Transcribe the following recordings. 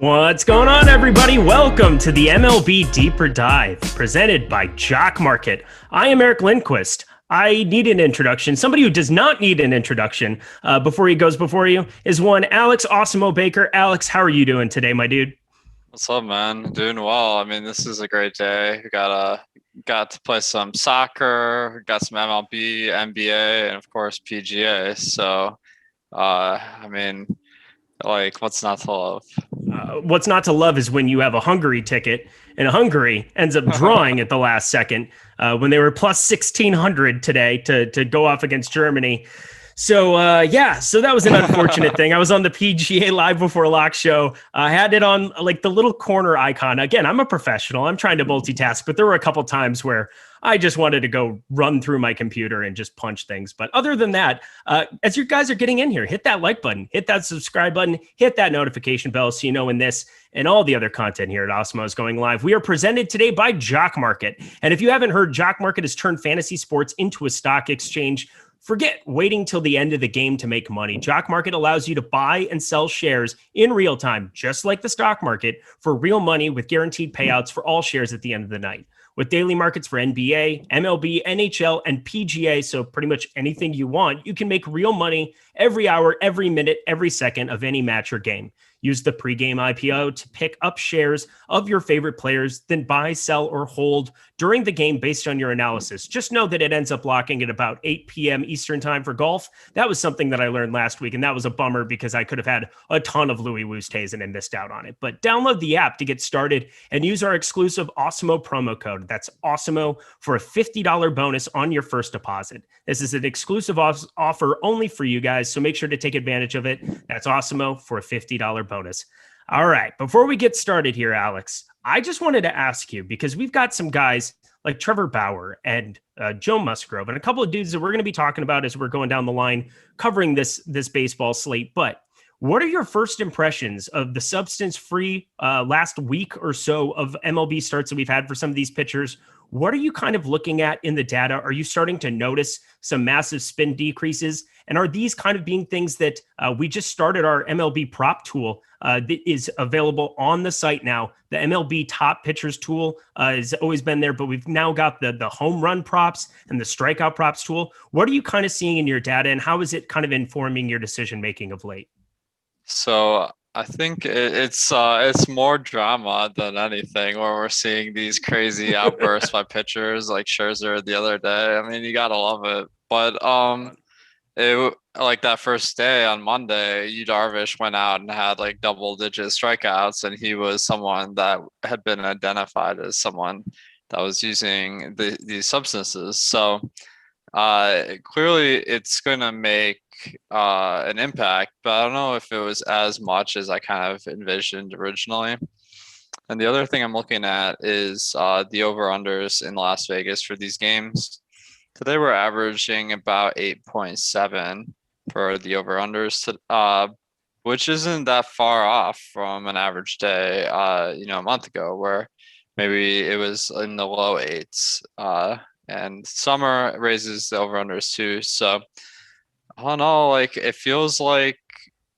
What's going on, everybody? Welcome to the MLB Deeper Dive, presented by Jock Market. I am Eric Lindquist. I need an introduction. Somebody who does not need an introduction before he goes before you is one Alex Awesemo Baker. Alex, how are you doing today, my dude? What's up, man? Doing well. I mean, this is a great day. We got to play some soccer, got some MLB, NBA, and of course PGA. So, I mean, like, what's not to love? What's not to love is when you have a Hungary ticket and Hungary ends up drawing at the last second when they were plus 1,600 today to go off against Germany. So, so that was an unfortunate thing. I was on the PGA Live Before Lock show. I had it on like the little corner icon. Again, I'm a professional. I'm trying to multitask, but there were a couple times where I just wanted to go run through my computer and just punch things. But other than that, as you guys are getting in here, hit that like button, hit that subscribe button, hit that notification bell so you know when this and all the other content here at Awesemo is going live. We are presented today by Jock Market. And if you haven't heard, Jock Market has turned fantasy sports into a stock exchange. Forget waiting till the end of the game to make money. Jock Market allows you to buy and sell shares in real time, just like the stock market, for real money with guaranteed payouts for all shares at the end of the night. With daily markets for NBA, MLB, NHL, and PGA, so pretty much anything you want, you can make real money every hour, every minute, every second of any match or game. Use the pregame IPO to pick up shares of your favorite players, then buy, sell, or hold during the game based on your analysis. Just know that it ends up locking at about 8 p.m. Eastern time for golf. That was something that I learned last week, and that was a bummer because I could have had a ton of Louis Oosthuizen and missed out on it. But download the app to get started and use our exclusive Awesemo promo code. That's Awesemo for a $50 bonus on your first deposit. This is an exclusive offer only for you guys, so make sure to take advantage of it. That's Awesemo for a $50 bonus. All right, before we get started here, Alex, I just wanted to ask you, because we've got some guys like Trevor Bauer and Joe Musgrove and a couple of dudes that we're going to be talking about as we're going down the line covering this baseball slate. But what are your first impressions of the substance-free last week or so of MLB starts that we've had for some of these pitchers? What are you kind of looking at in the data? Are you starting to notice some massive spin decreases? And are these kind of being things that we just started our MLB prop tool that is available on the site now? The MLB top pitchers tool has always been there, but we've now got the home run props and the strikeout props tool. What are you kind of seeing in your data, and how is it kind of informing your decision-making of late? So I think it's more drama than anything, where we're seeing these crazy outbursts by pitchers like Scherzer the other day. I mean, you gotta love it. But like that first day on Monday, Yu Darvish went out and had like double-digit strikeouts, and he was someone that had been identified as someone that was using these substances. So clearly, it's gonna make an impact, but I don't know if it was as much as I kind of envisioned originally. And the other thing I'm looking at is the over-unders in Las Vegas for these games. Today we're averaging about 8.7 for the over-unders, which isn't that far off from an average day, a month ago, where maybe it was in the low eights. And summer raises the over-unders too. So I don't know, like it feels like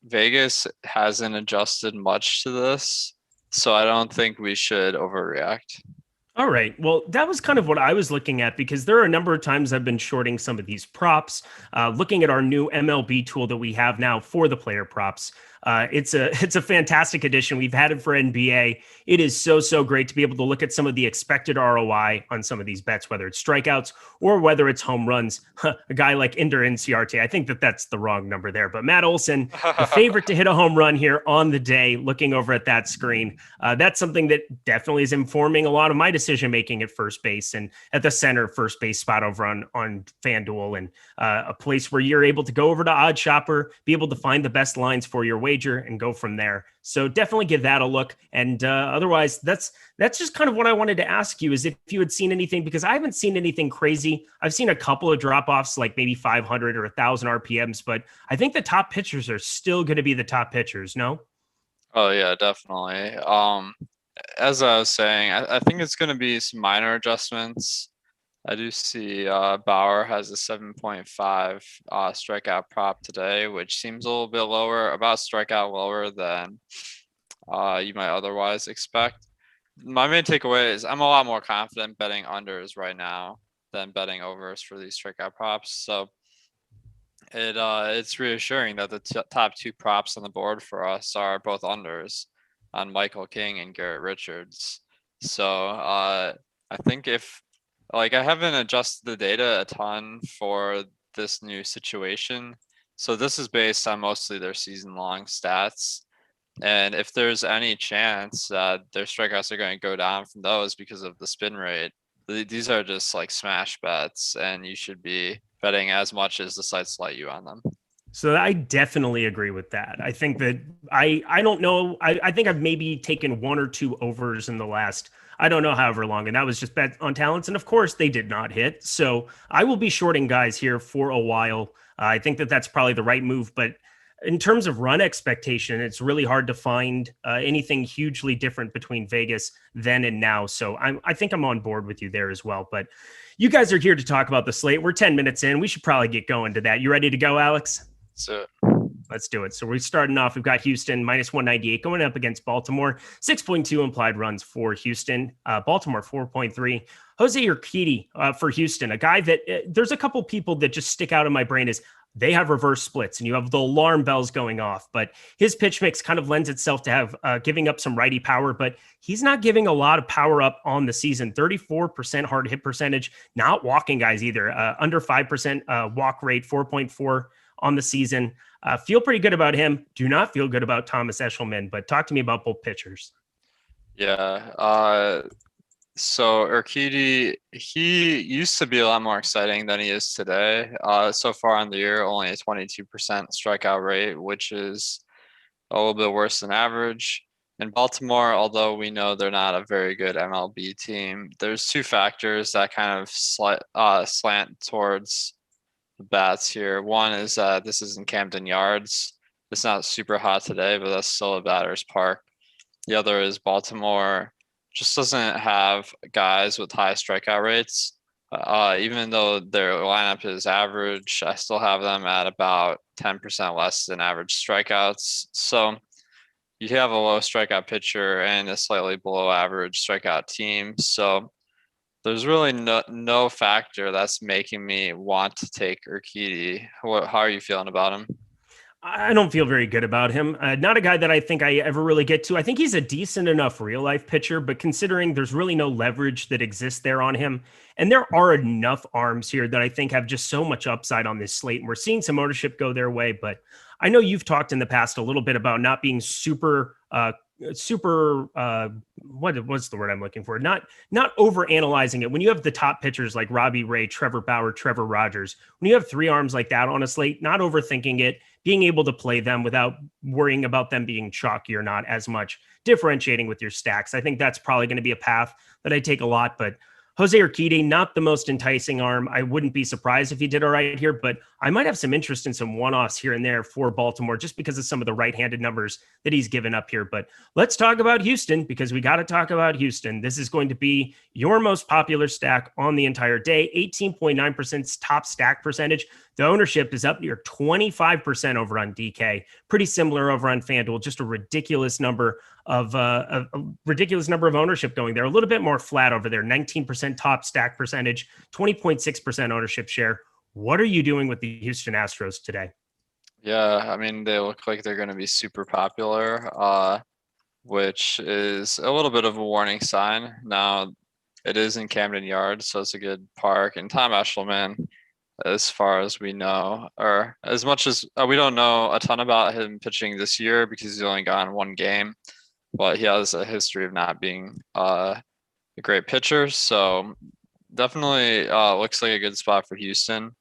Vegas hasn't adjusted much to this. So I don't think we should overreact. All right. Well, that was kind of what I was looking at, because there are a number of times I've been shorting some of these props, looking at our new MLB tool that we have now for the player props. It's a fantastic addition. We've had it for NBA. It is so great to be able to look at some of the expected ROI on some of these bets, whether it's strikeouts or whether it's home runs. A guy like Ender Inciarte, I think that's the wrong number there, but Matt Olson, the favorite to hit a home run here on the day, looking over at that screen. That's something that definitely is informing a lot of my decision-making at first base and at the center first base spot over on Fanduel, and a place where you're able to go over to Odd Shopper, be able to find the best lines for your wager and go from there. So definitely give that a look. And otherwise, that's just kind of what I wanted to ask you, is if you had seen anything, because I haven't seen anything crazy. I've seen a couple of drop-offs, like maybe 500 or 1,000 RPMs, but I think the top pitchers are still going to be the top pitchers, no? Oh yeah, definitely. As I was saying, I think it's going to be some minor adjustments. I do see Bauer has a 7.5 strikeout prop today, which seems a little bit lower, about strikeout lower than you might otherwise expect. My main takeaway is I'm a lot more confident betting unders right now than betting overs for these strikeout props. So it's reassuring that the top two props on the board for us are both unders on Michael King and Garrett Richards. So I think I haven't adjusted the data a ton for this new situation. So this is based on mostly their season-long stats. And if there's any chance that their strikeouts are going to go down from those because of the spin rate, these are just like smash bets, and you should be betting as much as the sites let you on them. So I definitely agree with that. I think that I don't know. I think I've maybe taken one or two overs in the last, I don't know, however long. And that was just bet on talents. And of course they did not hit. So I will be shorting guys here for a while. I think that that's probably the right move. But in terms of run expectation, it's really hard to find anything hugely different between Vegas then and now. So I think I'm on board with you there as well. But you guys are here to talk about the slate. We're 10 minutes in. We should probably get going to that. You ready to go, Alex? Let's do it. So we're starting off. We've got Houston minus 198 going up against Baltimore. 6.2 implied runs for Houston. Baltimore 4.3. Jose Urquidy for Houston, a guy that there's a couple people that just stick out in my brain as they have reverse splits and you have the alarm bells going off. But his pitch mix kind of lends itself to have giving up some righty power, but he's not giving a lot of power up on the season. 34% hard hit percentage, not walking guys either. Under 5% walk rate, 4.4 on the season. Feel pretty good about him. Do not feel good about Thomas Eshelman, but talk to me about both pitchers. Yeah. So Urquidy, he used to be a lot more exciting than he is today. So far in the year, only a 22% strikeout rate, which is a little bit worse than average. In Baltimore, although we know they're not a very good MLB team, there's two factors that kind of slant towards the bats here. One is that this is in Camden Yards. It's not super hot today, but that's still a batter's park. The other is Baltimore just doesn't have guys with high strikeout rates. Even though their lineup is average, I still have them at about 10% less than average strikeouts. So you have a low strikeout pitcher and a slightly below average strikeout team. So there's really no factor that's making me want to take Urquidy. How are you feeling about him? I don't feel very good about him. Not a guy that I think I ever really get to. I think he's a decent enough real life pitcher, but considering there's really no leverage that exists there on him, and there are enough arms here that I think have just so much upside on this slate. And we're seeing some ownership go their way, but I know you've talked in the past a little bit about not being super what's the word I'm looking for? Not over analyzing it. When you have the top pitchers like Robbie Ray, Trevor Bauer, Trevor Rogers, when you have three arms like that on a slate, not overthinking it, being able to play them without worrying about them being chalky or not as much, differentiating with your stacks. I think that's probably going to be a path that I take a lot, but Jose Urquidy, not the most enticing arm. I wouldn't be surprised if he did all right here, but I might have some interest in some one-offs here and there for Baltimore just because of some of the right-handed numbers that he's given up here. But let's talk about Houston because we got to talk about Houston. This is going to be your most popular stack on the entire day, 18.9% top stack percentage. The ownership is up near 25% over on DK. Pretty similar over on Fanduel, just a ridiculous number of ownership going there. A little bit more flat over there, 19% top stack percentage, 20.6% ownership share. What are you doing with the Houston Astros today? Yeah, I mean, they look like they're going to be super popular, which is a little bit of a warning sign. Now, it is in Camden Yards, so it's a good park. And Tom Eshelman, as far as we know, or as much as we don't know a ton about him pitching this year because he's only gone one game, but he has a history of not being a great pitcher. So definitely looks like a good spot for Houston.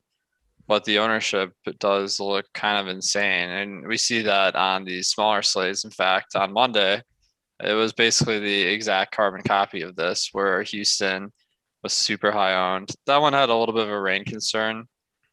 But the ownership does look kind of insane. And we see that on these smaller slates. In fact, on Monday, it was basically the exact carbon copy of this where Houston was super high owned. That one had a little bit of a rain concern.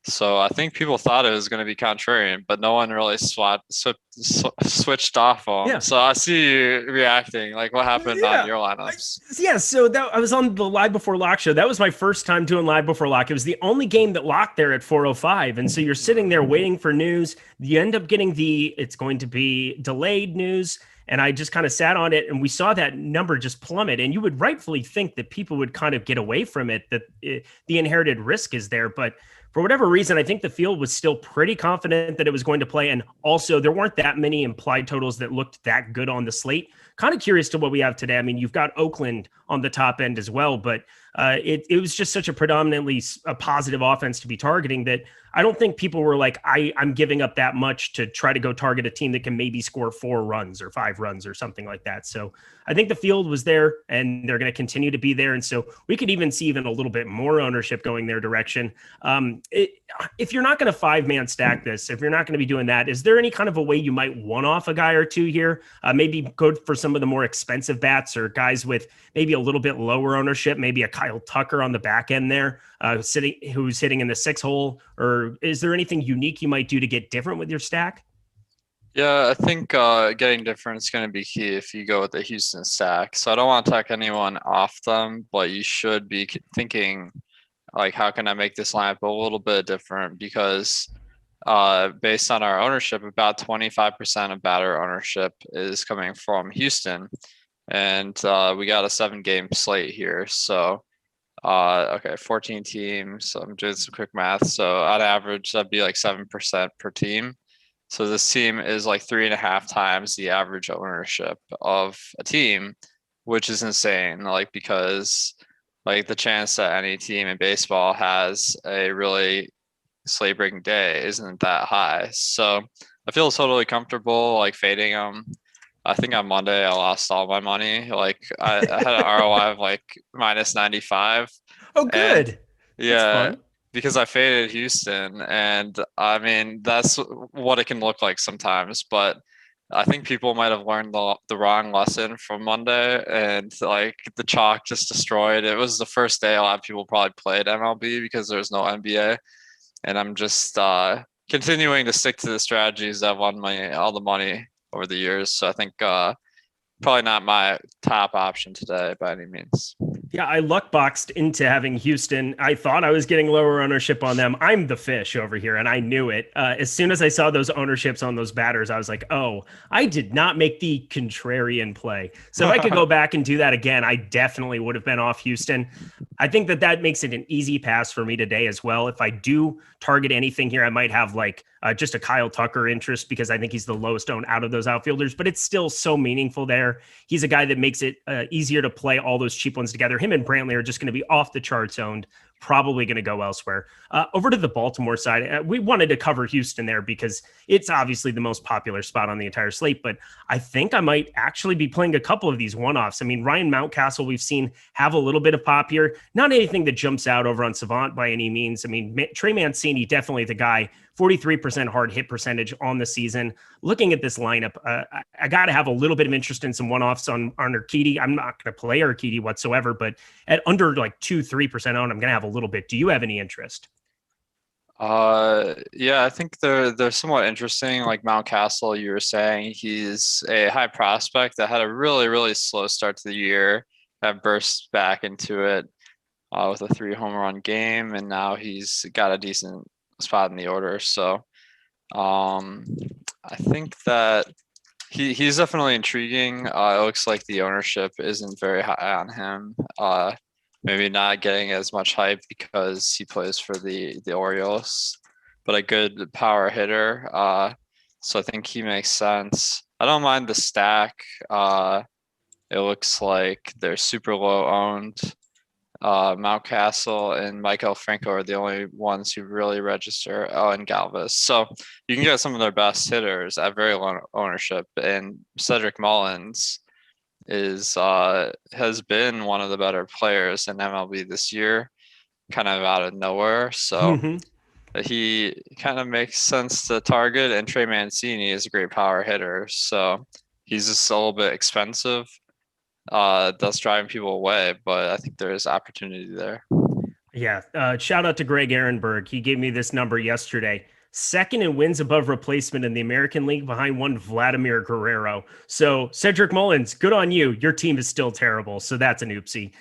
So I think people thought it was going to be contrarian, but no one really switched off them. Yeah. So I see you reacting. Like, what happened on your lineups? So I was on the Live Before Lock show. That was my first time doing Live Before Lock. It was the only game that locked there at 4:05, and so you're sitting there waiting for news. You end up getting it's going to be delayed news. And I just kind of sat on it and we saw that number just plummet. And you would rightfully think that people would kind of get away from it, that the inherited risk is there. But for whatever reason, I think the field was still pretty confident that it was going to play. And also there weren't that many implied totals that looked that good on the slate. Kind of curious to what we have today. I mean, you've got Oakland on the top end as well, but it was just such a predominantly a positive offense to be targeting that I don't think people were like, I'm giving up that much to try to go target a team that can maybe score 4 runs or 5 runs or something like that. So I think the field was there and they're going to continue to be there. And so we could even see even a little bit more ownership going their direction. If you're not going to 5-man stack this, if you're not going to be doing that, is there any kind of a way you might one-off a guy or two here? Maybe go for some of the more expensive bats or guys with maybe a little bit lower ownership, maybe a Kyle Tucker on the back end there, who's hitting in the 6 hole, or is there anything unique you might do to get different with your stack? Yeah, I think getting different is going to be key if you go with the Houston stack. So I don't want to take anyone off them, but you should be thinking, like, how can I make this lineup a little bit different? Because based on our ownership, about 25% of batter ownership is coming from Houston. And we got a 7-game slate here. So Okay, 14 teams. So I'm doing some quick math. So on average, that'd be like 7% per team. So this team is like 3.5 times the average ownership of a team, which is insane. Like, because like the chance that any team in baseball has a really slate breaking day isn't that high. So I feel totally comfortable like fading them. I think on Monday I lost all my money. Like I had an ROI of like minus 95. Oh, And good. That's yeah, fun. because I faded Houston, and I mean that's what it can look like sometimes. But I think people might have learned the wrong lesson from Monday, and like the chalk just destroyed. It was the first day a lot of people probably played MLB because there's no NBA, and I'm just continuing to stick to the strategies that won me all the money over the years. So I think probably not my top option today by any means. Yeah, I luck boxed into having Houston. I thought I was getting lower ownership on them. I'm the fish over here, and I knew it. As soon as I saw those ownerships on those batters, I was like, oh, I did not make the contrarian play. So if I could go back and do that again, I definitely would have been off Houston. I think that makes it an easy pass for me today as well. If I do target anything here, I might have like just a Kyle Tucker interest because I think he's the lowest owned out of those outfielders, but it's still so meaningful there. He's a guy that makes it easier to play all those cheap ones together. Him and Brantley are just going to be off the charts owned, probably going to go elsewhere. Over to the Baltimore side, we wanted to cover Houston there because it's obviously the most popular spot on the entire slate, but I think I might actually be playing a couple of these one-offs. I mean, Ryan Mountcastle, we've seen have a little bit of pop here. Not anything that jumps out over on Savant by any means. I mean, Trey Mancini, definitely the guy, 43% hard hit percentage on the season. Looking at this lineup, I got to have a little bit of interest in some one-offs on Urquidy. I'm not going to play Urquidy whatsoever, but at under like 2-3% owned, I'm going to have a little bit. Do you have any interest? Yeah, I think they're somewhat interesting. Like Mountcastle, you were saying, he's a high prospect that had a really, really slow start to the year, that burst back into it with a 3 home run game, and now he's got a decent spot in the order. So I think that he's definitely intriguing. It looks like the ownership isn't very high on him. Maybe not getting as much hype because he plays for the Orioles, but a good power hitter. So I think he makes sense. I don't mind the stack. It looks like they're super low owned. Mountcastle and Michael Franco are the only ones who really register. Oh, and Galvis. So you can get some of their best hitters at very low ownership. And Cedric Mullins has been one of the better players in MLB this year, kind of out of nowhere. So he kind of makes sense to target. And Trey Mancini is a great power hitter. So he's just a little bit expensive. That's driving people away, but I think there is opportunity there. Yeah. Shout out to Greg Ehrenberg. He gave me this number yesterday. Second in wins above replacement in the American League behind one Vladimir Guerrero. So Cedric Mullins, good on you. Your team is still terrible. So that's an oopsie.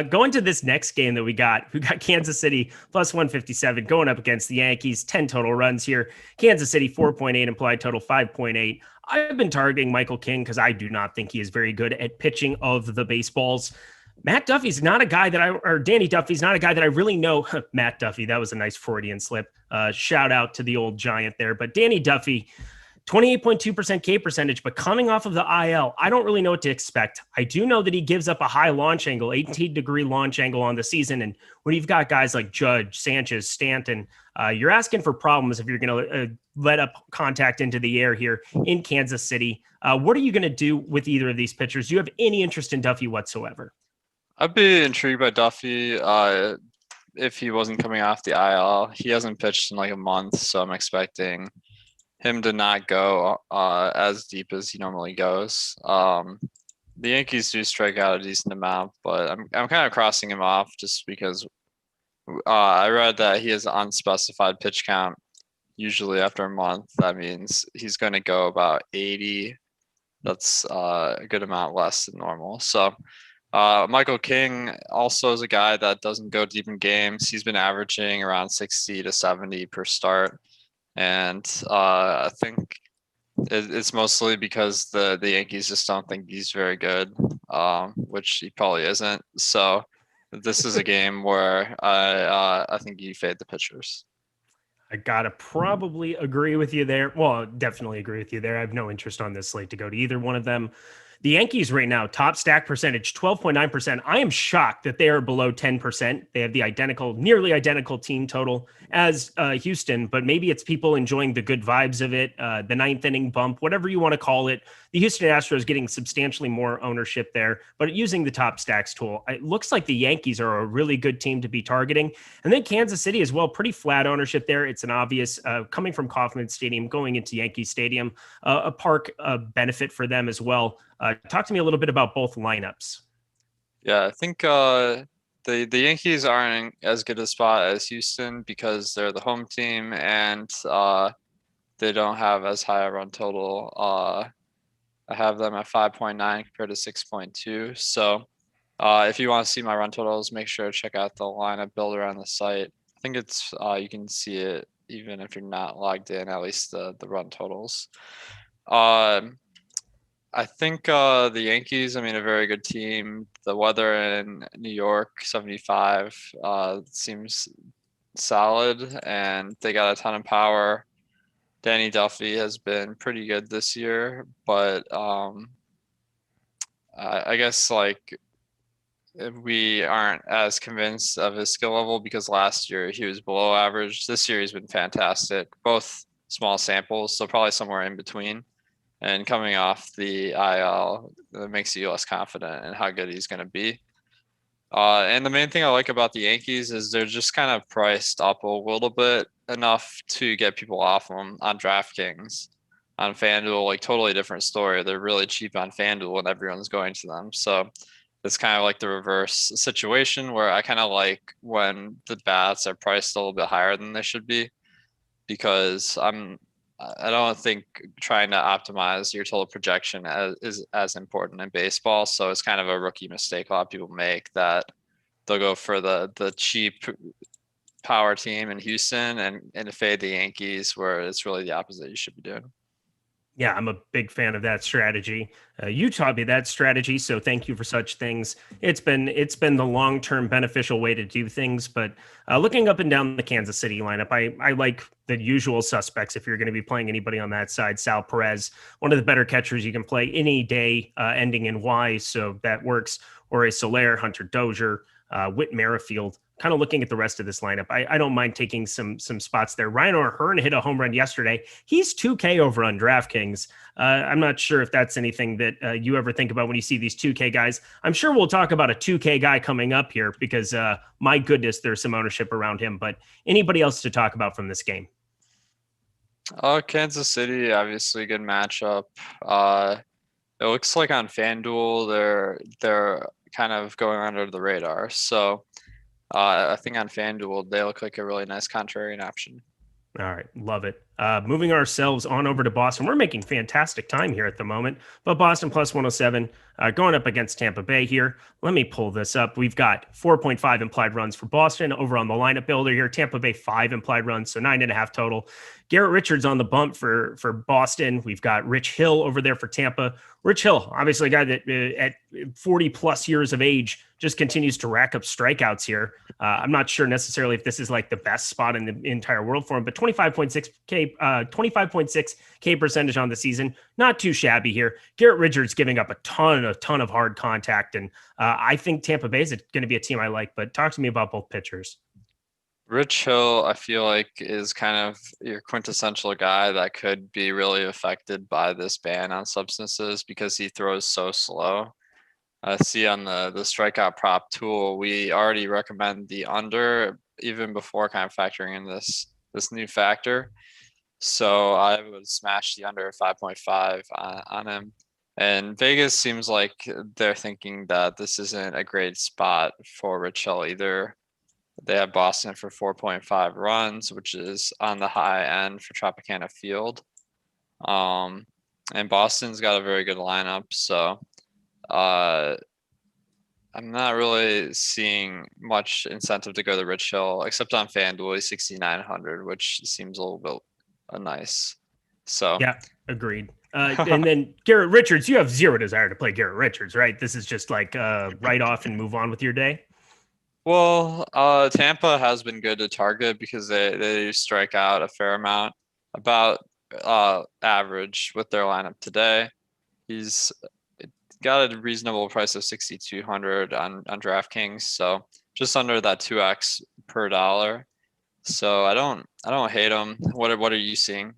Going to this next game that we got Kansas City plus 157 going up against the Yankees, 10 total runs here. Kansas City 4.8 implied total 5.8. I've been targeting Michael King because I do not think he is very good at pitching of the baseballs. Matt Duffy's not a guy or Danny Duffy's not a guy that I really know. Matt Duffy, that was a nice Freudian slip. Shout out to the old giant there. But Danny Duffy, 28.2% K percentage, but coming off of the IL, I don't really know what to expect. I do know that he gives up a high launch angle, 18-degree launch angle on the season. And when you've got guys like Judge, Sanchez, Stanton, you're asking for problems if you're going to let up contact into the air here in Kansas City. What are you going to do with either of these pitchers? Do you have any interest in Duffy whatsoever? I'd be intrigued by Duffy if he wasn't coming off the IL. He hasn't pitched in like a month, so I'm expecting him to not go as deep as he normally goes. The Yankees do strike out a decent amount, but I'm kind of crossing him off just because I read that he has an unspecified pitch count. Usually after a month, that means he's going to go about 80. That's a good amount less than normal. So Michael King also is a guy that doesn't go deep in games. He's been averaging around 60 to 70 per start. And I think it's mostly because the Yankees just don't think he's very good, which he probably isn't. So this is a game where I think you fade the pitchers. I gotta probably agree with you there. Well, definitely agree with you there. I have no interest on this slate to go to either one of them. The Yankees right now, top stack percentage, 12.9%. I am shocked that they are below 10%. They have the nearly identical team total as Houston, but maybe it's people enjoying the good vibes of it, the ninth inning bump, whatever you want to call it. The Houston Astros getting substantially more ownership there, but using the top stacks tool, it looks like the Yankees are a really good team to be targeting. And then Kansas City as well, pretty flat ownership there. It's an obvious coming from Kauffman Stadium, going into Yankee Stadium, a park benefit for them as well. Talk to me a little bit about both lineups. Yeah, I think the Yankees aren't as good a spot as Houston because they're the home team and they don't have as high a run total. I have them at 5.9 compared to 6.2. So if you want to see my run totals, make sure to check out the lineup builder on the site. I think it's you can see it even if you're not logged in, at least the run totals. I think the Yankees, I mean, a very good team. The weather in New York, 75, seems solid, and they got a ton of power. Danny Duffy has been pretty good this year, but I guess like we aren't as convinced of his skill level because last year he was below average. This year he's been fantastic, both small samples, so probably somewhere in between. And coming off the IL, that makes you less confident in how good he's going to be. And the main thing I like about the Yankees is they're just kind of priced up a little bit enough to get people off them on Draftkings. On Fanduel, like totally different story. They're really cheap on Fanduel and everyone's going to them. So it's kind of like the reverse situation where I kind of like when the bats are priced a little bit higher than they should be because I don't think trying to optimize your total projection is as important in baseball. So it's kind of a rookie mistake a lot of people make that they'll go for the cheap power team in Houston and fade the Yankees where it's really the opposite you should be doing. Yeah, I'm a big fan of that strategy. You taught me that strategy, so thank you for such things. It's been the long-term beneficial way to do things. But looking up and down the Kansas City lineup, I like the usual suspects. If you're going to be playing anybody on that side, Sal Perez, one of the better catchers you can play any day, ending in Y, so that works. Or a Soler, Hunter Dozier, Whit Merrifield. Kind of looking at the rest of this lineup, I don't mind taking some spots there. Ryan O'Hearn hit a home run yesterday. He's 2K over on DraftKings. I'm not sure if that's anything that you ever think about when you see these 2K guys. I'm sure we'll talk about a 2K guy coming up here because my goodness, there's some ownership around him. But anybody else to talk about from this game? Kansas City, obviously good matchup. It looks like on FanDuel they're kind of going under the radar. So I think on FanDuel, they look like a really nice contrarian option. All right. Love it. Moving ourselves on over to Boston. We're making fantastic time here at the moment, but Boston plus 107 going up against Tampa Bay here. Let me pull this up. We've got 4.5 implied runs for Boston over on the lineup builder here. Tampa Bay 5 implied runs, so 9.5 total. Garrett Richards on the bump for Boston. We've got Rich Hill over there for Tampa. Rich Hill, obviously a guy that at 40 plus years of age just continues to rack up strikeouts here. I'm not sure necessarily if this is like the best spot in the entire world for him, but 25.6K percentage on the season. Not too shabby here. Garrett Richards giving up a ton of hard contact. And I think Tampa Bay is going to be a team I like, but talk to me about both pitchers. Rich Hill, I feel like, is kind of your quintessential guy that could be really affected by this ban on substances because he throws so slow. I see on the strikeout prop tool, we already recommend the under even before kind of factoring in this new factor. So I would smash the under 5.5 on him. And Vegas seems like they're thinking that this isn't a great spot for Rich Hill either. They have Boston for 4.5 runs, which is on the high end for Tropicana Field. And Boston's got a very good lineup. So I'm not really seeing much incentive to go to Rich Hill, except on FanDuel, he's 6,900, which seems a little bit nice. So yeah, agreed. And then Garrett Richards, you have zero desire to play Garrett Richards, right? This is just like write off and move on with your day. Well, Tampa has been good to target because they strike out a fair amount, about average with their lineup today. He's got a reasonable price of 6,200 on DraftKings, so just under that 2x per dollar. So I don't hate him. What are you seeing?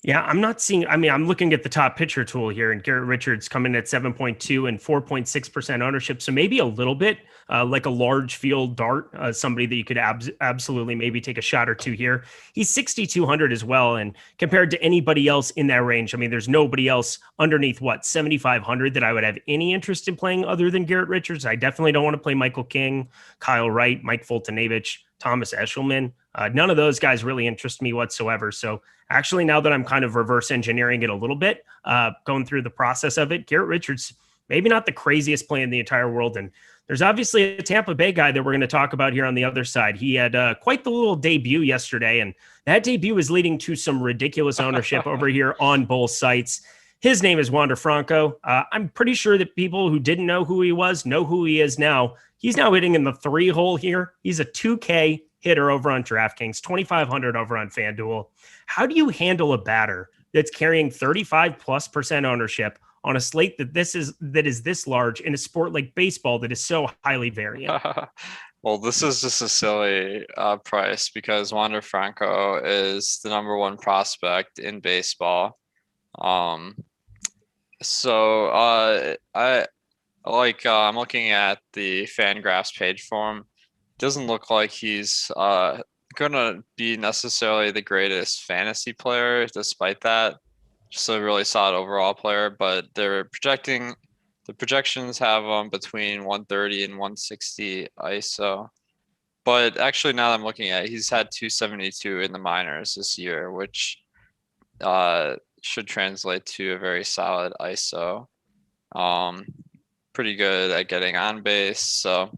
Yeah, I'm not seeing. I mean, I'm looking at the top pitcher tool here, and Garrett Richards coming at 7.2 and 4.6% ownership. So maybe a little bit like a large field dart, somebody that you could absolutely maybe take a shot or two here. He's 6,200 as well. And compared to anybody else in that range, I mean, there's nobody else underneath 7,500 that I would have any interest in playing other than Garrett Richards. I definitely don't want to play Michael King, Kyle Wright, Mike Foltynewicz, Thomas Eshelman. None of those guys really interest me whatsoever. So actually, now that I'm kind of reverse engineering it a little bit, going through the process of it, Garrett Richards, maybe not the craziest play in the entire world. And there's obviously a Tampa Bay guy that we're going to talk about here on the other side. He had quite the little debut yesterday, and that debut is leading to some ridiculous ownership over here on both sites. His name is Wander Franco. I'm pretty sure that people who didn't know who he was know who he is now. He's now hitting in the 3 hole here. He's a 2K hitter over on DraftKings, 2,500 over on Fanduel. How do you handle a batter that's carrying 35+% ownership on a slate that is this large in a sport like baseball that is so highly variant? Well, this is just a silly price because Wander Franco is the number one prospect in baseball. I'm looking at the Fangraphs page for him. Doesn't look like he's gonna be necessarily the greatest fantasy player, despite that. Just a really solid overall player, but the projections have him between 130 and 160 ISO. But actually, now that I'm looking at it, he's had 272 in the minors this year, which should translate to a very solid ISO. Pretty good at getting on base. So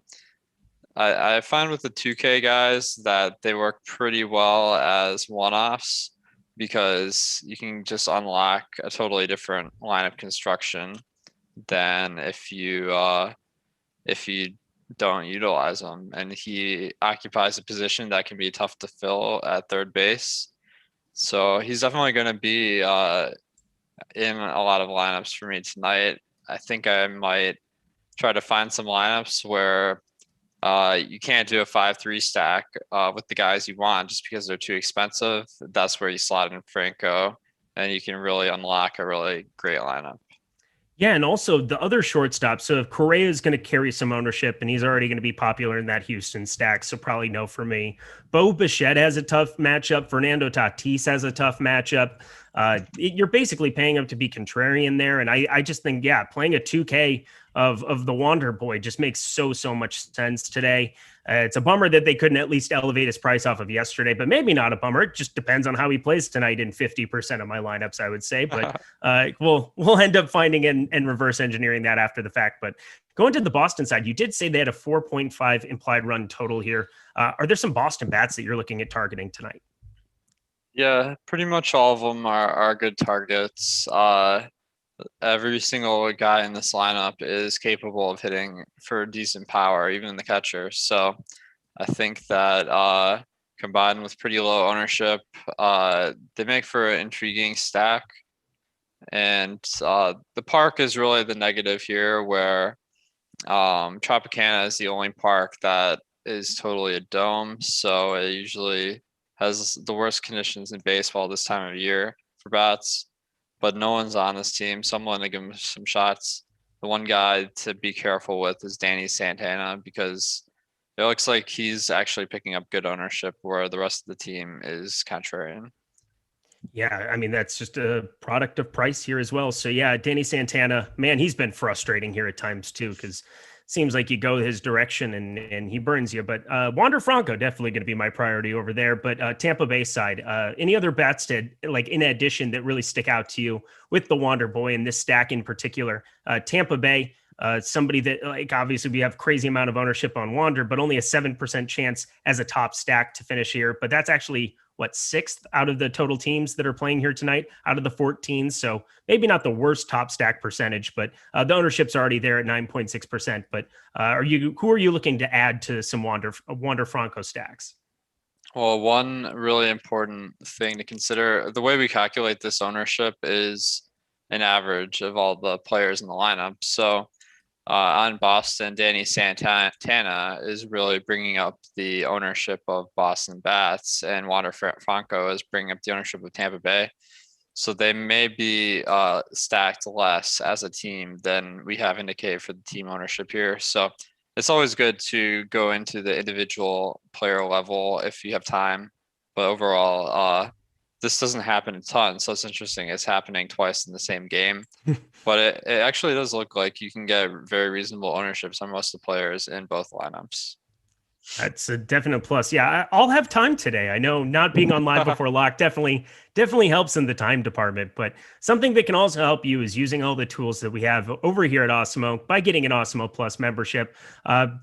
I find with the 2K guys that they work pretty well as one-offs because you can just unlock a totally different lineup construction than if you don't utilize him. And he occupies a position that can be tough to fill at third base. So he's definitely going to be in a lot of lineups for me tonight. I think I might try to find some lineups where you can't do a 5-3 stack with the guys you want just because they're too expensive. That's where you slot in Franco, and you can really unlock a really great lineup. Yeah, and also the other shortstop. So if Correa is going to carry some ownership, and he's already going to be popular in that Houston stack, so probably no for me. Bo Bichette has a tough matchup. Fernando Tatis has a tough matchup. You're basically paying him to be contrarian there, and I just think, yeah, playing a 2K of the Wander Boy just makes so much sense today. It's a bummer that they couldn't at least elevate his price off of yesterday, but maybe not a bummer. It just depends on how he plays tonight in 50% of my lineups, I would say. But we'll end up finding and reverse engineering that after the fact. But going to the Boston side, you did say they had a 4.5 implied run total here. Are there some Boston bats that you're looking at targeting tonight? Yeah, pretty much all of them are good targets. Every single guy in this lineup is capable of hitting for decent power, even the catcher. So I think that combined with pretty low ownership, they make for an intriguing stack. And the park is really the negative here, where Tropicana is the only park that is totally a dome. So it usually has the worst conditions in baseball this time of year for bats. But no one's on this team, so I'm willing to give him some shots. The one guy to be careful with is Danny Santana because it looks like he's actually picking up good ownership where the rest of the team is contrarian. Yeah, I mean, that's just a product of price here as well. So yeah, Danny Santana, man, he's been frustrating here at times too, because seems like you go his direction and he burns you. But Wander Franco definitely going to be my priority over there. But Tampa Bay side, any other bets to like in addition that really stick out to you with the Wander Boy and this stack in particular? Tampa Bay, somebody that like obviously we have crazy amount of ownership on Wander, but only a 7% chance as a top stack to finish here. But that's actually sixth out of the total teams that are playing here tonight out of the 14. So maybe not the worst top stack percentage, but the ownership's already there at 9.6%. But who are you looking to add to some Wander Franco stacks? Well, one really important thing to consider, the way we calculate this ownership is an average of all the players in the lineup. So on Boston, Danny Santana is really bringing up the ownership of Boston Bats, and Wander Franco is bringing up the ownership of Tampa Bay. So they may be stacked less as a team than we have indicated for the team ownership here. So it's always good to go into the individual player level if you have time. But overall, this doesn't happen a ton. So it's interesting. It's happening twice in the same game. But it actually does look like you can get very reasonable ownerships on most of the players in both lineups. That's a definite plus. Yeah, I'll have time today. I know not being on live before lock definitely helps in the time department, but something that can also help you is using all the tools that we have over here at Awesemo by getting an Awesemo Plus membership.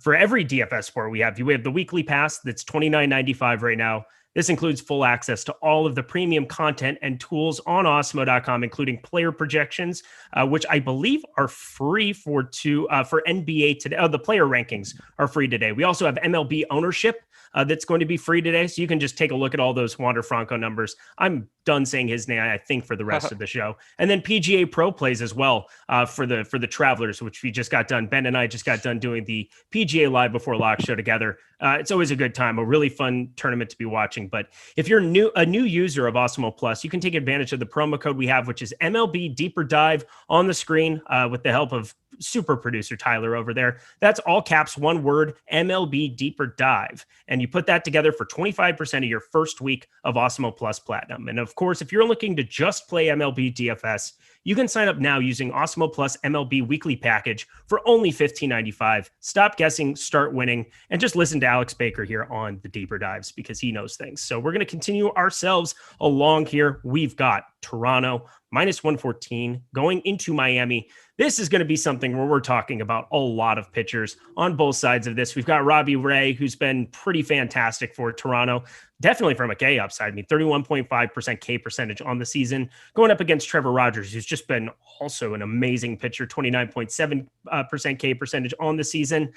For every DFS sport we have the weekly pass that's $29.95 right now. This includes full access to all of the premium content and tools on Awesemo.com, including player projections, which I believe are free for NBA today. The player rankings are free today. We also have MLB ownership that's going to be free today, so you can just take a look at all those Wander Franco numbers. I'm done saying his name, I think, for the rest of the show. And then PGA Pro plays as well for the Travelers, which we just got done. Ben and I just got done doing the PGA Live Before Lock show together. It's always a good time, a really fun tournament to be watching. But if you're a new user of Awesemo Plus, you can take advantage of the promo code we have, which is MLB Deeper Dive on the screen with the help of super producer Tyler over there. That's all caps, one word, MLB Deeper Dive. And you put that together for 25% of your first week of Awesemo Plus Platinum. And of course, if you're looking to just play MLB DFS, you can sign up now using Awesemo Plus MLB Weekly Package for only $15.95. Stop guessing, start winning, and just listen to Alex Baker here on the Deeper Dives because he knows things. So we're going to continue ourselves along here. We've got Toronto minus 114 going into Miami. This is going to be something where we're talking about a lot of pitchers on both sides of this. We've got Robbie Ray, who's been pretty fantastic for Toronto, definitely from a K upside. I mean, 31.5% K percentage on the season, going up against Trevor Rogers, who's just been also an amazing pitcher, 29.7% K percentage on the season.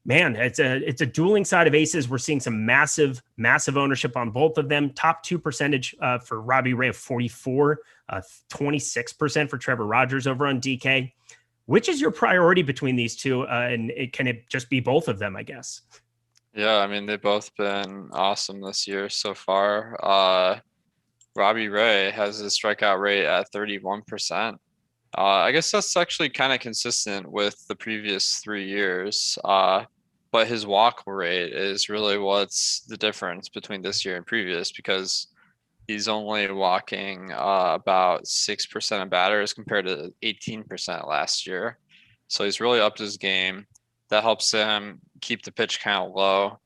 Man, it's a dueling side of aces. We're seeing some massive ownership on both of them. Top 2 percentage for Robbie Ray of 44, 26% for Trevor Rogers over on DK. Which is your priority between these two? And can it just be both of them, I guess? Yeah, I mean, they've both been awesome this year so far. Robbie Ray has a strikeout rate at 31%. I guess that's actually kind of consistent with the previous 3 years. But his walk rate is really what's the difference between this year and previous, because he's only walking about 6% of batters compared to 18% last year. So he's really upped his game. That helps him keep the pitch count low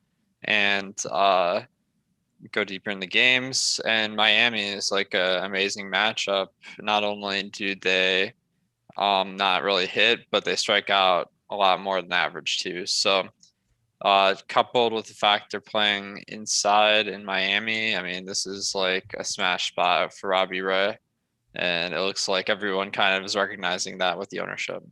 and go deeper in the games. And Miami is like an amazing matchup. Not only do they not really hit, but they strike out a lot more than average too. So coupled with the fact they're playing inside in Miami, I mean, this is like a smash spot for Robbie Ray. And it looks like everyone kind of is recognizing that with the ownership.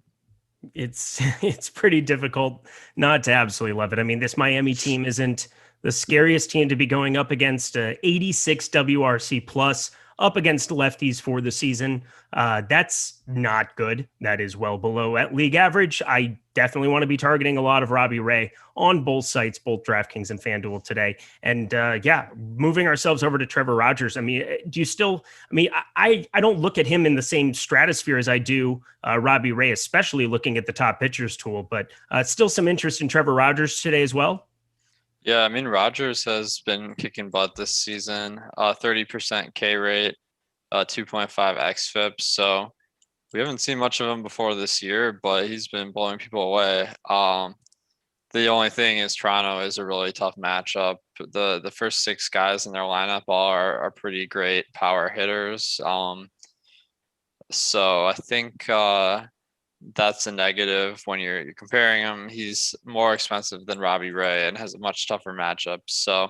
It's pretty difficult not to absolutely love it. I mean, this Miami team isn't the scariest team to be going up against. 86 WRC plus up against lefties for the season. That's not good. That is well below at league average. I definitely want to be targeting a lot of Robbie Ray on both sites, both Draftkings and Fanduel today. And moving ourselves over to Trevor Rogers. I mean, do you still, I mean, I don't look at him in the same stratosphere as I do Robbie Ray, especially looking at the top pitchers tool, but still some interest in Trevor Rogers today as well. Yeah, I mean, Rogers has been kicking butt this season, 30% K rate, 2.5 xFIP. So we haven't seen much of him before this year, but he's been blowing people away. The only thing is Toronto is a really tough matchup. The first 6 guys in their lineup are pretty great power hitters. So I think that's a negative when you're comparing him. He's more expensive than Robbie Ray and has a much tougher matchup. So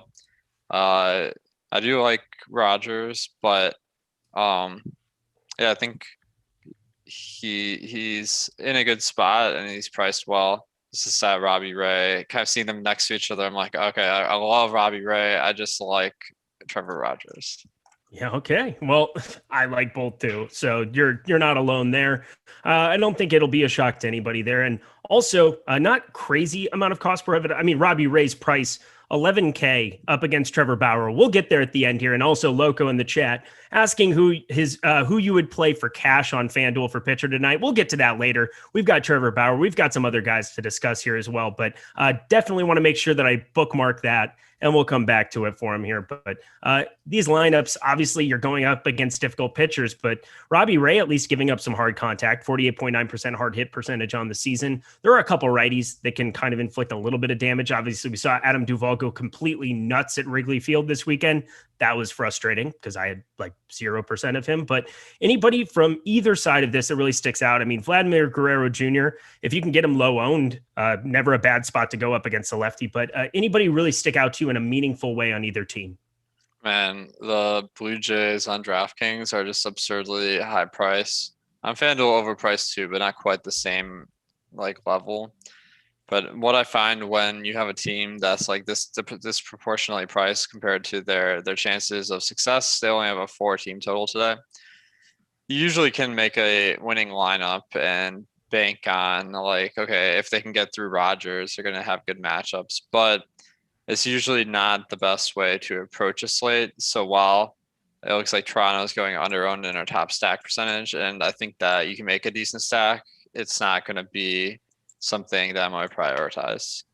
I do like Rogers, but yeah, I think he's in a good spot and he's priced well. This is that Robbie Ray. Kind of seeing them next to each other. I'm like, okay, I love Robbie Ray. I just like Trevor Rogers. Yeah. Okay. Well, I like both too. So you're not alone there. I don't think it'll be a shock to anybody there. And also, not crazy amount of cost prohibitive. I mean, Robbie Ray's price 11K up against Trevor Bauer. We'll get there at the end here. And also Loco in the chat asking who you would play for cash on FanDuel for pitcher tonight. We'll get to that later. We've got Trevor Bauer. We've got some other guys to discuss here as well, but definitely want to make sure that I bookmark that and we'll come back to it for him here. But these lineups, obviously you're going up against difficult pitchers, but Robbie Ray at least giving up some hard contact, 48.9% hard hit percentage on the season. There are a couple righties that can kind of inflict a little bit of damage. Obviously, we saw Adam Duvall go completely nuts at Wrigley Field this weekend. That was frustrating because I had like 0% of him. But anybody from either side of this that really sticks out, I mean, Vladimir Guerrero Jr., if you can get him low owned, never a bad spot to go up against a lefty. But anybody really stick out to you in a meaningful way on either team? Man, the Blue Jays on DraftKings are just absurdly high price. On FanDuel overpriced too, but not quite the same like level. But what I find when you have a team that's like this disproportionately priced compared to their chances of success, they only have a 4-team total today. You usually can make a winning lineup and bank on like, okay, if they can get through Rogers, they're going to have good matchups. But it's usually not the best way to approach a slate. So while it looks like Toronto's going under-owned in our top stack percentage, and I think that you can make a decent stack, it's not going to be something that I'm going to prioritize.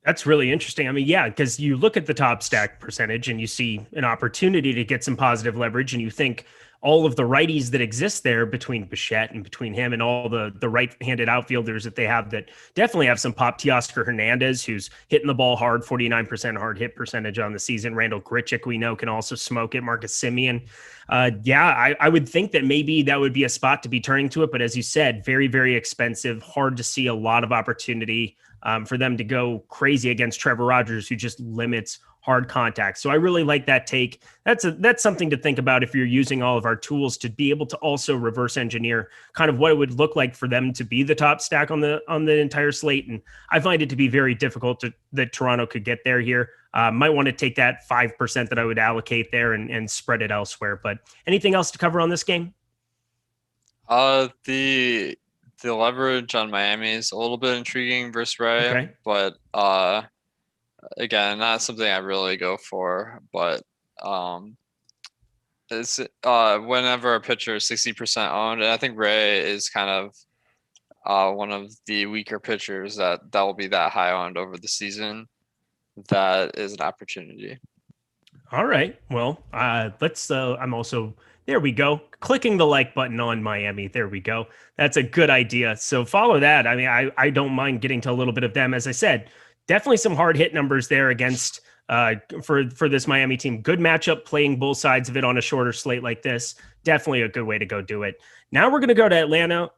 That's really interesting. I mean, yeah, because you look at the top stack percentage and you see an opportunity to get some positive leverage, and you think all of the righties that exist there between Bichette and between him and all the right-handed outfielders that they have that definitely have some pop. Teoscar Hernandez, who's hitting the ball hard, 49% hard hit percentage on the season. Randall Grichuk, we know, can also smoke it. Marcus Semien. I would think that maybe that would be a spot to be turning to it. But as you said, very, very expensive, hard to see a lot of opportunity for them to go crazy against Trevor Rogers, who just limits hard contact. So I really like that take. That's something to think about if you're using all of our tools to be able to also reverse engineer kind of what it would look like for them to be the top stack on the entire slate. And I find it to be very difficult that Toronto could get there here. Might want to take that 5% that I would allocate there and spread it elsewhere. But anything else to cover on this game? The leverage on Miami is a little bit intriguing versus Ray, okay. But again, not something I really go for. But it's whenever a pitcher is 60% owned, and I think Ray is kind of one of the weaker pitchers that will be that high owned over the season. That is an opportunity. All right. Well, let's. I'm also. There we go. Clicking the like button on Miami. There we go. That's a good idea. So follow that. I mean, I don't mind getting to a little bit of them. As I said, definitely some hard hit numbers there against for this Miami team. Good matchup playing both sides of it on a shorter slate like this. Definitely a good way to go do it. Now we're going to go to Atlanta.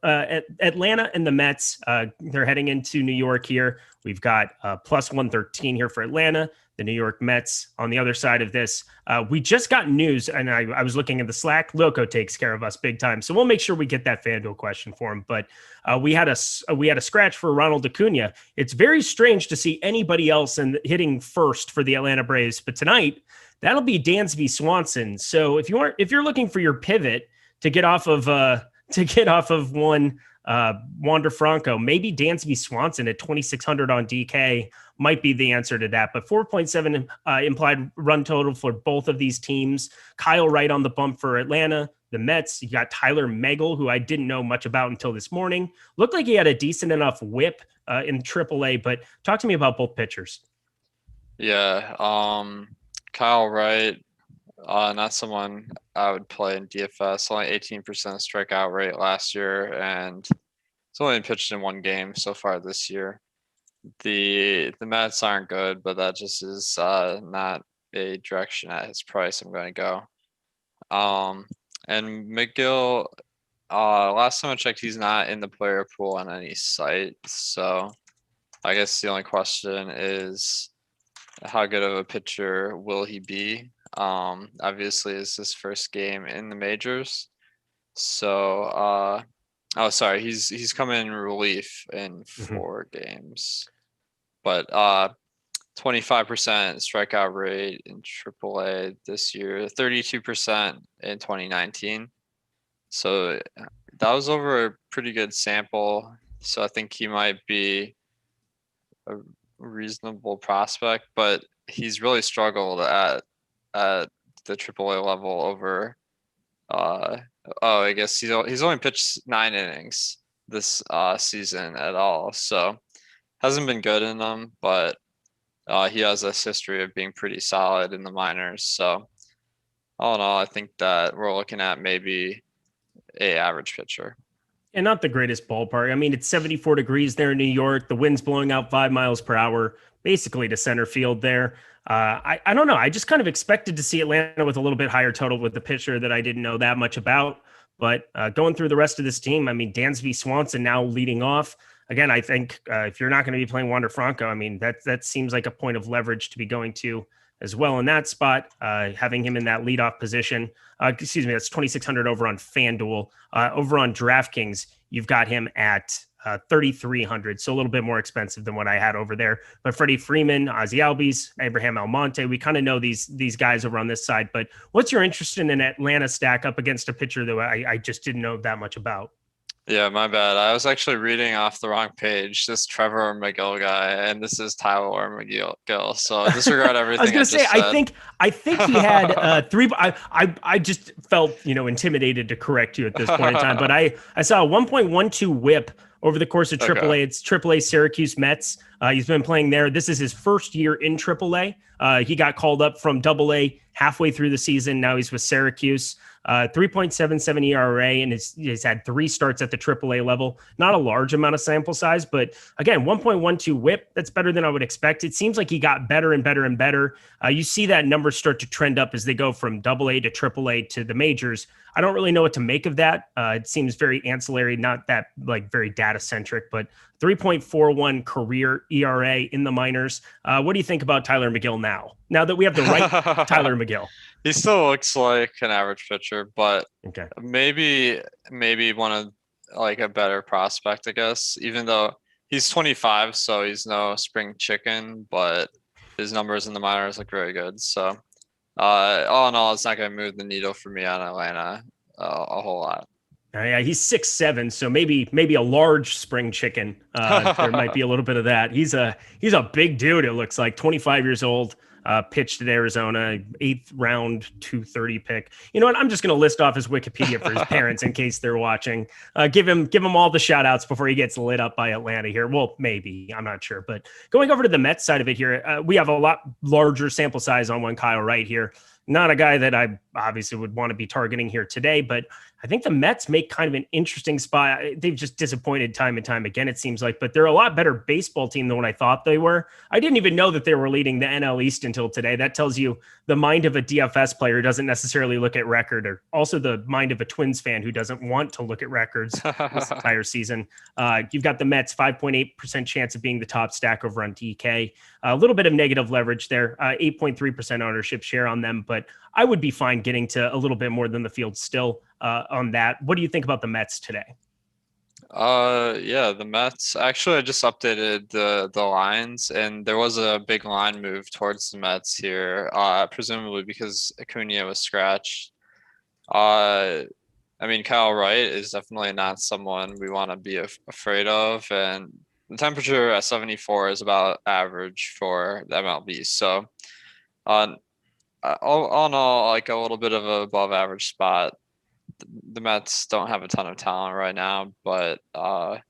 Atlanta and the Mets. They're heading into New York here. We've got plus 113 here for Atlanta. The New York Mets on the other side of this. We just got news, and I was looking at the Slack. Loco takes care of us big time, so we'll make sure we get that FanDuel question for him. But we had a scratch for Ronald Acuna. It's very strange to see anybody else hitting first for the Atlanta Braves, but tonight that'll be Dansby Swanson. So if you're looking for your pivot to get off of one Wander Franco, maybe Dansby Swanson at 2,600 on DK might be the answer to that. But 4.7 implied run total for both of these teams. Kyle Wright on the bump for Atlanta. The Mets, you got Tyler Megal, who I didn't know much about until this morning. Looked like he had a decent enough whip in AAA, but talk to me about both pitchers. Yeah, Kyle Wright, not someone I would play in DFS. Only 18% strikeout rate last year, and it's only been pitched in one game so far this year. The Mets aren't good, but that just is not a direction at his price I'm going to go. And McGill, last time I checked, he's not in the player pool on any site. So I guess the only question is how good of a pitcher will he be? Obviously, is his first game in the majors. So, oh, sorry, he's come in relief in 4 games, but 25% strikeout rate in AAA this year, 32% in 2019. So that was over a pretty good sample. So I think he might be a reasonable prospect, but he's really struggled at the AAA level over. I guess he's only pitched 9 innings this season at all, so hasn't been good in them. But he has this history of being pretty solid in the minors. So all in all, I think that we're looking at maybe a average pitcher. And not the greatest ballpark. I mean, it's 74 degrees there in New York. The wind's blowing out 5 miles per hour, basically to center field there. I don't know. I just kind of expected to see Atlanta with a little bit higher total with the pitcher that I didn't know that much about. But going through the rest of this team, I mean, Dansby Swanson now leading off. Again, I think if you're not going to be playing Wander Franco, I mean, that seems like a point of leverage to be going to as well in that spot, having him in that leadoff position. That's 2,600 over on Fanduel. Over on Draftkings, you've got him at 3,300, so a little bit more expensive than what I had over there. But Freddie Freeman, Ozzie Albies, Abraham Almonte, we kind of know these guys over on this side. But what's your interest in an Atlanta stack up against a pitcher that I just didn't know that much about? Yeah, my bad. I was actually reading off the wrong page. This Trevor McGill guy, and this is Tyler McGill. So disregard everything. I was gonna say, I think he had 3. I just felt intimidated to correct you at this point in time, but I saw a 1.12 WHIP over the course of AAA. Okay. It's AAA Syracuse Mets. He's been playing there. This is his first year in AAA. He got called up from AA halfway through the season. Now he's with Syracuse. 3.77 ERA, and he's had 3 starts at the AAA level. Not a large amount of sample size, but again, 1.12 WHIP. That's better than I would expect. It seems like he got better and better and better. You see that number start to trend up as they go from AA to AAA to the majors. I don't really know what to make of that. It seems very ancillary, not that very data centric, but 3.41 career ERA in the minors. What do you think about Tyler McGill now that we have the right Tyler McGill? He still looks like an average pitcher, but maybe one of a better prospect, I guess, even though he's 25, so he's no spring chicken, but his numbers in the minors look very good. So all in all, it's not going to move the needle for me on Atlanta a whole lot. Yeah, he's 6'7", so maybe a large spring chicken. There might be a little bit of that. He's a big dude. It looks like 25 years old. Pitched at Arizona, 8th round, 230 pick. You know what? I'm just going to list off his Wikipedia for his parents in case they're watching. Give him all the shout outs before he gets lit up by Atlanta here. Well, maybe, I'm not sure. But going over to the Mets side of it here, we have a lot larger sample size on one Kyle Wright here. Not a guy that I obviously would want to be targeting here today, but I think the Mets make kind of an interesting spot. They've just disappointed time and time again, it seems like, but they're a lot better baseball team than what I thought they were. I didn't even know that they were leading the NL East until today. That tells you the mind of a DFS player doesn't necessarily look at record, or also the mind of a Twins fan who doesn't want to look at records this entire season. You've got the Mets 5.8% chance of being the top stack over on DK. A little bit of negative leverage there, 8.3% ownership share on them, but I would be fine getting to a little bit more than the field still on that. What do you think about the Mets today? Yeah, the Mets. Actually, I just updated the lines, and there was a big line move towards the Mets here, presumably because Acuna was scratched. I mean, Kyle Wright is definitely not someone we want to be afraid of, and the temperature at 74 is about average for the MLB. So, all in all, like a little bit of a above average spot. The Mets don't have a ton of talent right now, but I'd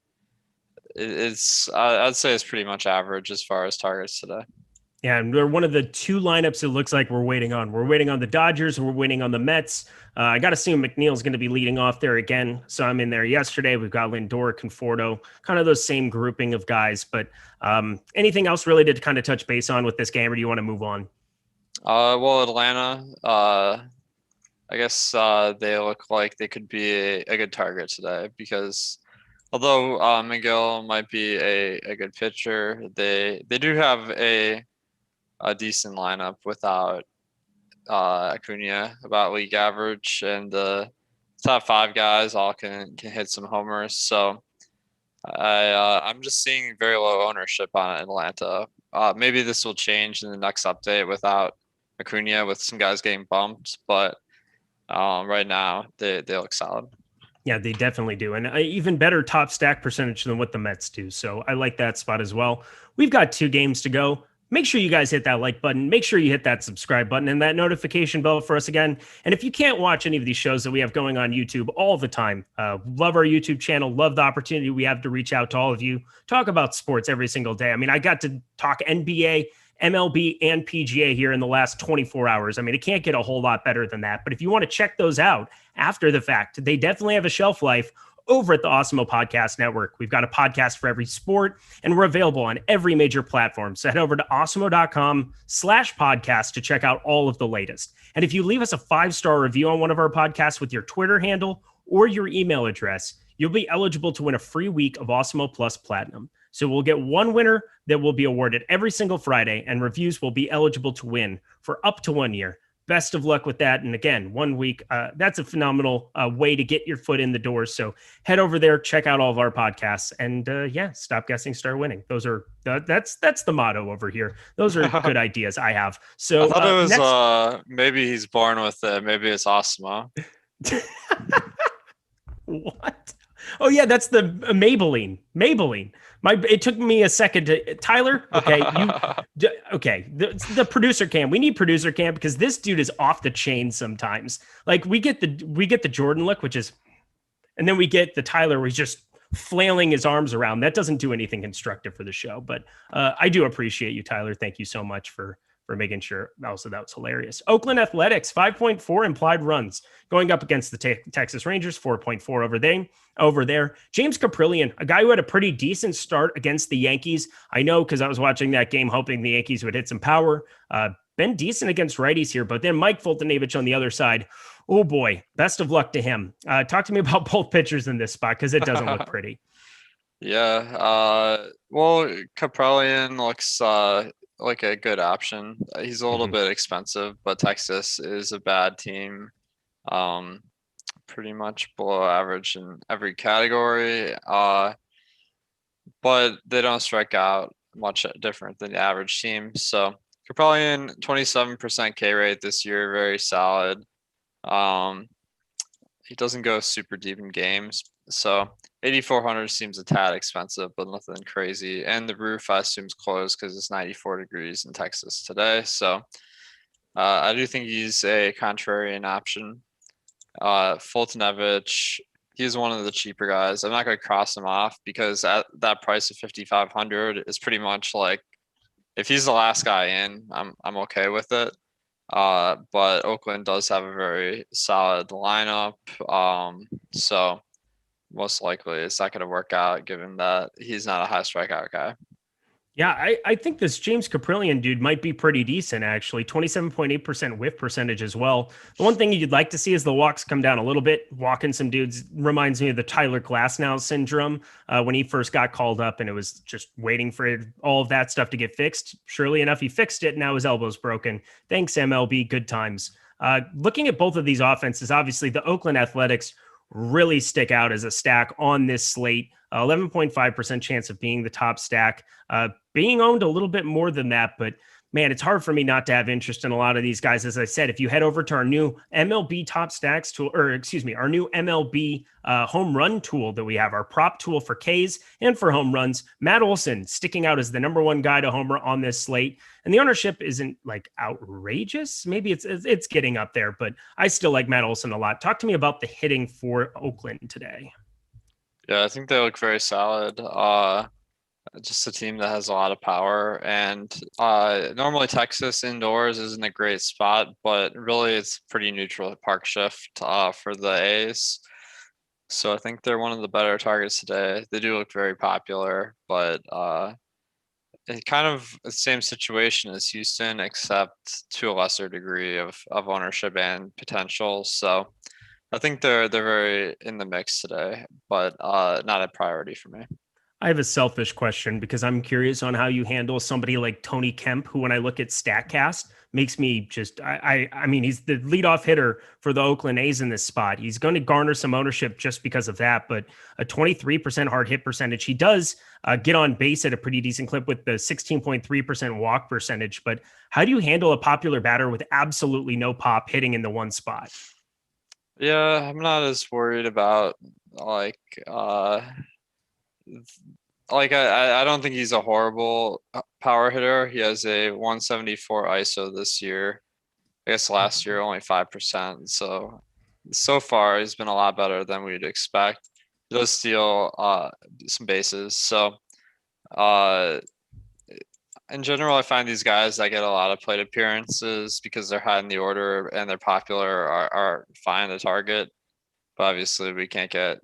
say it's pretty much average as far as targets today. Yeah, and they're one of the 2 lineups it looks like we're waiting on. We're waiting on the Dodgers and we're waiting on the Mets. I got to assume McNeil's going to be leading off there again. So I'm in there yesterday. We've got Lindor, Conforto, kind of those same grouping of guys. But anything else really to kind of touch base on with this game, or do you want to move on? Well, Atlanta, I guess they look like they could be a good target today because although McGill might be a good pitcher, they do have a decent lineup without Acuna about league average, and the top 5 guys all can hit some homers. So I'm just seeing very low ownership on Atlanta. Maybe this will change in the next update without Acuna, with some guys getting bumped, but right now they look solid. Yeah, they definitely do. And even better top stack percentage than what the Mets do. So I like that spot as well. We've got 2 games to go. Make sure you guys hit that like button. Make sure you hit that subscribe button and that notification bell for us again. And if you can't watch any of these shows that we have going on YouTube all the time, love our YouTube channel. Love the opportunity we have to reach out to all of you, talk about sports every single day. I mean, I got to talk NBA, MLB, and PGA here in the last 24 hours. I mean, it can't get a whole lot better than that. But if you want to check those out after the fact, they definitely have a shelf life over at the Awesemo Podcast Network. We've got a podcast for every sport, and we're available on every major platform. So head over to awesemo.com/podcast to check out all of the latest. And if you leave us a 5-star review on one of our podcasts with your Twitter handle or your email address, you'll be eligible to win a free week of Awesemo Plus Platinum. So we'll get one winner that will be awarded every single Friday, and reviews will be eligible to win for up to 1 year. Best of luck with that. And again, 1 week, that's a phenomenal way to get your foot in the door. So head over there, check out all of our podcasts, and stop guessing, start winning. That's the motto over here. Those are good ideas I have. So I thought it was maybe he's born with it. Maybe it's Awesemo. What? Oh yeah, that's the Maybelline. It took me a second to Tyler. Okay, the producer cam. We need producer cam because this dude is off the chain sometimes. Like we get the Jordan look, and then we get the Tyler where he's just flailing his arms around. That doesn't do anything constructive for the show. But I do appreciate you, Tyler. Thank you so much for making sure. Also, that was hilarious. Oakland Athletics, 5.4 implied runs going up against the Texas Rangers, 4.4 over there. James Caprillion, a guy who had a pretty decent start against the Yankees. I know because I was watching that game hoping the Yankees would hit some power. Been decent against righties here, but then Mike Fultonavich on the other side. Oh boy, best of luck to him. Talk to me about both pitchers in this spot because it doesn't look pretty. Yeah. Well, Caprillion looks like a good option. He's a little bit expensive, but Texas is a bad team. Pretty much below average in every category. But they don't strike out much different than the average team. So Caprillion, 27% K rate this year, very solid. He doesn't go super deep in games. So 8,400 seems a tad expensive, but nothing crazy. And the roof, I assume, is closed because it's 94 degrees in Texas today. So I do think he's a contrarian option. Fultonavich, he's one of the cheaper guys. I'm not going to cross him off because at that price of 5,500 is pretty much like, if he's the last guy in, I'm okay with it. But Oakland does have a very solid lineup. So most likely it's not going to work out given that he's not a high strikeout guy. Yeah, I think this James Caprillion dude might be pretty decent, actually. 27.8% whiff percentage as well. The one thing you'd like to see is the walks come down a little bit. Walking some dudes reminds me of the Tyler Glasnow syndrome when he first got called up, and it was just waiting for all of that stuff to get fixed. Surely enough, he fixed it. Now his elbow's broken. Thanks, MLB. Good times. Looking at both of these offenses, obviously the Oakland Athletics really stick out as a stack on this slate. 11.5% chance of being the top stack, being owned a little bit more than that. But man, it's hard for me not to have interest in a lot of these guys. As I said, if you head over to our new MLB top stacks tool, our new MLB home run tool that we have, our prop tool for Ks and for home runs, Matt Olson sticking out as the number one guy to homer on this slate. And the ownership isn't like outrageous. Maybe it's getting up there, but I still like Matt Olson a lot. Talk to me about the hitting for Oakland today. Yeah, I think they look very solid. Just a team that has a lot of power, and normally Texas indoors isn't a great spot, but really it's pretty neutral at Park Shift for the A's. So I think they're one of the better targets today. They do look very popular, but it's kind of the same situation as Houston, except to a lesser degree of ownership and potential. So I think they're very in the mix today, but not a priority for me. I have a selfish question because I'm curious on how you handle somebody like Tony Kemp, who, when I look at StatCast, makes me just, I mean, he's the leadoff hitter for the Oakland A's in this spot. He's going to garner some ownership just because of that, but a 23% hard hit percentage. He does get on base at a pretty decent clip with the 16.3% walk percentage. But how do you handle a popular batter with absolutely no pop hitting in the one spot? Yeah, I'm not as worried about like I don't think he's a horrible power hitter. He has a 174 ISO this year. I guess last year only 5%. So far he's been a lot better than we'd expect. He does steal some bases. So in general, I find these guys that get a lot of plate appearances because they're high in the order and they're popular are fine to target. But obviously we can't get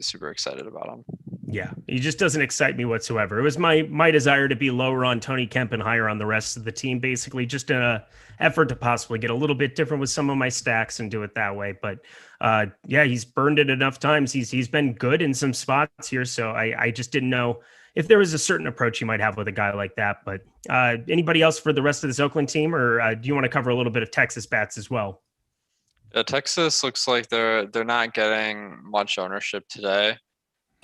super excited about them. Yeah, he just doesn't excite me whatsoever. It was my desire to be lower on Tony Kemp and higher on the rest of the team, basically just in a effort to possibly get a little bit different with some of my stacks and do it that way. But yeah, he's burned it enough times. He's been good in some spots here, so I just didn't know if there was a certain approach you might have with a guy like that. But anybody else for the rest of this Oakland team, or do you want to cover a little bit of Texas bats as well? Yeah, Texas looks like they're not getting much ownership today.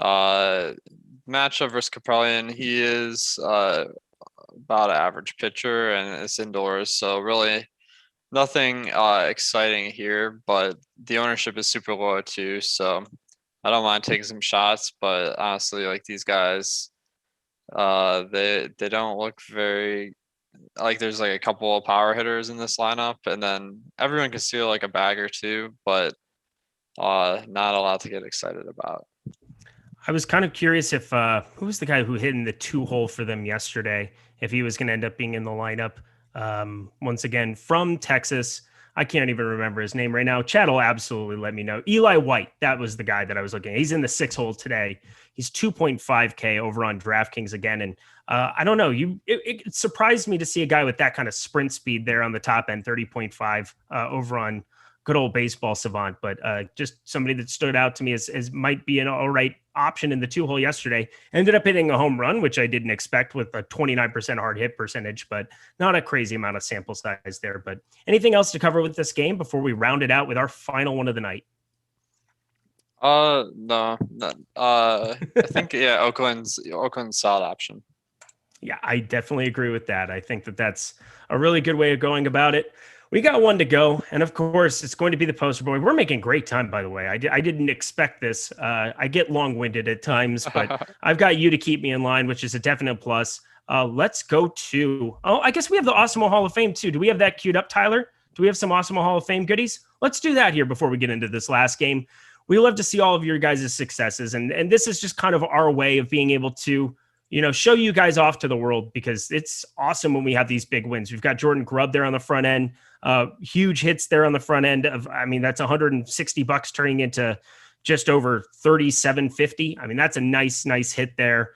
Matchup versus Capellian, he is about an average pitcher and it's indoors, so really nothing exciting here, but the ownership is super low too, so I don't mind taking some shots, but honestly, like these guys, they don't look very like there's like a couple of power hitters in this lineup, and then everyone can steal like a bag or two, but not a lot to get excited about. I was kind of curious if who was the guy who hit in the 2-hole for them yesterday, if he was going to end up being in the lineup. Once again, from Texas. I can't even remember his name right now. Chad will absolutely let me know. Eli White, that was the guy that I was looking at. He's in the 6-hole today. He's 2.5K over on DraftKings again. And I don't know, it surprised me to see a guy with that kind of sprint speed there on the top end, 30.5 over on good old baseball savant, but just somebody that stood out to me as might be an all right option in the 2-hole yesterday. Ended up hitting a home run, which I didn't expect with a 29% hard hit percentage, but not a crazy amount of sample size there. But anything else to cover with this game before we round it out with our final one of the night? No. I think Oakland's solid option. Yeah, I definitely agree with that. I think that's a really good way of going about it. We got one to go, and of course, it's going to be the poster boy. We're making great time, by the way. I didn't expect this. I get long-winded at times, but I've got you to keep me in line, which is a definite plus. Let's go to, I guess we have the Awesemo Hall of Fame, too. Do we have that queued up, Tyler? Do we have some Awesemo Hall of Fame goodies? Let's do that here before we get into this last game. We love to see all of your guys' successes, and this is just kind of our way of being able to show you guys off to the world, because it's awesome when we have these big wins. We've got Jordan Grubb there on the front end, huge hits there on the front end of, that's $160 turning into just over 37.50. That's a nice hit there.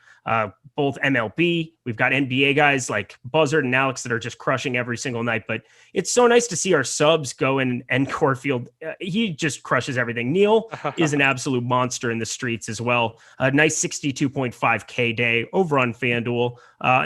Both MLB, we've got NBA guys like Buzzard and Alex that are just crushing every single night, but it's so nice to see our subs go in, and Corfield, he just crushes everything. Neil is an absolute monster in the streets as well. A nice 62.5K day over on Fanduel,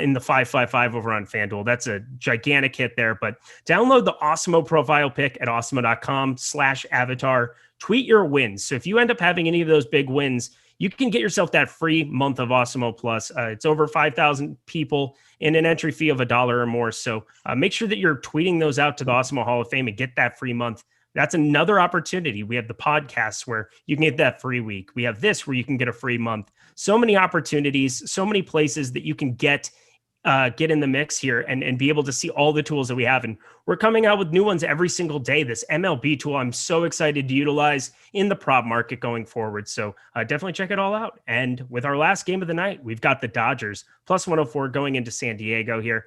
in the 555 over on Fanduel. That's a gigantic hit there, but download the Awesemo profile pick at awesemo.com/avatar. Tweet your wins. So if you end up having any of those big wins, you can get yourself that free month of Awesemo Plus. It's over 5,000 people in an entry fee of $1 or more. So make sure that you're tweeting those out to the Awesemo Hall of Fame and get that free month. That's another opportunity. We have the podcasts where you can get that free week. We have this where you can get a free month. So many opportunities, so many places that you can get in the mix here and be able to see all the tools that we have. And we're coming out with new ones every single day. This MLB tool, I'm so excited to utilize in the prop market going forward. So definitely check it all out. And with our last game of the night, we've got the Dodgers plus 104 going into San Diego here.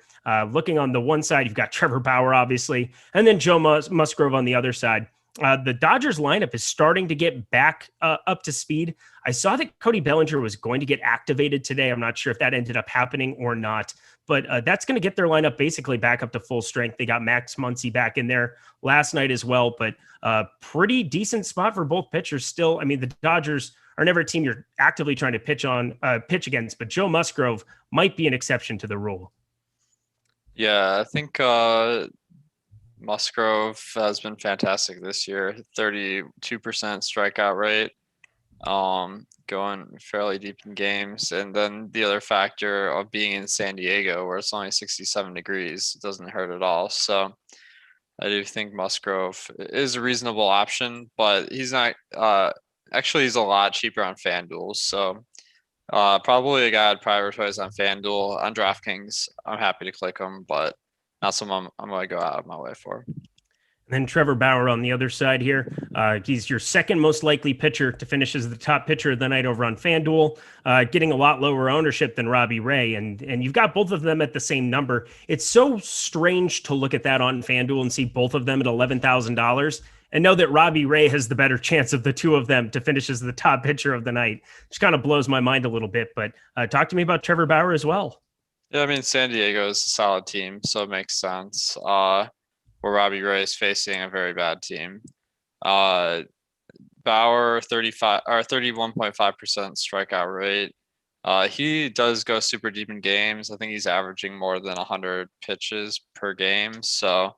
Looking on the one side, you've got Trevor Bauer, obviously, and then Joe Musgrove on the other side. The Dodgers lineup is starting to get back up to speed. I saw that Cody Bellinger was going to get activated today. I'm not sure if that ended up happening or not, but that's going to get their lineup basically back up to full strength. They got Max Muncy back in there last night as well, but pretty decent spot for both pitchers still. The Dodgers are never a team you're actively trying to pitch against, but Joe Musgrove might be an exception to the rule. Yeah, I think Musgrove has been fantastic this year. 32% strikeout rate, going fairly deep in games. And then the other factor of being in San Diego, where it's only 67 degrees, doesn't hurt at all. So I do think Musgrove is a reasonable option, but he's not. Actually, he's a lot cheaper on Fanduel. So probably a guy I'd prioritize on Fanduel. On Draftkings, I'm happy to click him, but not someone I'm going to go out of my way for. And then Trevor Bauer on the other side here. He's your second most likely pitcher to finish as the top pitcher of the night over on FanDuel, getting a lot lower ownership than Robbie Ray. And you've got both of them at the same number. It's so strange to look at that on FanDuel and see both of them at $11,000 and know that Robbie Ray has the better chance of the two of them to finish as the top pitcher of the night. Which kind of blows my mind a little bit. But talk to me about Trevor Bauer as well. Yeah, I mean, San Diego is a solid team, so it makes sense. Where Robbie Ray is facing a very bad team. Bauer 31.5% strikeout rate. He does go super deep in games. I think he's averaging more than 100 pitches per game, so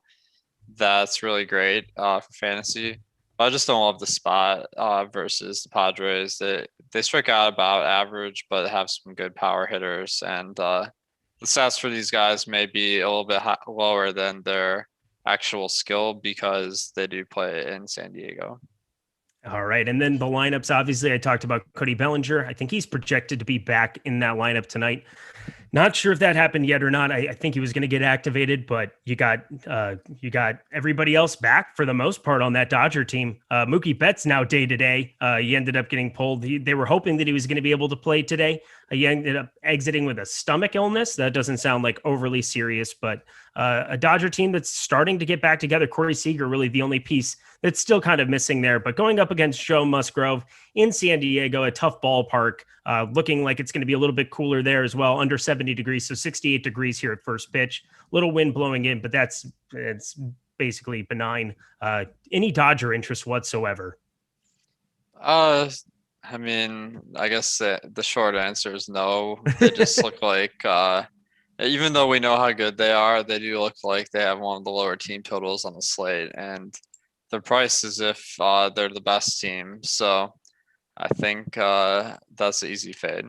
that's really great for fantasy. I just don't love the spot versus the Padres. They strike out about average, but have some good power hitters, and the stats for these guys may be a little bit lower than their actual skill because they do play in San Diego. All right. And then the lineups, obviously, I talked about Cody Bellinger. I think he's projected to be back in that lineup tonight. Not sure if that happened yet or not. I think he was going to get activated, but you got everybody else back for the most part on that Dodger team. Mookie Betts now day to day. He ended up getting pulled. They were hoping that he was going to be able to play today. He ended up exiting with a stomach illness. That doesn't sound like overly serious, but a Dodger team that's starting to get back together. Corey Seager, really the only piece that's still kind of missing there. But going up against Joe Musgrove in San Diego, a tough ballpark, looking like it's going to be a little bit cooler there as well, under 70 degrees, so 68 degrees here at first pitch. Little wind blowing in, but it's basically benign. Any Dodger interest whatsoever? I mean, I guess the short answer is no. They just look like, even though we know how good they are, they do look like they have one of the lower team totals on the slate, and the price is if they're the best team. So I think that's an easy fade.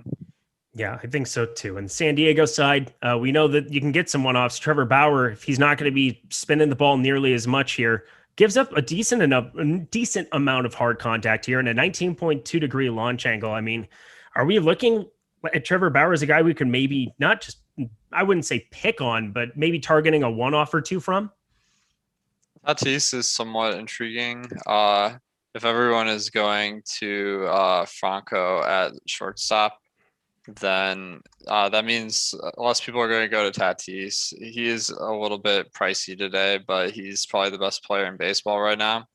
Yeah, I think so too. And San Diego side, we know that you can get some one-offs. Trevor Bauer, if he's not going to be spinning the ball nearly as much here, gives up a decent amount of hard contact here and a 19.2 degree launch angle. I mean, are we looking at Trevor Bauer as a guy we could maybe not just, I wouldn't say pick on, but maybe targeting a one-off or two from? Tatis is somewhat intriguing. If everyone is going to Franco at shortstop, then that means less people are going to go to Tatis. He is a little bit pricey today, but he's probably the best player in baseball right now.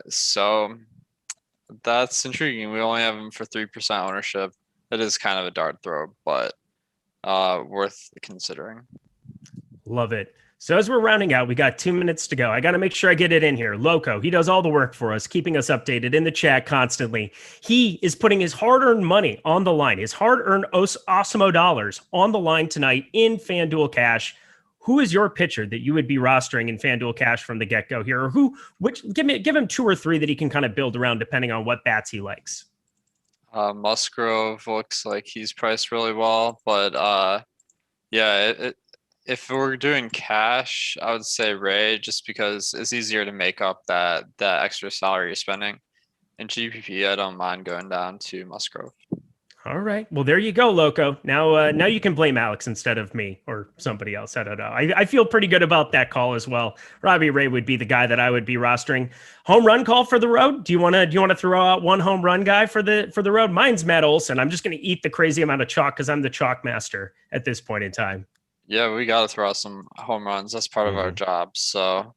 So that's intriguing. We only have him for 3% ownership. It is kind of a dart throw, but worth considering. Love it. So as we're rounding out, we got 2 minutes to go. I got to make sure I get it in here. Loco, he does all the work for us, keeping us updated in the chat constantly. He is putting his hard-earned money on the line, his hard-earned Awesemo dollars on the line tonight in FanDuel Cash. Who is your pitcher that you would be rostering in FanDuel Cash from the get-go here? Or give him 2 or 3 that he can kind of build around depending on what bats he likes. Musgrove looks like he's priced really well, but if we're doing cash, I would say Ray, just because it's easier to make up that extra salary you're spending. In GPP, I don't mind going down to Musgrove. All right. Well, there you go, Loco. Now you can blame Alex instead of me or somebody else. I don't know. I feel pretty good about that call as well. Robbie Ray would be the guy that I would be rostering. Home run call for the road. Do you want to throw out one home run guy for the road? Mine's Matt Olson. I'm just going to eat the crazy amount of chalk because I'm the chalk master at this point in time. Yeah, we got to throw out some home runs. That's part of our job. So,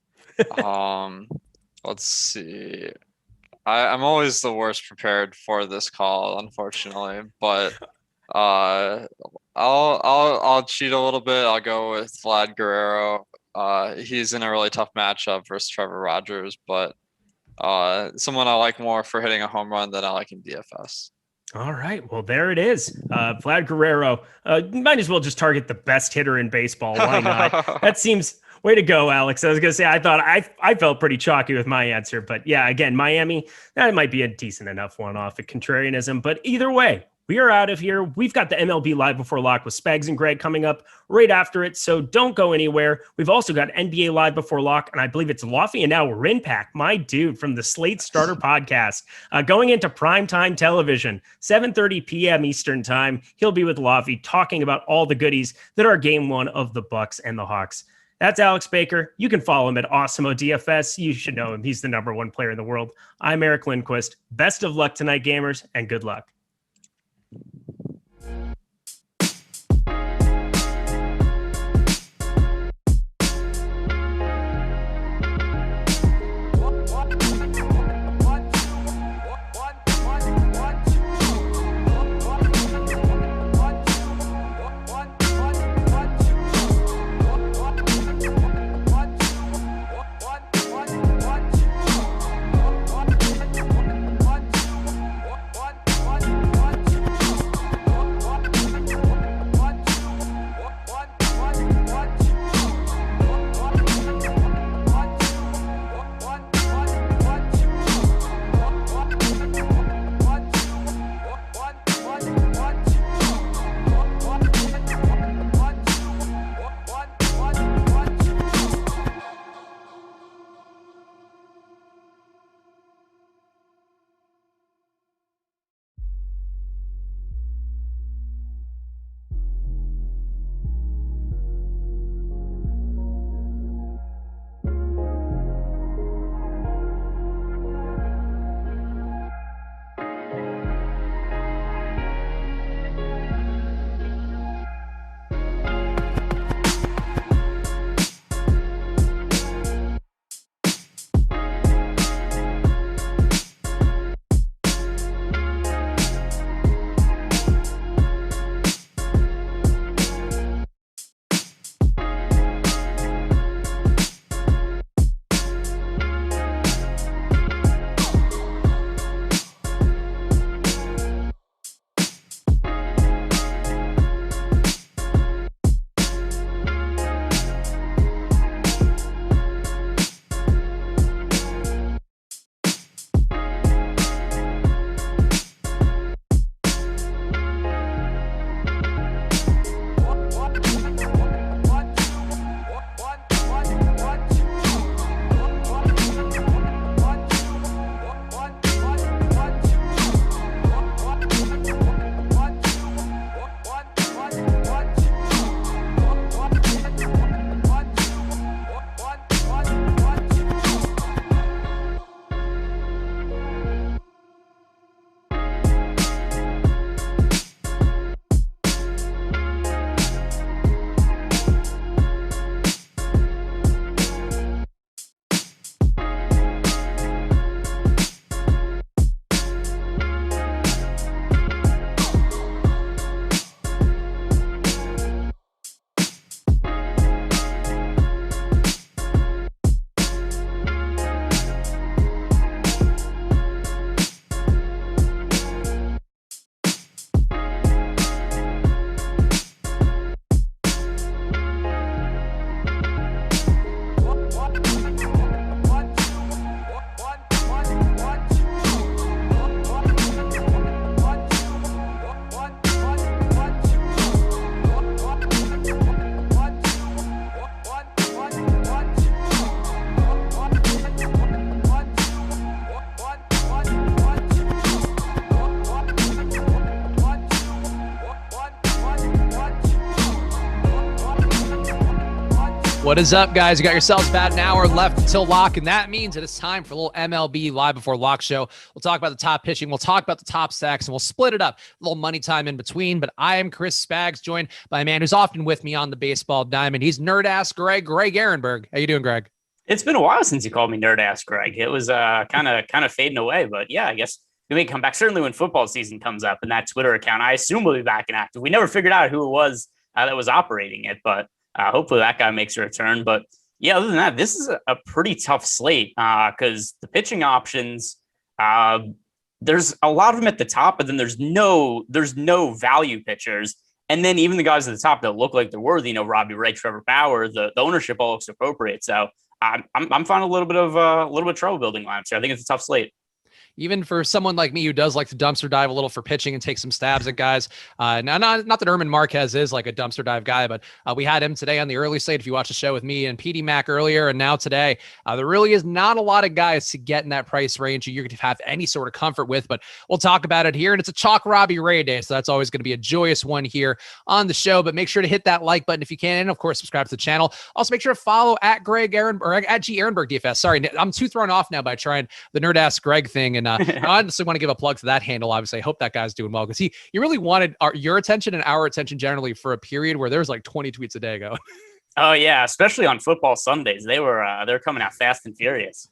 let's see. I'm always the worst prepared for this call, unfortunately. But I'll cheat a little bit. I'll go with Vlad Guerrero. He's in a really tough matchup versus Trevor Rogers, but Someone I like more for hitting a home run than I like in DFS. All right. Well, there it is. Vlad Guerrero. Might as well just target the best hitter in baseball. Why not? That seems way to go, Alex. I was going to say, I felt pretty chalky with my answer, but yeah, again, Miami, that might be a decent enough one off of contrarianism, but either way, we are out of here. We've got the MLB Live Before Lock with Spags and Greg coming up right after it, so don't go anywhere. We've also got NBA Live Before Lock, and I believe it's Lofty and now Rinpack, my dude from the Slate Starter Podcast, going into primetime television, 7:30 p.m. Eastern Time. He'll be with Lofty talking about all the goodies that are Game 1 of the Bucks and the Hawks. That's Alex Baker. You can follow him at Awesemo Dfs. You should know him. He's the #1 player in the world. I'm Eric Lindquist. Best of luck tonight, gamers, and good luck. What is up, guys? You got yourselves about an hour left until lock, and that means that it's time for a little MLB Live Before Lock show. We'll talk about the top pitching, we'll talk about the top stacks, and we'll split it up. A little money time in between, but I am Chris Spags, joined by a man who's often with me on the baseball diamond. He's nerd-ass Greg Ehrenberg. How you doing, Greg? It's been a while since you called me nerd-ass Greg. It was kind of fading away, but yeah, I guess we may come back. Certainly when football season comes up, and that Twitter account, I assume, will be back and active. We never figured out who it was that was operating it, but hopefully that guy makes a return. But Yeah, other than that, this is a pretty tough slate because the pitching options, there's a lot of them at the top, but then there's no value pitchers. And then even the guys at the top that look like they're worthy, Robbie Ray, Trevor Bauer, the ownership all looks appropriate. So I'm finding a little bit of trouble building lineups here. I think it's a tough slate. Even for someone like me who does like to dumpster dive a little for pitching and take some stabs at guys. Now, not that Herman Marquez is like a dumpster dive guy, but we had him today on the early slate. If you watch the show with me and PD Mac earlier and now today, there really is not a lot of guys to get in that price range you're going to have any sort of comfort with, but we'll talk about it here. And it's a chalk Robbie Ray day, so that's always going to be a joyous one here on the show, but make sure to hit that like button if you can. And of course, subscribe to the channel. Also make sure to follow at Greg Ehrenberg, or at G Ehrenberg DFS. Sorry, I'm too thrown off now by trying the Nerd Ask Greg thing. And I honestly want to give a plug to that handle. Obviously, I hope that guy's doing well because he really wanted your attention and our attention generally for a period where there's like 20 tweets a day going. Oh yeah, especially on football Sundays, they're coming out fast and furious.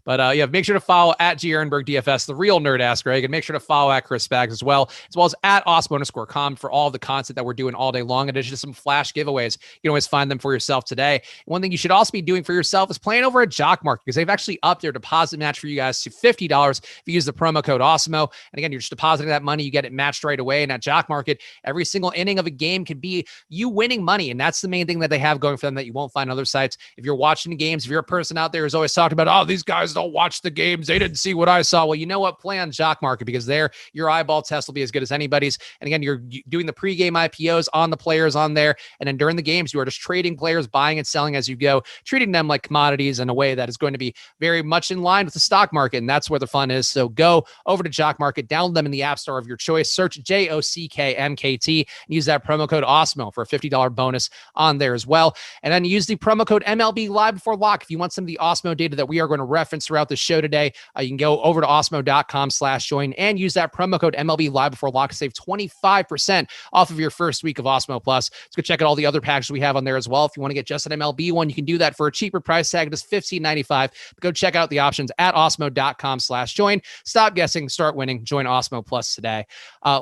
But yeah, make sure to follow at G Ehrenberg DFS, the real Nerd Ask Greg, and make sure to follow at Chris Spags as well as at Awesemo_com for all the content that we're doing all day long. In addition to some flash giveaways, you can always find them for yourself today. One thing you should also be doing for yourself is playing over at Jock Market because they've actually upped their deposit match for you guys to $50 if you use the promo code Awesemo. And again, you're just depositing that money, you get it matched right away. And at Jock Market, every single inning of a game could be you winning money, and that's the main thing that they have going for them that you won't find on other sites. If you're watching the games, if you're a person out there who's always talked about, oh, these guys don't watch the games, they didn't see what I saw. Well, you know what? Play on Jock Market because there your eyeball test will be as good as anybody's. And again, you're doing the pregame IPOs on the players on there. And then during the games, you are just trading players, buying and selling as you go, treating them like commodities in a way that is going to be very much in line with the stock market. And that's where the fun is. So go over to Jock Market, download them in the App Store of your choice, search JOCK MKT, and use that promo code Awesemo for a $50 bonus on there as well. And then use the promo code MLB Live Before Lock if you want some of the Awesemo data that we are going to reference throughout the show today. You can go over to awesemo.com/join and use that promo code MLB Live Before Lock to save 25% off of your first week of Awesemo Plus. Let's go check out all the other packages we have on there as well. If you want to get just an MLB one, you can do that for a cheaper price tag, just $15.95. Go check out the options at awesemo.com/join. Stop guessing, start winning. Join Awesemo Plus today.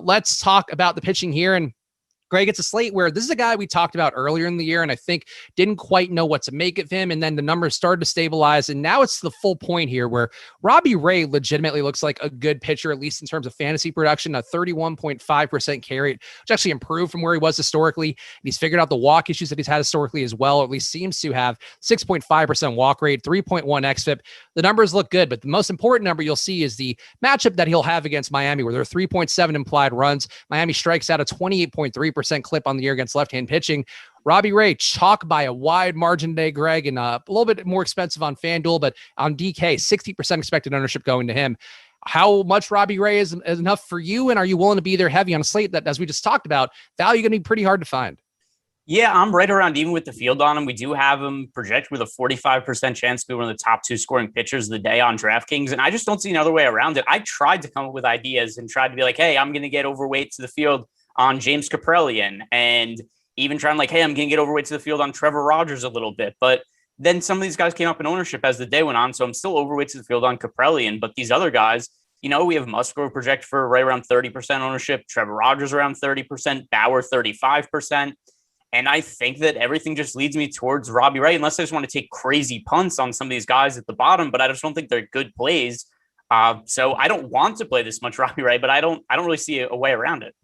Let's talk about the pitching here. And Greg, it's a slate where this is a guy we talked about earlier in the year and I think didn't quite know what to make of him. And then the numbers started to stabilize. And now it's the full point here where Robbie Ray legitimately looks like a good pitcher, at least in terms of fantasy production, a 31.5% carry rate, which actually improved from where he was historically. And he's figured out the walk issues that he's had historically as well, or at least seems to have. 6.5% walk rate, 3.1 xFIP. The numbers look good, but the most important number you'll see is the matchup that he'll have against Miami, where there are 3.7 implied runs. Miami strikes out a 28.3% clip on the year against left-hand pitching. Robbie Ray, chalk by a wide margin today, Greg, and a little bit more expensive on Fanduel, but on DK, 60% expected ownership going to him. How much Robbie Ray is enough for you, and are you willing to be there heavy on a slate that, as we just talked about, value going to be pretty hard to find? Yeah, I'm right around even with the field on him. We do have him projected with a 45% chance to be one of the top 2 scoring pitchers of the day on Draftkings, and I just don't see another way around it. I tried to come up with ideas and tried to be like, hey, I'm going to get overweight to the field on James Kaprelian, and even trying like, hey, I'm going to get overweight to the field on Trevor Rogers a little bit. But then some of these guys came up in ownership as the day went on, so I'm still overweight to the field on Kaprelian. But these other guys, we have Musgrove projected for right around 30% ownership, Trevor Rogers around 30%, Bauer 35%. And I think that everything just leads me towards Robbie Ray, unless I just want to take crazy punts on some of these guys at the bottom, but I just don't think they're good plays. So I don't want to play this much Robbie Ray, but I don't really see a way around it.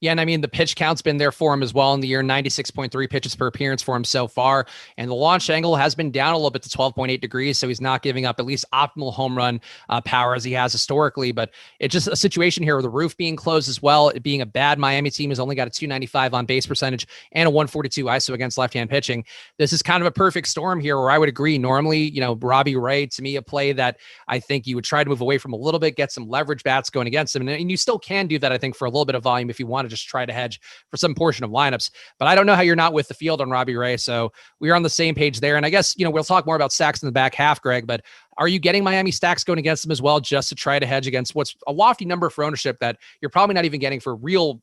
Yeah, and I mean, the pitch count's been there for him as well in the year, 96.3 pitches per appearance for him so far. And the launch angle has been down a little bit to 12.8 degrees, so he's not giving up at least optimal home run power as he has historically. But it's just a situation here with the roof being closed as well. It being a bad Miami team has only got a 295 on base percentage and a 142 ISO against left-hand pitching. This is kind of a perfect storm here where I would agree. Normally, Robbie Ray, to me, a play that I think you would try to move away from a little bit, get some leverage bats going against him. And you still can do that, I think, for a little bit of volume if you want to just try to hedge for some portion of lineups. But I don't know how you're not with the field on Robbie Ray. So we are on the same page there. And I guess, we'll talk more about stacks in the back half, Greg, but are you getting Miami stacks going against them as well, just to try to hedge against what's a lofty number for ownership that you're probably not even getting for real,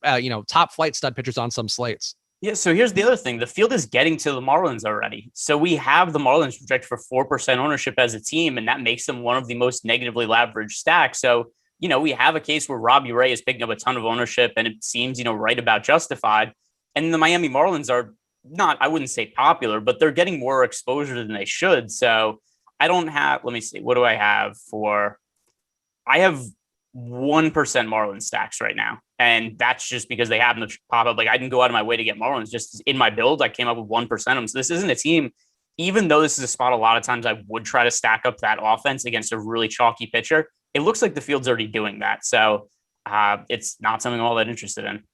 top flight stud pitchers on some slates? Yeah, so here's the other thing. The field is getting to the Marlins already. So we have the Marlins projected for 4% ownership as a team, and that makes them one of the most negatively leveraged stacks. So we have a case where Robbie Ray is picking up a ton of ownership and it seems, right about justified. And the Miami Marlins are I wouldn't say popular, but they're getting more exposure than they should. So I don't have, let me see, what do I have for, I have 1% Marlins stacks right now. And that's just because they happen to pop up. Like I didn't go out of my way to get Marlins. Just in my build, I came up with 1% of them. So this isn't a team, even though this is a spot a lot of times I would try to stack up that offense against a really chalky pitcher. It looks like the field's already doing that. So it's not something I'm all that interested in.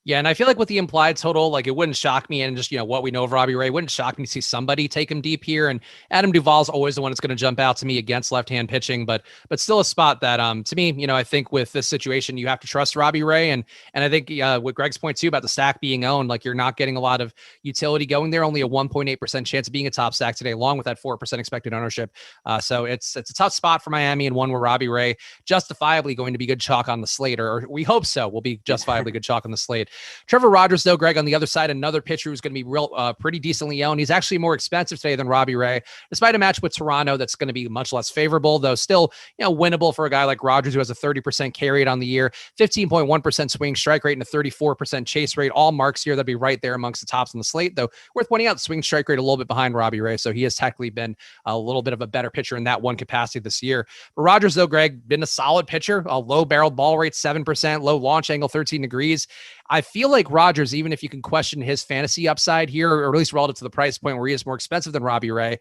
Yeah, and I feel like with the implied total, like it wouldn't shock me, and just what we know of Robbie Ray, it wouldn't shock me to see somebody take him deep here. And Adam Duvall's always the one that's going to jump out to me against left-hand pitching, but still a spot that to me, I think with this situation, you have to trust Robbie Ray, and I think with Greg's point too about the stack being owned, like you're not getting a lot of utility going there, only a 1.8% chance of being a top stack today, along with that 4% expected ownership. So it's a tough spot for Miami, and one where Robbie Ray justifiably going to be good chalk on the slate, or we hope so. Will be justifiably good chalk on the slate. Trevor Rogers, though, Greg, on the other side, another pitcher who's going to be pretty decently owned. He's actually more expensive today than Robbie Ray, despite a match with Toronto that's going to be much less favorable, though still winnable for a guy like Rogers, who has a 30% carry rate on the year, 15.1% swing strike rate, and a 34% chase rate. All marks here that'd be right there amongst the tops on the slate, though worth pointing out the swing strike rate a little bit behind Robbie Ray, so he has technically been a little bit of a better pitcher in that one capacity this year. But Rogers, though, Greg, been a solid pitcher, a low barreled ball rate, 7%, low launch angle, 13 degrees. I feel like Rogers, even if you can question his fantasy upside here, or at least relative to the price point where he is more expensive than Robbie Ray,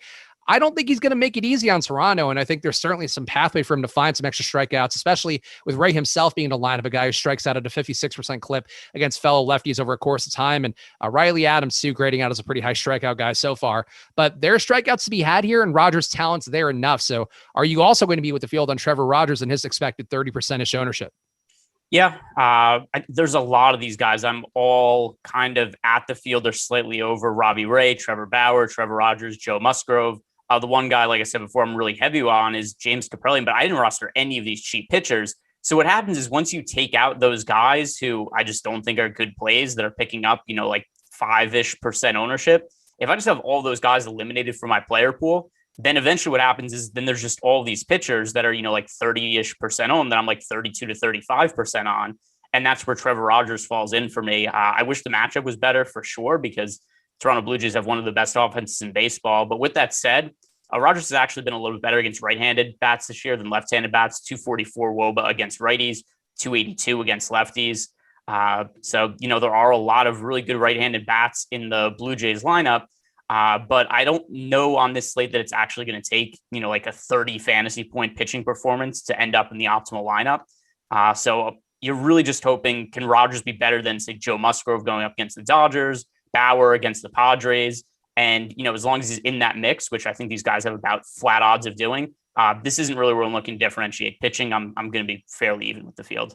I don't think he's going to make it easy on Toronto. And I think there's certainly some pathway for him to find some extra strikeouts, especially with Ray himself being in a line of a guy who strikes out at a 56% clip against fellow lefties over a course of time. And Riley Adams, too, grading out as a pretty high strikeout guy so far. But there are strikeouts to be had here, and Rogers' talent's there enough. So are you also going to be with the field on Trevor Rogers and his expected 30%-ish ownership? Yeah, there's a lot of these guys. I'm all kind of at the field or slightly over Robbie Ray, Trevor Bauer, Trevor Rogers, Joe Musgrove. The one guy, like I said before, I'm really heavy on is James Kaprielian, but I didn't roster any of these cheap pitchers. So what happens is once you take out those guys who I just don't think are good plays that are picking up, like 5-ish% ownership, if I just have all those guys eliminated from my player pool, then eventually what happens is then there's just all these pitchers that are, like 30-ish% owned that I'm like 32 to 35% on. And that's where Trevor Rogers falls in for me. I wish the matchup was better for sure, because Toronto Blue Jays have one of the best offenses in baseball. But with that said, Rogers has actually been a little bit better against right-handed bats this year than left-handed bats. 244 WOBA against righties, 282 against lefties. So, there are a lot of really good right-handed bats in the Blue Jays lineup. But I don't know on this slate that it's actually going to take, like a 30 fantasy point pitching performance to end up in the optimal lineup. So you're really just hoping, can Rogers be better than, say, Joe Musgrove going up against the Dodgers, Bauer against the Padres? And, as long as he's in that mix, which I think these guys have about flat odds of doing, this isn't really where I'm looking to differentiate pitching. I'm going to be fairly even with the field.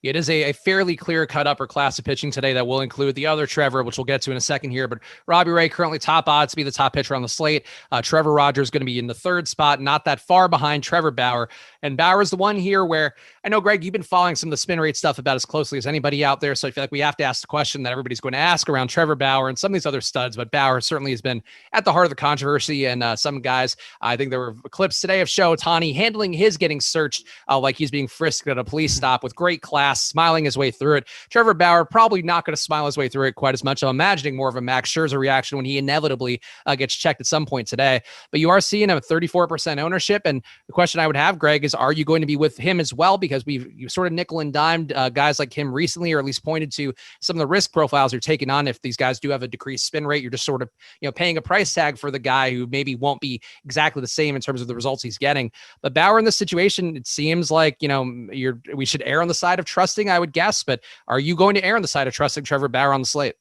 It is a fairly clear-cut upper class of pitching today that will include the other Trevor, which we'll get to in a second here. But Robbie Ray currently top odds to be the top pitcher on the slate. Trevor Rogers going to be in the third spot, not that far behind Trevor Bauer. And Bauer's the one here where I know, Greg, you've been following some of the spin rate stuff about as closely as anybody out there. So I feel like we have to ask the question that everybody's going to ask around Trevor Bauer and some of these other studs. But Bauer certainly has been at the heart of the controversy. And some guys, I think there were clips today of Shohei Ohtani handling his getting searched like he's being frisked at a police stop with great class, smiling his way through it. Trevor Bauer probably not going to smile his way through it quite as much. I'm imagining more of a Max Scherzer reaction when he inevitably gets checked at some point today. But you are seeing a 34% ownership. And the question I would have, Greg, is are you going to be with him as well? Because you sort of nickel and dimed guys like him recently, or at least pointed to some of the risk profiles you're taking on. If these guys do have a decreased spin rate, you're just sort of paying a price tag for the guy who maybe won't be exactly the same in terms of the results he's getting. But Bauer in this situation, it seems like we should err on the side of trusting, I would guess. But are you going to err on the side of trusting Trevor Bauer on the slate?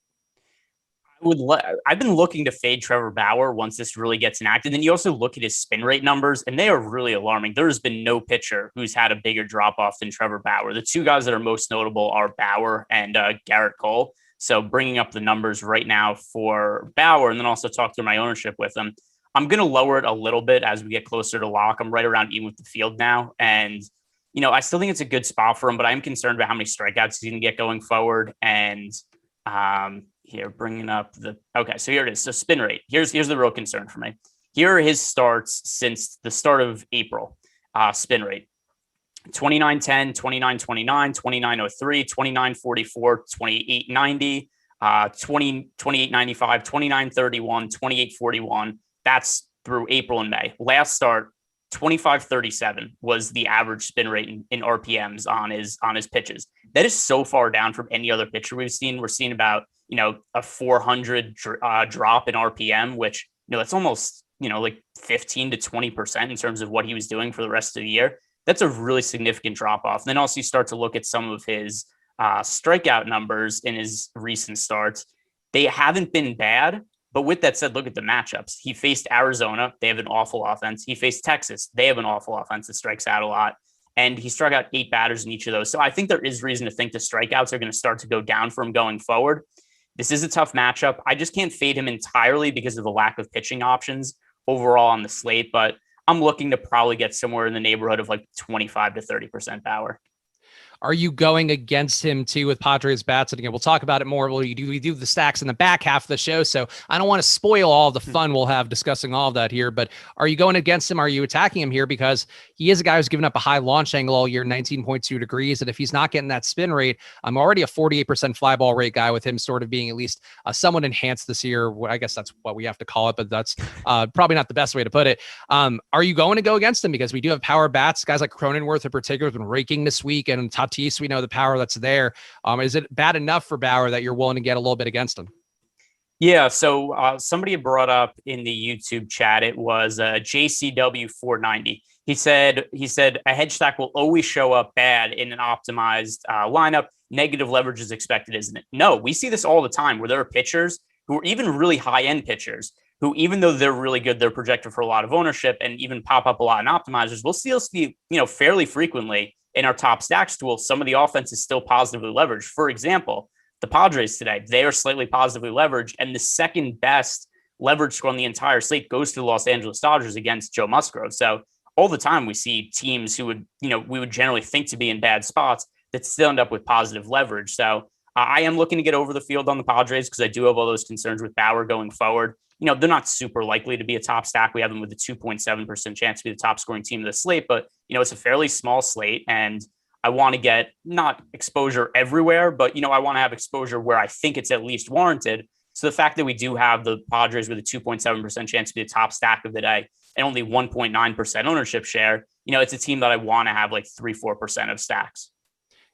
I've been looking to fade Trevor Bauer once this really gets enacted. Then you also look at his spin rate numbers, and they are really alarming. There has been no pitcher who's had a bigger drop off than Trevor Bauer. The two guys that are most notable are Bauer and Garrett Cole. So bringing up the numbers right now for Bauer, and then also talk through my ownership with him. I'm going to lower it a little bit as we get closer to lock. I'm right around even with the field now. And, I still think it's a good spot for him, but I'm concerned about how many strikeouts he's going to get going forward. And, here, bringing up so here it is. So spin rate. Here's the real concern for me. Here are his starts since the start of April. Spin rate: 29.10, 29.29, 29.03, 29.44, 28.90, 28.95, 29.31, 28.41. That's through April and May. Last start, 25.37 was the average spin rate in RPMs on his pitches. That is so far down from any other pitcher we've seen. We're seeing about, a 400 drop in RPM, which, that's almost, like 15 to 20% in terms of what he was doing for the rest of the year. That's a really significant drop off. And then also you start to look at some of his strikeout numbers in his recent starts. They haven't been bad, but with that said, look at the matchups. He faced Arizona. They have an awful offense. He faced Texas. They have an awful offense that strikes out a lot. And he struck out 8 batters in each of those. So I think there is reason to think the strikeouts are going to start to go down for him going forward. This is a tough matchup. I just can't fade him entirely because of the lack of pitching options overall on the slate, but I'm looking to probably get somewhere in the neighborhood of like 25 to 30% power. Are you going against him too with Padres bats? And again, we'll talk about it more. We do the stacks in the back half of the show, so I don't want to spoil all the fun we'll have discussing all of that here. But are you going against him? Are you attacking him here because he is a guy who's given up a high launch angle all year, 19.2 degrees, and if he's not getting that spin rate, I'm already a 48% fly ball rate guy with him sort of being at least somewhat enhanced this year. I guess that's what we have to call it, but that's probably not the best way to put it. Are you going to go against him because we do have power bats? Guys like Cronenworth in particular have been raking this week, and Tatis, we know the power that's there. Is it bad enough for Bauer that you're willing to get a little bit against him? Yeah. So somebody brought up in the YouTube chat, it was JCW 490. He said a hedge stack will always show up bad in an optimized lineup. Negative leverage is expected, isn't it? No, we see this all the time where there are pitchers who are even really high end pitchers who, even though they're really good, they're projected for a lot of ownership and even pop up a lot in optimizers. We'll still see, fairly frequently in our top stacks tool, some of the offense is still positively leveraged. For example, the Padres today, they are slightly positively leveraged, and the second best leverage score on the entire slate goes to the Los Angeles Dodgers against Joe Musgrove. So all the time we see teams who would, we would generally think to be in bad spots that still end up with positive leverage. So I am looking to get over the field on the Padres because I do have all those concerns with Bauer going forward. They're not super likely to be a top stack. We have them with a 2.7% chance to be the top scoring team of the slate, but it's a fairly small slate and I want to get not exposure everywhere, but I want to have exposure where I think it's at least warranted. So the fact that we do have the Padres with a 2.7% chance to be the top stack of the day and only 1.9% ownership share, it's a team that I want to have like 3-4% of stacks.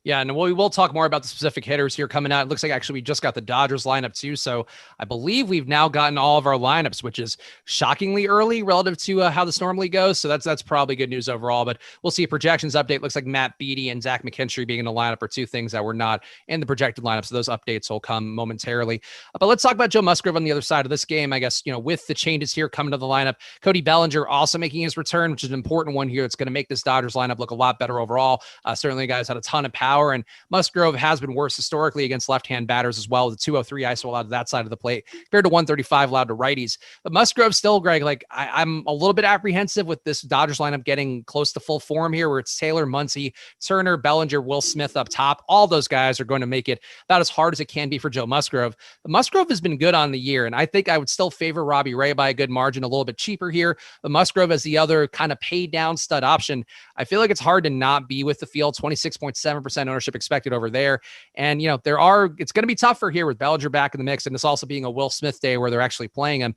Yeah, and we will talk more about the specific hitters here coming out. It looks like actually we just got the Dodgers lineup too. So I believe we've now gotten all of our lineups, which is shockingly early relative to how this normally goes. So that's probably good news overall. But we'll see a projections update. Looks like Matt Beatty and Zach McKinstry being in the lineup are two things that were not in the projected lineup. So those updates will come momentarily. But let's talk about Joe Musgrove on the other side of this game. I guess, with the changes here coming to the lineup, Cody Bellinger also making his return, which is an important one here. It's going to make this Dodgers lineup look a lot better overall. Certainly, guys had a ton of power. And Musgrove has been worse historically against left-hand batters as well. The 203 ISO allowed to that side of the plate compared to 135 allowed to righties. But Musgrove still, Greg, like I'm a little bit apprehensive with this Dodgers lineup getting close to full form here, where it's Taylor, Muncy, Turner, Bellinger, Will Smith up top. All those guys are going to make it about as hard as it can be for Joe Musgrove. But Musgrove has been good on the year, and I think I would still favor Robbie Ray by a good margin, a little bit cheaper here. But Musgrove as the other kind of pay down stud option. I feel like it's hard to not be with the field. 26.7% ownership expected over there. And, it's going to be tougher here with Bellinger back in the mix. And this also being a Will Smith day where they're actually playing him.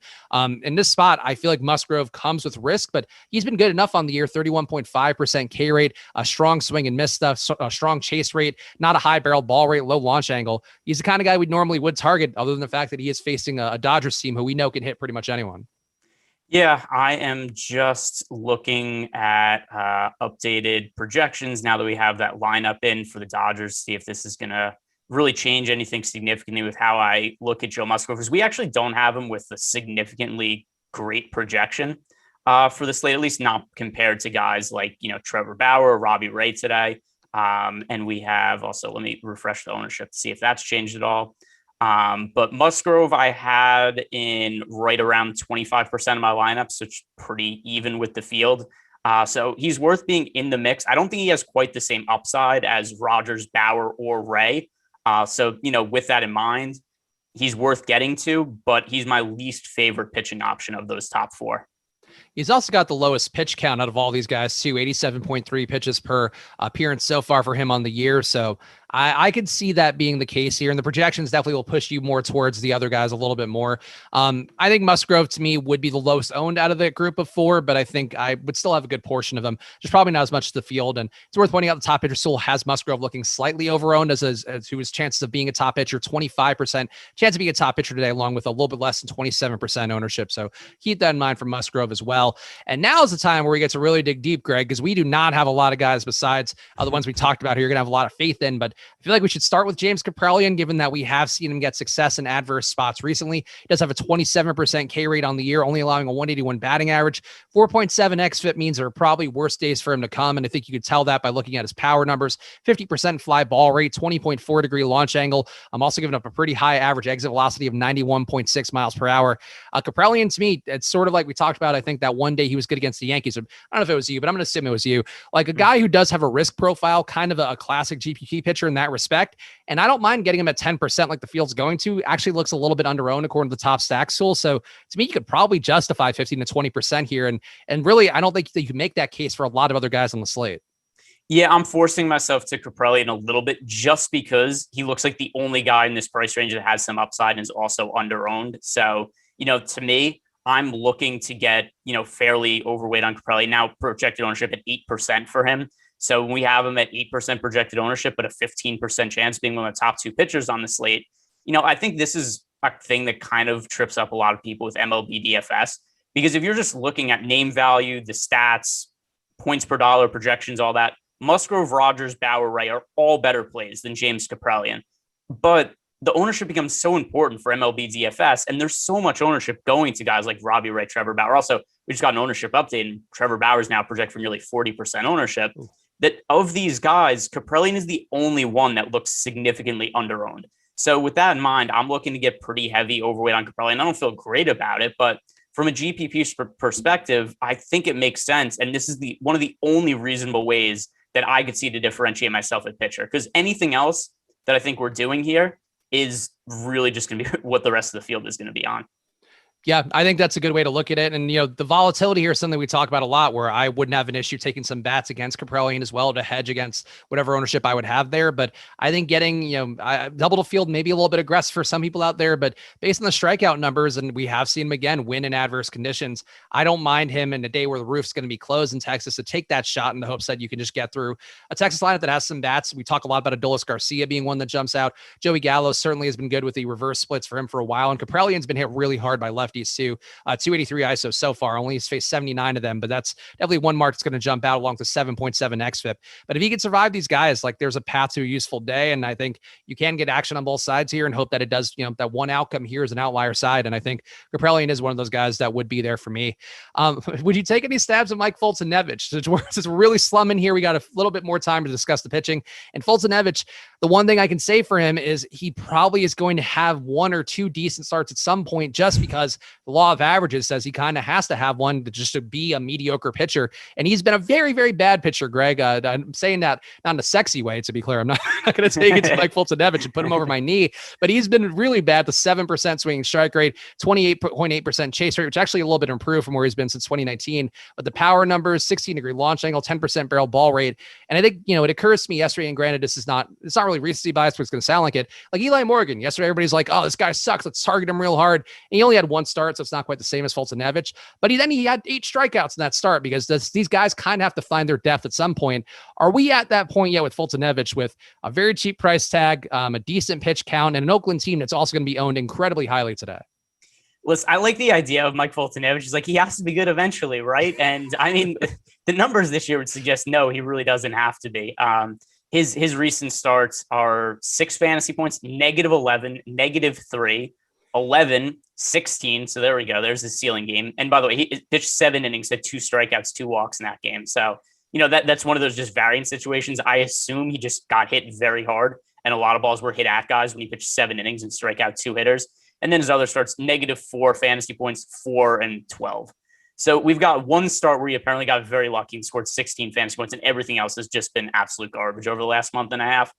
In this spot, I feel like Musgrove comes with risk, but he's been good enough on the year, 31.5% K rate, a strong swing and miss stuff, a strong chase rate, not a high barrel ball rate, low launch angle. He's the kind of guy we normally would target, other than the fact that he is facing a Dodgers team who we know can hit pretty much anyone. Yeah, I am just looking at updated projections now that we have that lineup in for the Dodgers, see if this is going to really change anything significantly with how I look at Joe Musgrove, because we actually don't have him with a significantly great projection for the slate, at least not compared to guys like, Trevor Bauer or Robbie Ray today. And we have also, let me refresh the ownership to see if that's changed at all. But Musgrove, I had in right around 25% of my lineups, so it's pretty even with the field. So he's worth being in the mix. I don't think he has quite the same upside as Rogers, Bauer, or Ray. So, with that in mind, he's worth getting to, but he's my least favorite pitching option of those top four. He's also got the lowest pitch count out of all these guys too, 87.3 pitches per appearance so far for him on the year. So I could see that being the case here, and the projections definitely will push you more towards the other guys a little bit more. I think Musgrove to me would be the lowest owned out of the group of four, but I think I would still have a good portion of them. Just probably not as much as the field. And it's worth pointing out the top pitcher still has Musgrove looking slightly over-owned as to his chances of being a top pitcher, 25% chance of being a top pitcher today, along with a little bit less than 27% ownership. So keep that in mind for Musgrove as well. And now is the time where we get to really dig deep, Greg, because we do not have a lot of guys besides the ones we talked about here. You're going to have a lot of faith in, but I feel like we should start with James Kaprielian, given that we have seen him get success in adverse spots recently. He does have a 27% K rate on the year, only allowing a 181 batting average. 4.7 xFIP means there are probably worse days for him to come, and I think you could tell that by looking at his power numbers. 50% fly ball rate, 20.4 degree launch angle. I'm also giving up a pretty high average exit velocity of 91.6 miles per hour. Kaprielian, to me, it's sort of like we talked about. I think that one day he was good against the Yankees. I don't know if it was you, but I'm going to assume it was you. Like a guy who does have a risk profile, kind of a classic GPP pitcher in that respect. And I don't mind getting him at 10% like the field's going to. Actually looks a little bit under-owned according to the top stacks tool. So to me, you could probably justify 15 to 20% here. And really, I don't think that you can make that case for a lot of other guys on the slate. Yeah, I'm forcing myself to Kaprielian a little bit just because he looks like the only guy in this price range that has some upside and is also under-owned. So, to me, I'm looking to get, fairly overweight on Kaprielian. Now projected ownership at 8% for him. So we have him at 8% projected ownership, but a 15% chance being one of the top two pitchers on the slate. I think this is a thing that kind of trips up a lot of people with MLB DFS, because if you're just looking at name value, the stats, points per dollar, projections, all that, Musgrove, Rogers, Bauer, Ray are all better plays than James Kaprielian. But the ownership becomes so important for MLB DFS, and there's so much ownership going to guys like Robbie Ray, Trevor Bauer. Also, we just got an ownership update, and Trevor Bauer is now projected for nearly 40% ownership. That of these guys, Kaprielian is the only one that looks significantly under-owned. So with that in mind, I'm looking to get pretty heavy overweight on Kaprielian. I don't feel great about it, but from a GPP perspective, I think it makes sense. And this is one of the only reasonable ways that I could see to differentiate myself at pitcher, because anything else that I think we're doing here is really just going to be what the rest of the field is going to be on. Yeah, I think that's a good way to look at it. And, the volatility here is something we talk about a lot, where I wouldn't have an issue taking some bats against Kaprielian as well to hedge against whatever ownership I would have there. But I think getting, double to field, maybe a little bit aggressive for some people out there, but based on the strikeout numbers, and we have seen him again win in adverse conditions, I don't mind him in a day where the roof's going to be closed in Texas to take that shot in the hopes that you can just get through a Texas lineup that has some bats. We talk a lot about Adolis Garcia being one that jumps out. Joey Gallo certainly has been good with the reverse splits for him for a while. And Kaprielian's been hit really hard by lefties too. 283 ISO so far. Only he's faced 79 of them, but that's definitely one mark that's going to jump out along to 7.7 xFIP. But if he can survive these guys, like there's a path to a useful day. And I think you can get action on both sides here and hope that it does, that one outcome here is an outlier side. And I think Kaprielian is one of those guys that would be there for me. Would you take any stabs at Mike Foltynewicz? Since we're really slumming here, we got a little bit more time to discuss the pitching. And Foltynewicz, the one thing I can say for him is he probably is going to have one or two decent starts at some point, just because the law of averages says he kind of has to have one to be a mediocre pitcher. And he's been a very, very bad pitcher, Greg. I'm saying that not in a sexy way, to be clear. I'm not going to take it to Mike Foltynewicz and put him over my knee, but he's been really bad. The 7% swinging strike rate, 28.8% chase rate, which actually a little bit improved from where he's been since 2019. But the power numbers, 16-degree launch angle, 10% barrel ball rate. And I think, it occurs to me yesterday, and granted, it's not really recency bias, but it's going to sound like it. Like Eli Morgan, yesterday, everybody's like, oh, this guy sucks. Let's target him real hard. And he only had one start, so it's not quite the same as Foltynewicz. But he had 8 strikeouts in that start, because these guys kind of have to find their depth at some point. Are we at that point yet with Foltynewicz, with a very cheap price tag, a decent pitch count, and an Oakland team that's also going to be owned incredibly highly today? Listen, I like the idea of Mike Foltynewicz. He's like, he has to be good eventually, right? And I mean, the numbers this year would suggest no, he really doesn't have to be. His recent starts are 6 fantasy points, -11, -3, 11, 16. So there we go. There's the ceiling game. And by the way, he pitched 7 innings, had 2 strikeouts, 2 walks in that game. So, that's one of those just variant situations. I assume he just got hit very hard, and a lot of balls were hit at guys when he pitched 7 innings and strike out 2 hitters. And then his other starts, -4 fantasy points, 4 and 12. So we've got one start where he apparently got very lucky and scored 16 fantasy points, and everything else has just been absolute garbage over the last month and a half.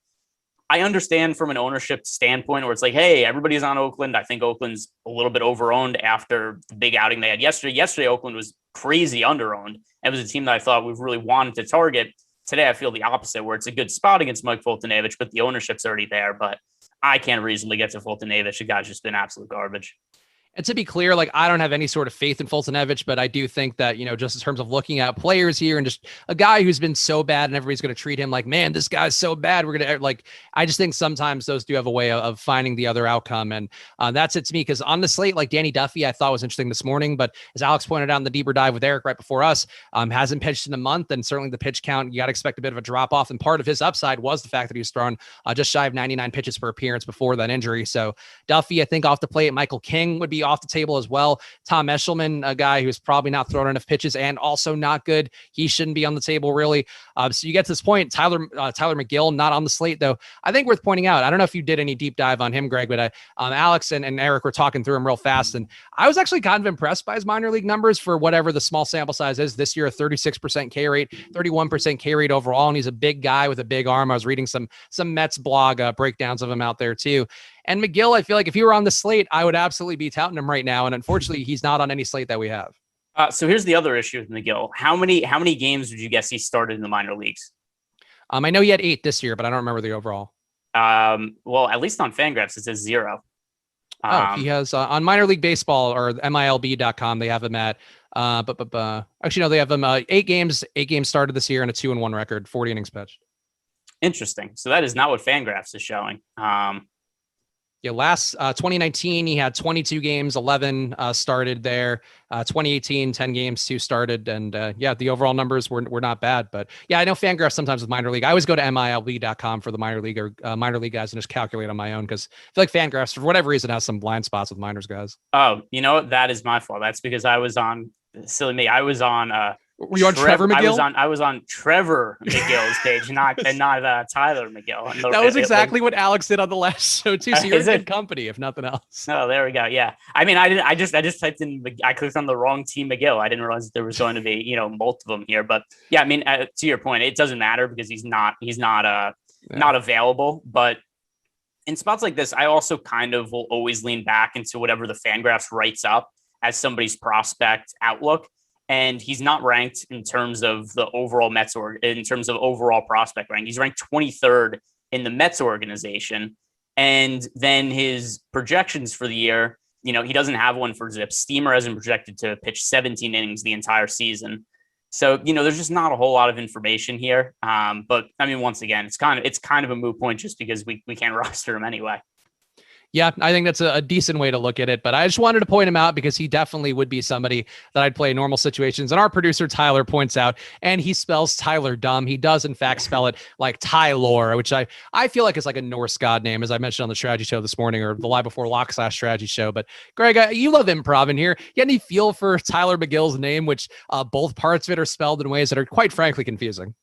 I understand from an ownership standpoint where it's like, hey, everybody's on Oakland. I think Oakland's a little bit overowned after the big outing they had yesterday. Yesterday, Oakland was crazy underowned. It was a team that I thought we really wanted to target. today I feel the opposite, where it's a good spot against Mike Foltynewicz, but the ownership's already there. But I can't reasonably get to Foltynewicz. The guy's just been absolute garbage. And to be clear, like, I don't have any sort of faith in Foltynewicz, but I do think that, just in terms of looking at players here and just a guy who's been so bad and everybody's going to treat him like, man, this guy's so bad. We're going to I just think sometimes those do have a way of finding the other outcome. And that's it to me. Cause on the slate, like Danny Duffy, I thought was interesting this morning, but as Alex pointed out in the deeper dive with Eric right before us, hasn't pitched in a month. And certainly the pitch count, you got to expect a bit of a drop off. And part of his upside was the fact that he was throwing just shy of 99 pitches per appearance before that injury. So Duffy, I think off the plate, Michael King would be off the table as well. Tom Eshelman, a guy who's probably not throwing enough pitches and also not good. He shouldn't be on the table really. So you get to this point, Tyler McGill, not on the slate though. I think worth pointing out, I don't know if you did any deep dive on him, Greg, but Alex and Eric were talking through him real fast. And I was actually kind of impressed by his minor league numbers for whatever the small sample size is this year, a 36% K rate, 31% K rate overall. And he's a big guy with a big arm. I was reading some Mets blog breakdowns of him out there too. And McGill, I feel like if he were on the slate, I would absolutely be touting him right now. And unfortunately, he's not on any slate that we have. So here's the other issue with McGill. How many games would you guess he started in the minor leagues? I know he had 8 this year, but I don't remember the overall. Well, at least on Fangraphs, it says 0. He has on minor league baseball or MLB.com. They have him at, actually, no, they have him 8 games started this year and a 2-1 record, 40 innings pitched. Interesting. So that is not what Fangraphs is showing. Last 2019, he had 22 games, 11 started there. 2018, 10 games, 2 started. And the overall numbers were not bad. But yeah, I know Fangraphs sometimes with minor league. I always go to MLB.com for the minor league or minor league guys and just calculate on my own because I feel like Fangraphs, for whatever reason, has some blind spots with minors guys. Oh, you know what? That is my fault. That's because I was on, silly me, I was on were you on Trevor McGill? I was on Trevor McGill's page, not Tyler McGill. That was exactly what Alex did on the last show too. So you're in good company, if nothing else. Oh, there we go. Yeah, I mean, I just typed in. I clicked on the wrong team McGill. I didn't realize there was going to be multiple of them here. But yeah, I mean, to your point, it doesn't matter because he's not available. But in spots like this, I also kind of will always lean back into whatever the Fangraphs writes up as somebody's prospect outlook. And he's not ranked in terms of the overall Mets in terms of overall prospect rank. He's ranked 23rd in the Mets organization. And then his projections for the year, he doesn't have one for Zip. Steamer hasn't projected to pitch 17 innings the entire season. So, there's just not a whole lot of information here. But I mean, once again, it's kind of a moot point just because we can't roster him anyway. Yeah, I think that's a decent way to look at it, but I just wanted to point him out because he definitely would be somebody that I'd play in normal situations. And our producer, Tyler, points out, and he spells Tyler dumb. He does, in fact, spell it like Tylor, which I feel like is like a Norse god name, as I mentioned on the strategy show this morning or the live before lock / strategy show. But Greg, you love improv in here. You got any feel for Tyler McGill's name, which both parts of it are spelled in ways that are quite frankly confusing?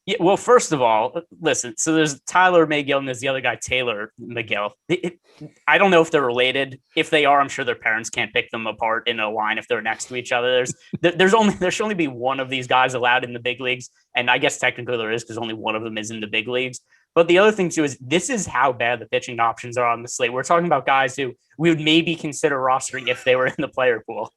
Yeah, well, first of all, listen, so there's Tyler McGill and there's the other guy, Taylor McGill. I don't know if they're related. If they are, I'm sure their parents can't pick them apart in a line if they're next to each other. There should only be one of these guys allowed in the big leagues. And I guess technically there is because only one of them is in the big leagues. But the other thing too is this is how bad the pitching options are on the slate. We're talking about guys who we would maybe consider rostering if they were in the player pool.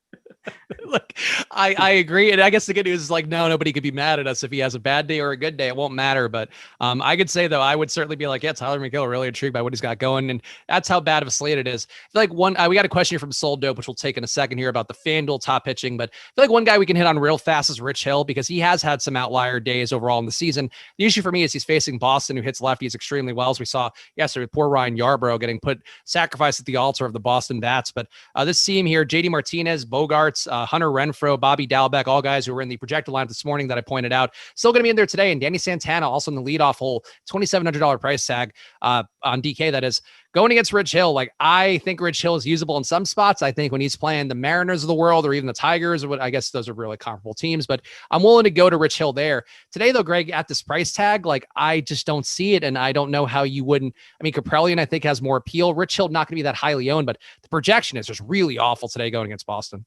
Look, I agree. And I guess the good news is nobody could be mad at us if he has a bad day or a good day. It won't matter. But I could say, though, I would certainly be like, yeah, Tyler McGill, really intrigued by what he's got going. And that's how bad of a slate it is. I feel like we got a question here from Soul Dope, which we'll take in a second here about the FanDuel top pitching. But I feel like one guy we can hit on real fast is Rich Hill because he has had some outlier days overall in the season. The issue for me is he's facing Boston, who hits lefties extremely well, as we saw yesterday with poor Ryan Yarbrough getting sacrificed at the altar of the Boston bats. But this team here, JD Martinez, Bogarts, Hunter Renfroe, Bobby Dalbec, all guys who were in the projected lineup this morning that I pointed out, still going to be in there today. And Danny Santana also in the leadoff hole, $2,700 price tag on DK. That is going against Rich Hill. I think Rich Hill is usable in some spots. I think when he's playing the Mariners of the world or even the Tigers, or what I guess those are really comparable teams, but I'm willing to go to Rich Hill there today though. Greg, at this price tag, I just don't see it. And I don't know how you wouldn't. I mean, Kaprelian, I think has more appeal. Rich Hill, not going to be that highly owned, but the projection is just really awful today going against Boston.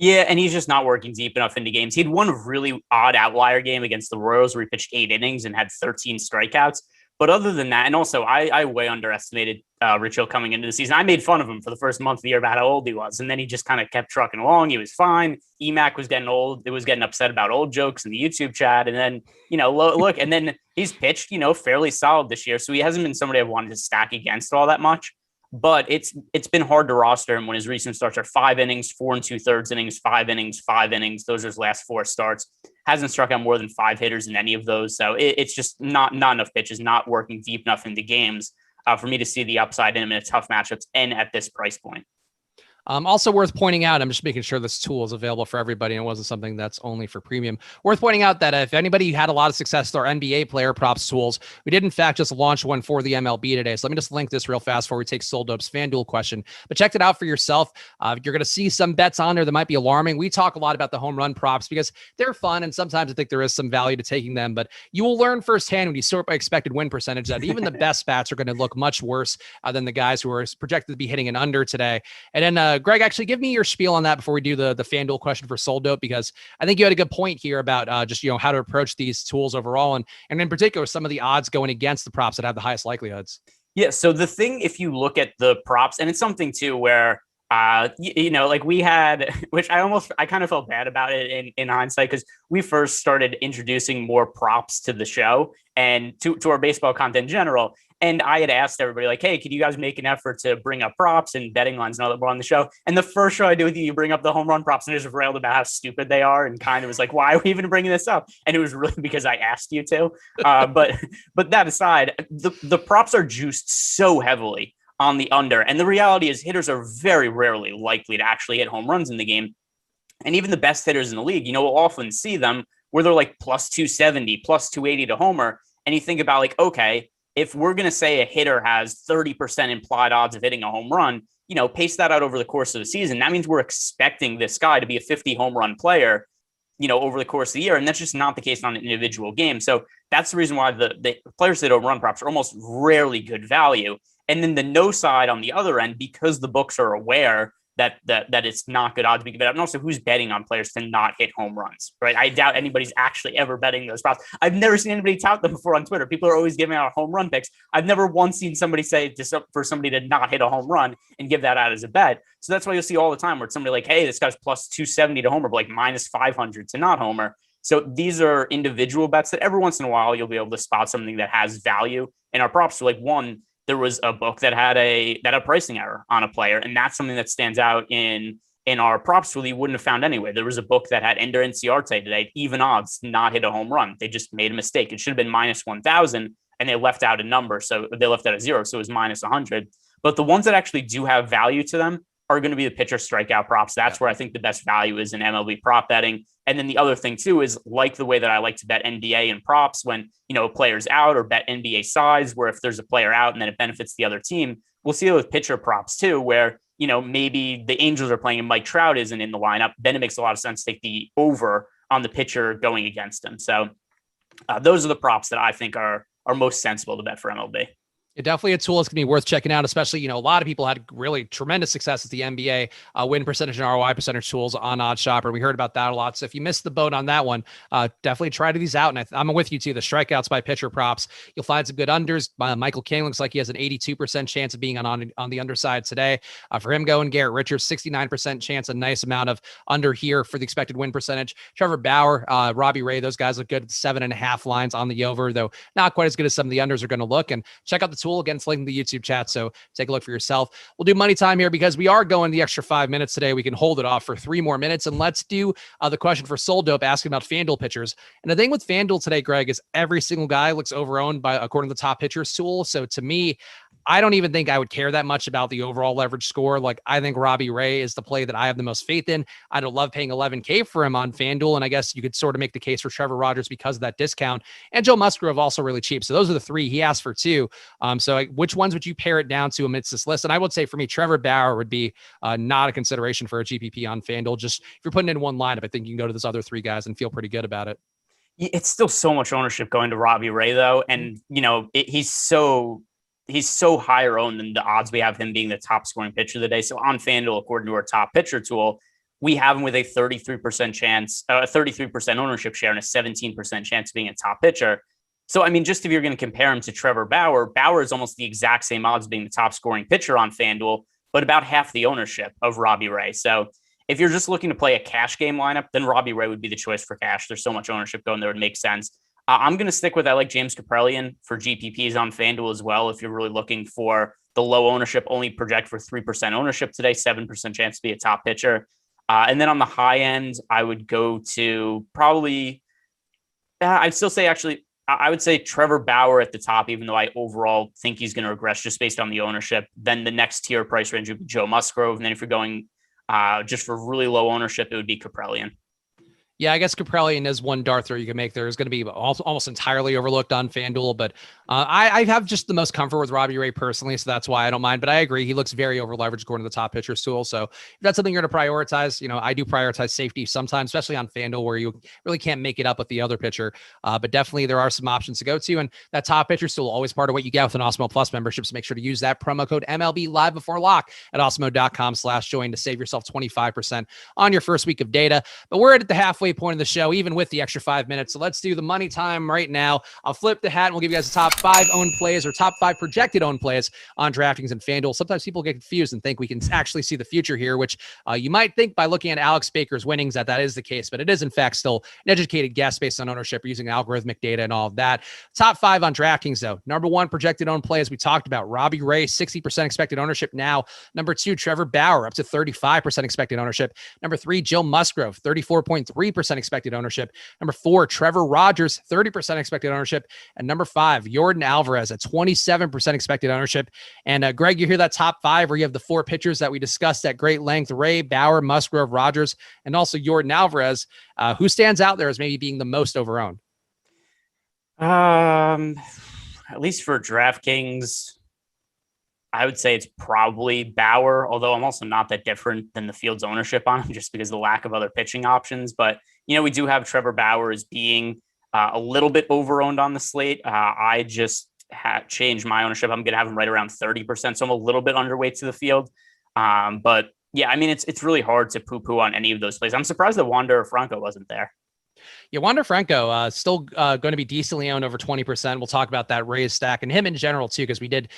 Yeah, and he's just not working deep enough into games. He had one really odd outlier game against the Royals where he pitched 8 innings and had 13 strikeouts. But other than that, and also I way underestimated Rich Hill coming into the season. I made fun of him for the first month of the year about how old he was. And then he just kind of kept trucking along. He was fine. EMAC was getting old. It was getting upset about old jokes in the YouTube chat. And then, look, and then he's pitched, fairly solid this year. So he hasn't been somebody I've wanted to stack against all that much. But it's been hard to roster him when his recent starts are 5 innings, 4 2/3 innings, 5 innings, 5 innings. Those are his last 4 starts. Hasn't struck out more than 5 hitters in any of those. So it's just not enough pitches, not working deep enough into games for me to see the upside in him in a tough matchups and at this price point. Also worth pointing out, I'm just making sure this tool is available for everybody and it wasn't something that's only for premium. Worth pointing out that if anybody had a lot of success with our NBA player props tools, we did in fact just launch one for the MLB today. So let me just link this real fast before we take Soldope's FanDuel question. But check it out for yourself. You're going to see some bets on there that might be alarming. We talk a lot about the home run props because they're fun and sometimes I think there is some value to taking them. But you will learn firsthand when you sort by expected win percentage that even the best bats are going to look much worse than the guys who are projected to be hitting an under today. And then Greg, actually give me your spiel on that before we do the FanDuel question for Soldope, because I think you had a good point here about just, how to approach these tools overall. And in particular, some of the odds going against the props that have the highest likelihoods. Yeah. So the thing, if you look at the props, and it's something too, where, like we had, which I kind of felt bad about it in hindsight, because we first started introducing more props to the show and to our baseball content in general. And I had asked everybody, like, hey, could you guys make an effort to bring up props and betting lines and all that were on the show? And the first show I do with you bring up the home run props and just railed about how stupid they are and kind of was like, why are we even bringing this up? And it was really because I asked you to. But that aside, the props are juiced so heavily on the under. And the reality is hitters are very rarely likely to actually hit home runs in the game. And even the best hitters in the league, we'll often see them where they're like plus 270, plus 280 to homer. And you think about like, okay, if we're going to say a hitter has 30% implied odds of hitting a home run, pace that out over the course of the season. That means we're expecting this guy to be a 50 home run player, over the course of the year. And that's just not the case on an individual game. So that's the reason why the players that home run props are almost rarely good value. And then the no side on the other end, because the books are aware that it's not good odds to be bet. And also who's betting on players to not hit home runs, right? I doubt anybody's actually ever betting those props. I've never seen anybody tout them before on Twitter. People are always giving out home run picks. I've never once seen somebody say for somebody to not hit a home run and give that out as a bet. So that's why you'll see all the time where it's somebody like, hey, this guy's plus 270 to homer, but like minus 500 to not homer. So these are individual bets that every once in a while you'll be able to spot something that has value. And our props are like one, there was a book that had a pricing error on a player. And that's something that stands out in our props tool you wouldn't have found anyway. There was a book that had Ender Inciarte today, even odds, not hit a home run. They just made a mistake. It should have been minus 1,000 and they left out a number. So they left out a 0. So it was minus 100. But the ones that actually do have value to them are going to be the pitcher strikeout props. That's where I think the best value is in MLB prop betting. And then the other thing too is like the way that I like to bet NBA and props when, a player's out, or bet NBA size, where if there's a player out and then it benefits the other team. We'll see it with pitcher props too, where, maybe the Angels are playing and Mike Trout isn't in the lineup. Then it makes a lot of sense to take the over on the pitcher going against him. So those are the props that I think are most sensible to bet for MLB. Yeah, definitely a tool that's going to be worth checking out, especially, a lot of people had really tremendous success with the NBA win percentage and ROI percentage tools on OddsShopper. We heard about that a lot. So if you missed the boat on that one, definitely try these out. And I'm with you too. The strikeouts by pitcher props, you'll find some good unders. Michael King looks like he has an 82% chance of being on the underside today. For him going, Garrett Richards, 69% chance, a nice amount of under here for the expected win percentage. Trevor Bauer, Robbie Ray, those guys look good at 7.5 lines on the over, though not quite as good as some of the unders are going to look. And check out the tool against link in the YouTube chat. So take a look for yourself. We'll do money time here because we are going the extra 5 minutes today. We can hold it off for 3 more minutes. And let's do the question for Soldope asking about FanDuel pitchers. And the thing with FanDuel today, Greg, is every single guy looks overowned by according to the top pitchers tool. So to me, I don't even think I would care that much about the overall leverage score. Like, I think Robbie Ray is the play that I have the most faith in. I don't love paying $11K for him on FanDuel. And I guess you could sort of make the case for Trevor Rogers because of that discount. And Joe Musgrove also really cheap. So those are the 3. He asked for 2. So which ones would you pare it down to amidst this list? And I would say for me, Trevor Bauer would be not a consideration for a GPP on FanDuel. Just if you're putting in one lineup, I think you can go to those other 3 guys and feel pretty good about it. It's still so much ownership going to Robbie Ray though. And he's so higher owned than the odds we have him being the top scoring pitcher of the day. So on FanDuel, according to our top pitcher tool, we have him with a 33% chance, 33% ownership share and a 17% chance of being a top pitcher. So, I mean, just if you're going to compare him to Trevor Bauer, Bauer is almost the exact same odds being the top scoring pitcher on FanDuel, but about half the ownership of Robbie Ray. So if you're just looking to play a cash game lineup, then Robbie Ray would be the choice for cash. There's so much ownership going there. It makes sense. I'm going to stick with, I like James Kaprielian for GPPs on FanDuel as well. If you're really looking for the low ownership, only project for 3% ownership today, 7% chance to be a top pitcher. And then on the high end, I would go to probably, I'd still say actually, I would say Trevor Bauer at the top, even though I overall think he's going to regress just based on the ownership. Then the next tier price range would be Joe Musgrove. And then if you're going just for really low ownership, it would be Kaprielian. Yeah, I guess Kaprielian is one dart throw you can make. There's going to be almost entirely overlooked on FanDuel, but I have just the most comfort with Robbie Ray personally, so that's why I don't mind. But I agree, he looks very over leveraged according to the top pitcher stool. So if that's something you're going to prioritize, I do prioritize safety sometimes, especially on FanDuel where you really can't make it up with the other pitcher. But definitely there are some options to go to, and that top pitcher stool always part of what you get with an Awesemo Plus membership. So make sure to use that promo code MLB Live before lock at awesemo.com/join to save yourself 25% on your first week of data. But we're at the halfway point of the show, even with the extra 5 minutes. So let's do the money time right now. I'll flip the hat and we'll give you guys the top 5 owned plays or top 5 projected owned plays on DraftKings and FanDuel. Sometimes people get confused and think we can actually see the future here, which you might think by looking at Alex Baker's winnings that is the case, but it is in fact still an educated guess based on ownership using algorithmic data and all of that. Top 5 on DraftKings though. Number 1 projected owned play, as we talked about, Robbie Ray, 60% expected ownership now. Number 2, Trevor Bauer, up to 35% expected ownership. Number 3, Joe Musgrove, 34.3% expected ownership. Number 4, Trevor Rogers, 30% expected ownership. And number 5, Yordan Alvarez at 27% expected ownership. And Greg, you hear that top 5 where you have the 4 pitchers that we discussed at great length: Ray, Bauer, Musgrove, Rogers, and also Yordan Alvarez. Who stands out there as maybe being the most overowned? At least for DraftKings, I would say it's probably Bauer, although I'm also not that different than the field's ownership on him just because of the lack of other pitching options. But, we do have Trevor Bauer as being a little bit overowned on the slate. I just changed my ownership. I'm going to have him right around 30%. So I'm a little bit underweight to the field. But yeah, I mean, it's really hard to poo-poo on any of those plays. I'm surprised that Wander Franco wasn't there. Yeah, Wander Franco still going to be decently owned over 20%. We'll talk about that Rays stack and him in general too, because we did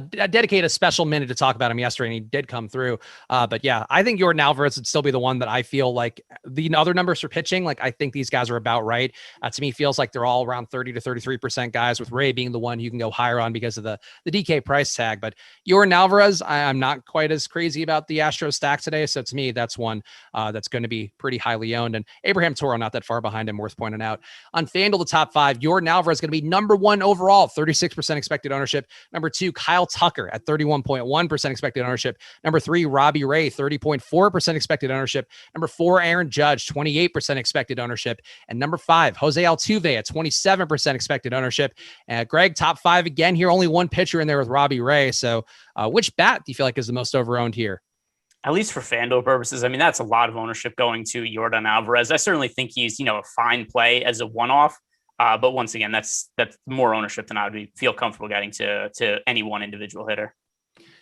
dedicate a special minute to talk about him yesterday, and he did come through. But yeah, I think Yordan Alvarez would still be the one that I feel like the other numbers for pitching, like I think these guys are about right. To me, feels like they're all around 30 to 33% guys, with Ray being the one you can go higher on because of the DK price tag. But Yordan Alvarez, I'm not quite as crazy about the Astros stack today. So to me, that's one that's going to be pretty highly owned. And Abraham Toro, not that far behind him, worth pointing out. On FanDuel, the top 5, Yordan Alvarez is going to be number 1 overall, 36% expected ownership. Number 2, Kyle Tucker at 31.1% expected ownership. Number 3, Robbie Ray, 30.4% expected ownership. Number 4, Aaron Judge, 28% expected ownership. And number 5, Jose Altuve at 27% expected ownership. Greg, top 5 again here, only one pitcher in there with Robbie Ray. So which bat do you feel like is the most overowned here? At least for FanDuel purposes, I mean, that's a lot of ownership going to Yordan Alvarez. I certainly think he's, a fine play as a one-off. But once again, that's more ownership than I would feel comfortable getting to any one individual hitter.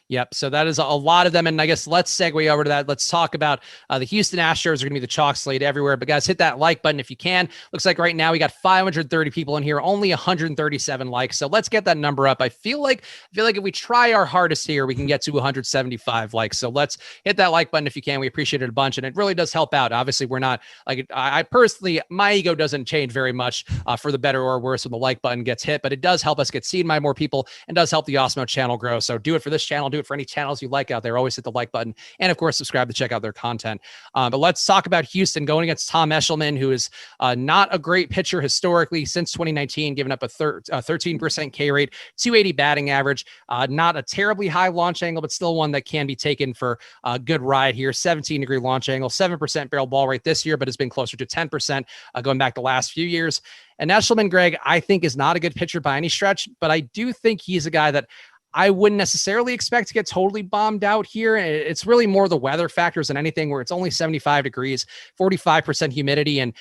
Yep. So that is a lot of them. And I guess let's segue over to that. Let's talk about the Houston Astros are going to be the chalk slate everywhere. But guys, hit that like button if you can. Looks like right now we got 530 people in here, only 137 likes. So let's get that number up. I feel like if we try our hardest here, we can get to 175 likes. So let's hit that like button if you can. We appreciate it a bunch. And it really does help out. Obviously, we're not like, I personally, my ego doesn't change very much for the better or worse when the like button gets hit, but it does help us get seen by more people and does help the Awesemo channel grow. So do it for this channel. Do it for any channels you like out there. Always hit the like button and of course subscribe to check out their content. But let's talk about Houston going against Tom Eshelman, who is not a great pitcher historically since 2019, giving up a 13% K rate, 280 batting average, not a terribly high launch angle, but still one that can be taken for a good ride here. 17-degree launch angle, 7% barrel ball rate this year, but has been closer to 10% going back the last few years. And Eshelman, Greg, I think is not a good pitcher by any stretch, but I do think he's a guy that I wouldn't necessarily expect to get totally bombed out here. It's really more the weather factors than anything, where it's only 75 degrees, 45% humidity. And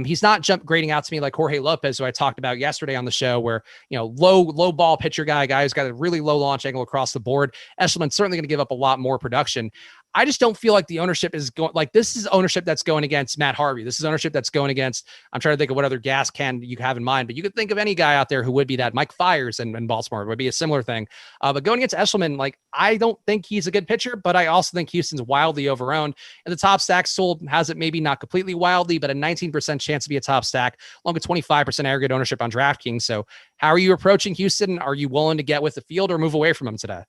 he's not grading out to me like Jorge Lopez, who I talked about yesterday on the show, where, low ball pitcher guy who's got a really low launch angle across the board. Eshelman's certainly going to give up a lot more production. I just don't feel like the ownership is going, like, this is ownership that's going against Matt Harvey. This is ownership that's going against, I'm trying to think of what other gas can you have in mind, but you could think of any guy out there who would be that. Mike Fiers in Baltimore would be a similar thing. But going against Eshelman, like, I don't think he's a good pitcher, but I also think Houston's wildly overowned. And the top stack still has it maybe not completely wildly, but a 19% chance to be a top stack, along with 25% aggregate ownership on DraftKings. So how are you approaching Houston? Are you willing to get with the field or move away from him today?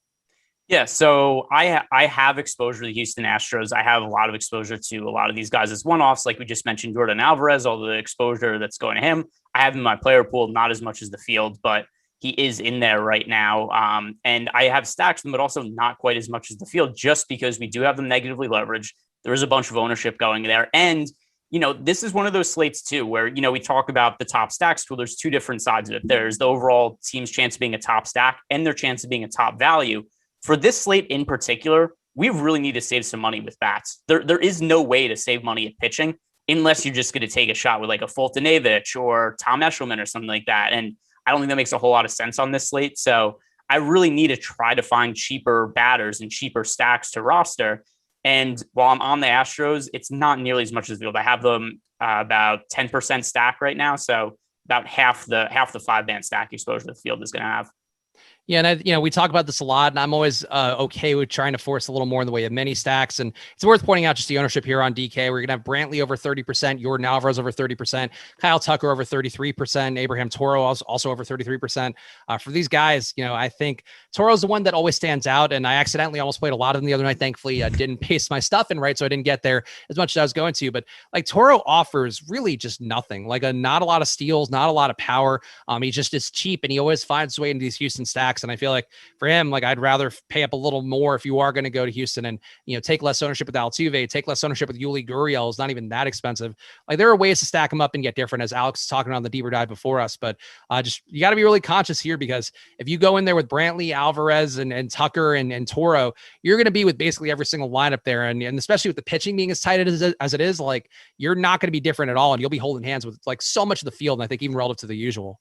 Yeah, so I have exposure to the Houston Astros. I have a lot of exposure to a lot of these guys as one-offs, like we just mentioned, Jordan Alvarez, all the exposure that's going to him. I have him in my player pool, not as much as the field, but he is in there right now. And I have stacks them, but also not quite as much as the field, just because we do have them negatively leveraged. There is a bunch of ownership going there. And, this is one of those slates too, where, we talk about the top stacks tool. There's two different sides of it. There's the overall team's chance of being a top stack and their chance of being a top value. For this slate in particular, we really need to save some money with bats. There is no way to save money at pitching unless you're just going to take a shot with like a Fultonavich or Tom Eshelman or something like that. And I don't think that makes a whole lot of sense on this slate. So I really need to try to find cheaper batters and cheaper stacks to roster. And while I'm on the Astros, it's not nearly as much as the field. I have them about 10% stack right now. So about half the 5-man stack exposure the field is going to have. Yeah, and we talk about this a lot, and I'm always okay with trying to force a little more in the way of mini stacks. And it's worth pointing out just the ownership here on DK. We're gonna have Brantley over 30%, Jordan Alvarez over 30%, Kyle Tucker over 33%, Abraham Toro also over 33%. For these guys, I think Toro's the one that always stands out. And I accidentally almost played a lot of them the other night. Thankfully, I didn't paste my stuff in right, so I didn't get there as much as I was going to. But like Toro offers really just nothing, like not a lot of steals, not a lot of power. He just is cheap, and he always finds his way into these Houston stacks. And I feel like for him, like I'd rather pay up a little more if you are going to go to Houston and, take less ownership with Altuve, take less ownership with Yuli Gurriel. It's not even that expensive. Like there are ways to stack them up and get different, as Alex is talking on the deeper dive before us. But you got to be really conscious here, because if you go in there with Brantley, Alvarez, and Tucker and Toro, you're going to be with basically every single lineup there. And especially with the pitching being as tight as it is, like you're not going to be different at all. And you'll be holding hands with like so much of the field. And I think even relative to the usual.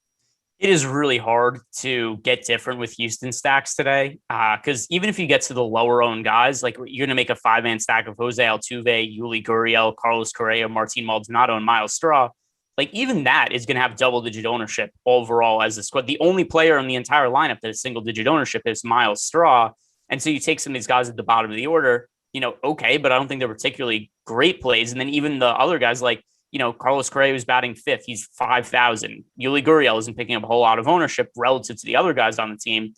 It is really hard to get different with Houston stacks today, because even if you get to the lower owned guys, like you're going to make a 5-man stack of Jose Altuve, Yuli Gurriel, Carlos Correa, Martin Maldonado, and Miles Straw. Like even that is going to have double-digit ownership overall as a squad. The only player in the entire lineup that has single-digit ownership is Miles Straw. And so you take some of these guys at the bottom of the order, okay, but I don't think they're particularly great plays. And then even the other guys like, Carlos Correa was batting 5th. He's 5,000. Yuli Gurriel isn't picking up a whole lot of ownership relative to the other guys on the team,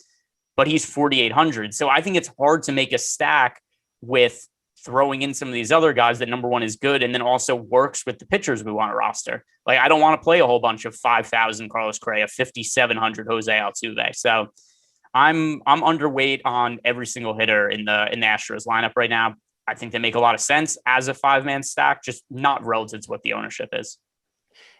but he's 4,800. So I think it's hard to make a stack with throwing in some of these other guys that, number one, is good and then also works with the pitchers we want to roster. Like I don't want to play a whole bunch of 5,000 Carlos Correa, 5,700 Jose Altuve. So I'm underweight on every single hitter in the Astros lineup right now. I think they make a lot of sense as a 5-man stack, just not relative to what the ownership is.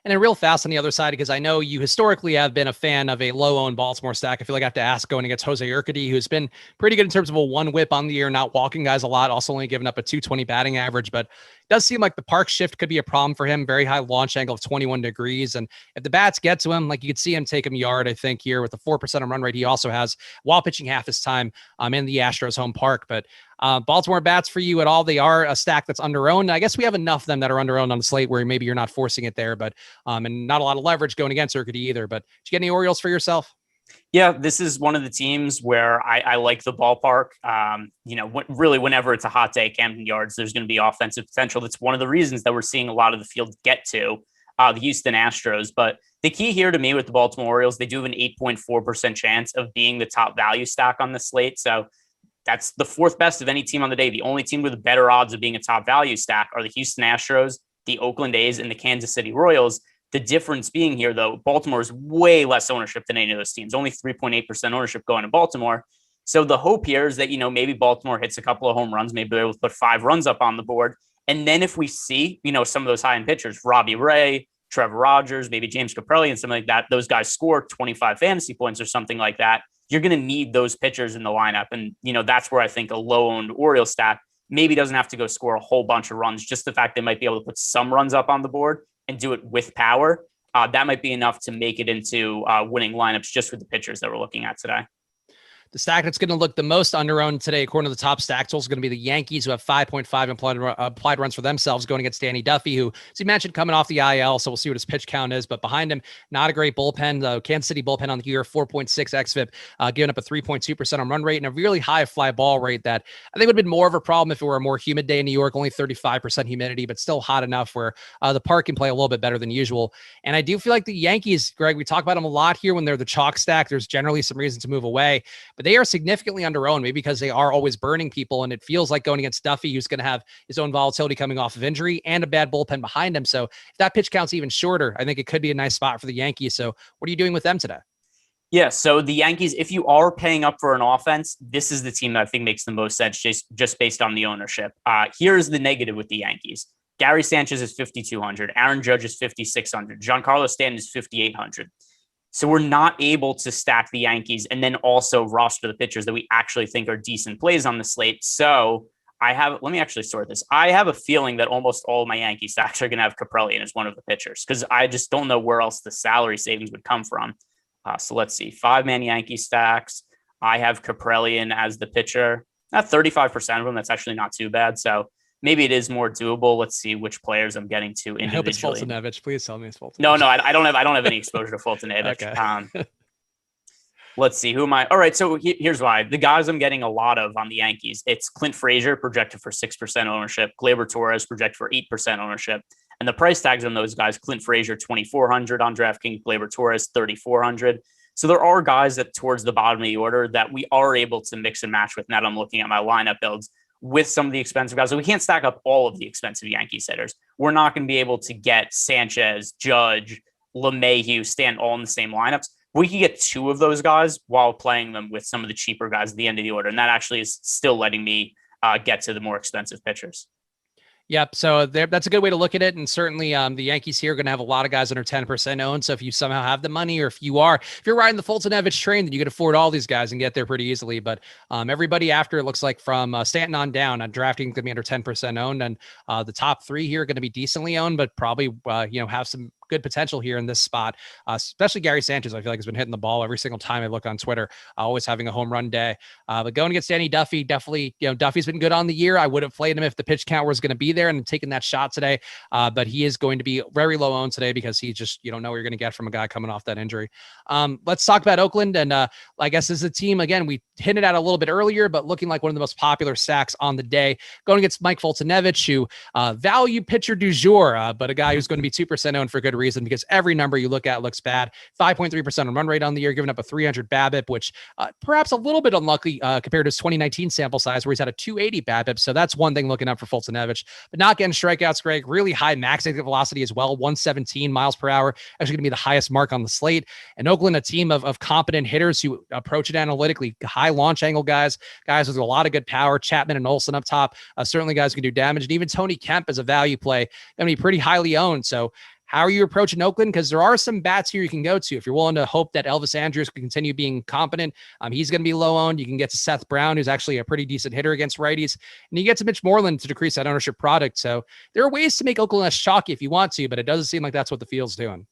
And then real fast on the other side, because I know you historically have been a fan of a low-owned Baltimore stack. I feel like I have to ask going against Jose Urquidy, who's been pretty good in terms of a 1 whip on the year, not walking guys a lot, also only giving up a 220 batting average. But it does seem like the park shift could be a problem for him. Very high launch angle of 21 degrees. And if the bats get to him, like you could see him take him yard, I think, here with the 4% run rate he also has while pitching half his time in the Astros home park. But Baltimore bats for you at all? They are a stack that's under-owned. I guess we have enough of them that are under-owned on the slate where maybe you're not forcing it there, but and not a lot of leverage going against Urquidy either. But did you get any Orioles for yourself? Yeah, this is one of the teams where I like the ballpark. Really, whenever it's a hot day at Camden Yards, there's going to be offensive potential. That's one of the reasons that we're seeing a lot of the field get to the Houston Astros. But the key here to me with the Baltimore Orioles, they do have an 8.4% chance of being the top value stack on the slate. So that's the 4th best of any team on the day. The only team with better odds of being a top value stack are the Houston Astros, the Oakland A's, and the Kansas City Royals. The difference being here, though, Baltimore is way less ownership than any of those teams, only 3.8% ownership going to Baltimore. So the hope here is that, maybe Baltimore hits a couple of home runs, maybe they're able to put 5 runs up on the board. And then if we see, some of those high-end pitchers, Robbie Ray, Trevor Rogers, maybe James Caprelli and something like that, those guys score 25 fantasy points or something like that, you're going to need those pitchers in the lineup. And, that's where I think a low-owned Orioles stack maybe doesn't have to go score a whole bunch of runs. Just the fact they might be able to put some runs up on the board and do it with power, that might be enough to make it into winning lineups just with the pitchers that we're looking at today. The stack that's going to look the most under-owned today, according to the top stack tools, is going to be the Yankees, who have 5.5 implied runs for themselves going against Danny Duffy, who, as you mentioned, coming off the IL, so we'll see what his pitch count is. But behind him, not a great bullpen. The Kansas City bullpen on the year, 4.6 xFIP, giving up a 3.2% on run rate and a really high fly ball rate that I think would have been more of a problem if it were a more humid day in New York, only 35% humidity, but still hot enough where the park can play a little bit better than usual. And I do feel like the Yankees, Greg, we talk about them a lot here when they're the chalk stack. There's generally some reason to move away, but they are significantly under-owned, maybe because they are always burning people. And it feels like going against Duffy, who's going to have his own volatility coming off of injury and a bad bullpen behind him. So if that pitch count's even shorter, I think it could be a nice spot for the Yankees. So what are you doing with them today? Yeah, so the Yankees, if you are paying up for an offense, this is the team that I think makes the most sense just based on the ownership. Here's the negative with the Yankees. Gary Sanchez is 5,200. Aaron Judge is 5,600. Giancarlo Stanton is 5,800. So we're not able to stack the Yankees and then also roster the pitchers that we actually think are decent plays on the slate. So let me actually sort this. I have a feeling that almost all of my Yankee stacks are going to have Kaprelian as one of the pitchers because I just don't know where else the salary savings would come from. So let's see, 5-man Yankee stacks. I have Kaprelian as the pitcher. Not 35% of them. That's actually not too bad. So maybe it is more doable. Let's see which players I'm getting to individually. I hope it's Foltynewicz. Please tell me it's Foltynewicz. No, I don't have any exposure to Foltynewicz. Okay. Let's see, who am I? All right, so here's why. The guys I'm getting a lot of on the Yankees, it's Clint Frazier, projected for 6% ownership. Gleyber Torres, projected for 8% ownership. And the price tags on those guys, Clint Frazier, 2,400 on DraftKings, Gleyber Torres, 3,400. So there are guys that towards the bottom of the order that we are able to mix and match with. Now that I'm looking at my lineup builds with some of the expensive guys. So we can't stack up all of the expensive Yankees hitters. We're not going to be able to get Sanchez, Judge, LeMahieu, Stanton all in the same lineups. We can get two of those guys while playing them with some of the cheaper guys at the end of the order. And that actually is still letting me get to the more expensive pitchers. Yep. So that's a good way to look at it. And certainly the Yankees here are going to have a lot of guys under 10% owned. So if you somehow have the money, or if you're riding the Foltynewicz train, then you can afford all these guys and get there pretty easily. But everybody after, it looks like from Stanton on down, drafting going to be under 10% owned. And the top three here are going to be decently owned, but probably, have some good potential here in this spot, especially Gary Sanchez. I feel like has been hitting the ball every single time I look on Twitter, always having a home run day. But going against Danny Duffy, definitely, Duffy's been good on the year. I would have played him if the pitch count was going to be there and taking that shot today. But he is going to be very low owned today because he just, you don't know what you're going to get from a guy coming off that injury. Let's talk about Oakland. And I guess this is a team, again, we hinted at a little bit earlier, but looking like one of the most popular stacks on the day, going against Mike Foltynewicz, who value pitcher du jour, but a guy who's going to be 2% owned for good reason because every number you look at looks bad. 5.3% on run rate on the year, giving up a 300 BABIP, which perhaps a little bit unlucky compared to his 2019 sample size where he's had a 280 BABIP. So that's one thing looking up for Foltynewicz, but not getting strikeouts, Greg. Really high max exit velocity as well, 117 miles per hour, actually going to be the highest mark on the slate. And Oakland, a team of competent hitters who approach it analytically, high launch angle guys with a lot of good power. Chapman and Olsen up top, certainly guys can do damage. And even Tony Kemp as a value play, going to be pretty highly owned. So how are you approaching Oakland? Because there are some bats here you can go to. If you're willing to hope that Elvis Andrus can continue being competent, he's going to be low owned. You can get to Seth Brown, who's actually a pretty decent hitter against righties. And you get to Mitch Moreland to decrease that ownership product. So there are ways to make Oakland less chalky if you want to, but it doesn't seem like that's what the field's doing.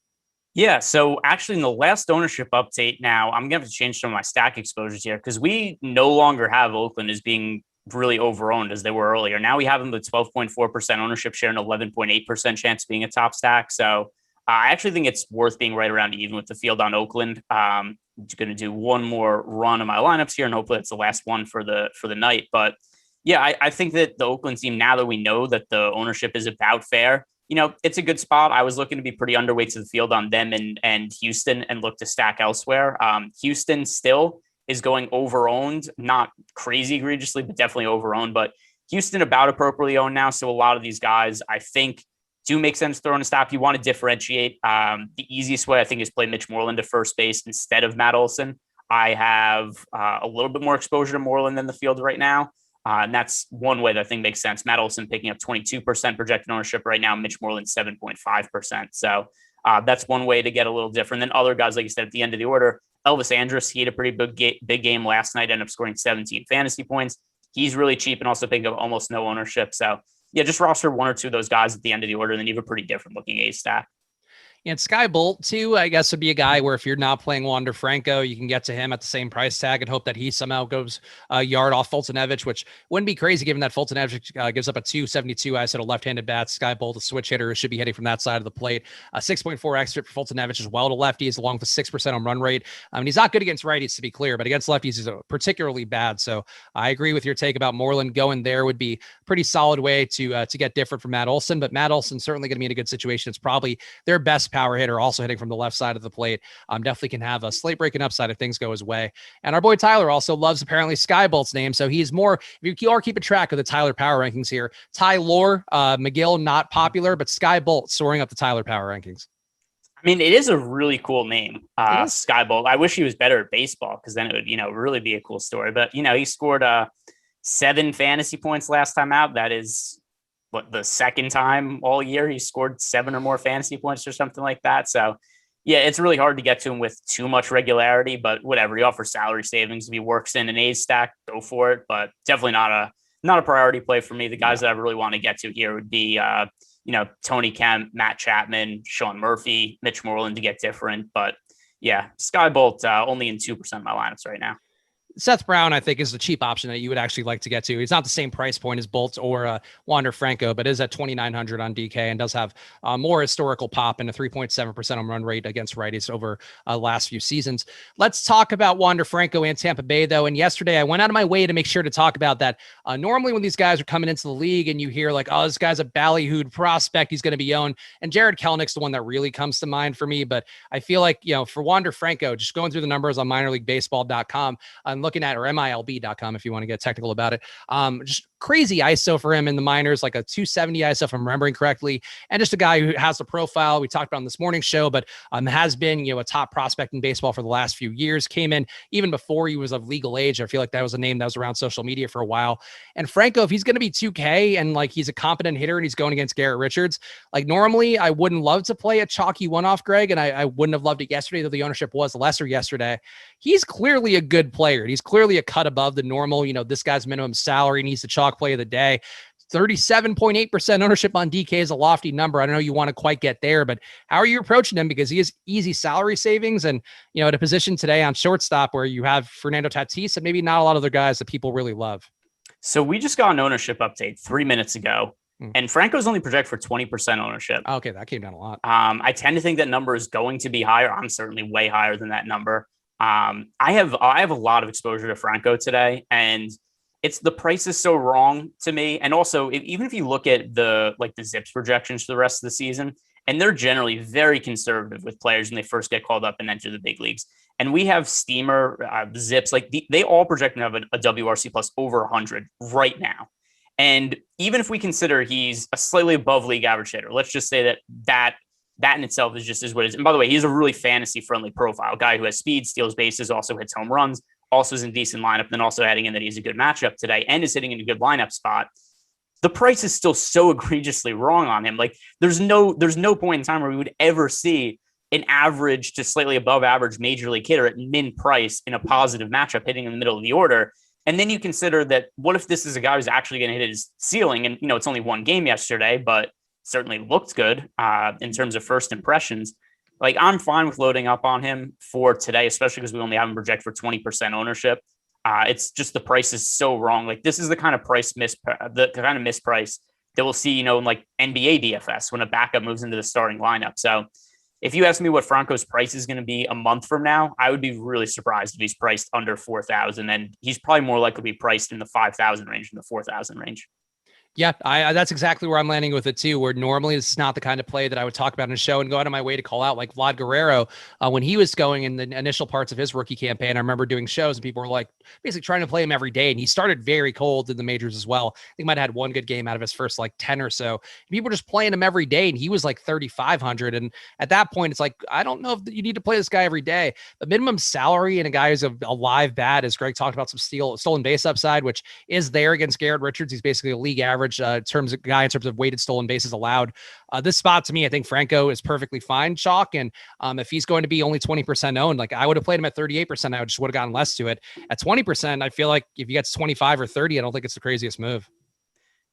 Yeah, so actually in the last ownership update now, I'm going to have to change some of my stack exposures here because we no longer have Oakland as being really overowned as they were earlier. Now we have them with 12.4% ownership share and 11.8% chance of being a top stack. So I actually think it's worth being right around even with the field on Oakland. I'm going to do one more run of my lineups here, and hopefully it's the last one for the night. But yeah, I think that the Oakland team, now that we know that the ownership is about fair, it's a good spot. I was looking to be pretty underweight to the field on them and Houston and look to stack elsewhere. Houston still is going over-owned, not crazy egregiously, but definitely over-owned. But Houston about appropriately owned now. So a lot of these guys, I think, do make sense to throw in a stack. You want to differentiate. The easiest way, I think, is play Mitch Moreland to first base instead of Matt Olson. I have a little bit more exposure to Moreland than the field right now. And that's one way that I think makes sense. Matt Olson picking up 22% projected ownership right now. Mitch Moreland, 7.5%. So that's one way to get a little different than other guys. Like you said, at the end of the order, Elvis Andrus, he had a pretty big game last night, ended up scoring 17 fantasy points. He's really cheap and also picking up almost no ownership. So yeah, just roster one or two of those guys at the end of the order, and then you have a pretty different looking A stack. And Sky Bolt too, I guess, would be a guy where if you're not playing Wander Franco, you can get to him at the same price tag and hope that he somehow goes a yard off Fultonevich, which wouldn't be crazy given that Fultonevich gives up a 272. I said a left-handed bat. Sky Bolt, a switch hitter, who should be hitting from that side of the plate. A 6.4 extra for Fultonevich as well to lefties, along with a 6% on run rate. I mean, he's not good against righties, to be clear, but against lefties, he's particularly bad. So I agree with your take about Moreland. Going there would be a pretty solid way to get different from Matt Olson, but Matt Olson's certainly going to be in a good situation. It's probably their best power hitter, also hitting from the left side of the plate. Definitely can have a slate breaking upside if things go his way. And our boy Tyler also loves apparently Sky Bolt's name. So he's more, if you are keeping track of the Tyler power rankings here, Tyler McGill, not popular, but Sky Bolt soaring up the Tyler power rankings. I mean, it is a really cool name, Sky Bolt. I wish he was better at baseball because then it would, really be a cool story. But, he scored 7 fantasy points last time out. That is the second time all year he scored 7 or more fantasy points or something like that. So yeah, it's really hard to get to him with too much regularity, but whatever. He offers salary savings. If he works in an A's stack, go for it, but definitely not a priority play for me. The guys that I really want to get to here would be, Tony Kemp, Matt Chapman, Sean Murphy, Mitch Moreland to get different. But yeah, Sky Bolt only in 2% of my lineups right now. Seth Brown, I think, is the cheap option that you would actually like to get to. He's not the same price point as Bolt or Wander Franco, but is at 2,900 on DK and does have more historical pop and a 3.7% on run rate against righties over last few seasons. Let's talk about Wander Franco and Tampa Bay, though. And yesterday, I went out of my way to make sure to talk about that. Normally, when these guys are coming into the league and you hear like, oh, this guy's a ballyhooed prospect, he's going to be owned. And Jared Kelenich's the one that really comes to mind for me. But I feel like, for Wander Franco, just going through the numbers on minorleaguebaseball.com and looking at, or MILB.com if you want to get technical about it. Just crazy ISO for him in the minors, like a 270 ISO if I'm remembering correctly. And just a guy who has the profile we talked about on this morning's show, but has been, a top prospect in baseball for the last few years. Came in even before he was of legal age. I feel like that was a name that was around social media for a while. And Franco, if he's going to be 2K and like he's a competent hitter and he's going against Garrett Richards, like normally I wouldn't love to play a chalky one-off, Greg, and I wouldn't have loved it yesterday, though the ownership was lesser yesterday. He's clearly a good player. He's clearly a cut above the normal, this guy's minimum salary, and he's the chalk play of the day. 37.8% ownership on DK is a lofty number. I don't know you want to quite get there, but how are you approaching him? Because he has easy salary savings and, at a position today on shortstop where you have Fernando Tatis and maybe not a lot of other guys that people really love. So we just got an ownership update 3 minutes ago, and Franco's only projected for 20% ownership. Okay, that came down a lot. I tend to think that number is going to be higher. I'm certainly way higher than that number. I have a lot of exposure to Franco today, and the price is so wrong to me. And also, even if you look at the Zips projections for the rest of the season, and they're generally very conservative with players when they first get called up and enter the big leagues. And we have Steamer, Zips, they all project to have a WRC plus over 100 right now. And even if we consider he's a slightly above league average hitter, let's just say that in itself is what it is. And by the way, he's a really fantasy friendly profile guy who has speed, steals bases, also hits home runs, also is in decent lineup, then also adding in that he's a good matchup today and is hitting in a good lineup spot. The price is still so egregiously wrong on him. Like there's no point in time where we would ever see an average to slightly above average major league hitter at min price in a positive matchup hitting in the middle of the order. And then you consider that what if this is a guy who's actually going to hit his ceiling? And, it's only one game yesterday, but certainly looked good in terms of first impressions. Like I'm fine with loading up on him for today, especially because we only have him projected for 20% ownership. It's just the price is so wrong. Like this is the kind of misprice that we'll see, in like NBA DFS when a backup moves into the starting lineup. So if you ask me what Franco's price is going to be a month from now, I would be really surprised if he's priced under 4,000, and he's probably more likely to be priced in the 5,000 range than the 4,000 range. Yeah, that's exactly where I'm landing with it too, where normally it's not the kind of play that I would talk about in a show and go out of my way to call out, like Vlad Guerrero, when he was going in the initial parts of his rookie campaign. I remember doing shows and people were like basically trying to play him every day. And he started very cold in the majors as well. I think he might have had one good game out of his first 10 or so. People were just playing him every day, and he was like 3,500. And at that point, it's like, I don't know if you need to play this guy every day. The minimum salary and a guy who's a live bat, as Greg talked about, some stolen base upside, which is there against Garrett Richards. He's basically a league average in terms of weighted stolen bases allowed. This spot to me, I think Franco is perfectly fine, chalk. And if he's going to be only 20% owned, I would have played him at 38%. I just would have gotten less to it. At 20%, I feel like if he gets 25 or 30, I don't think it's the craziest move.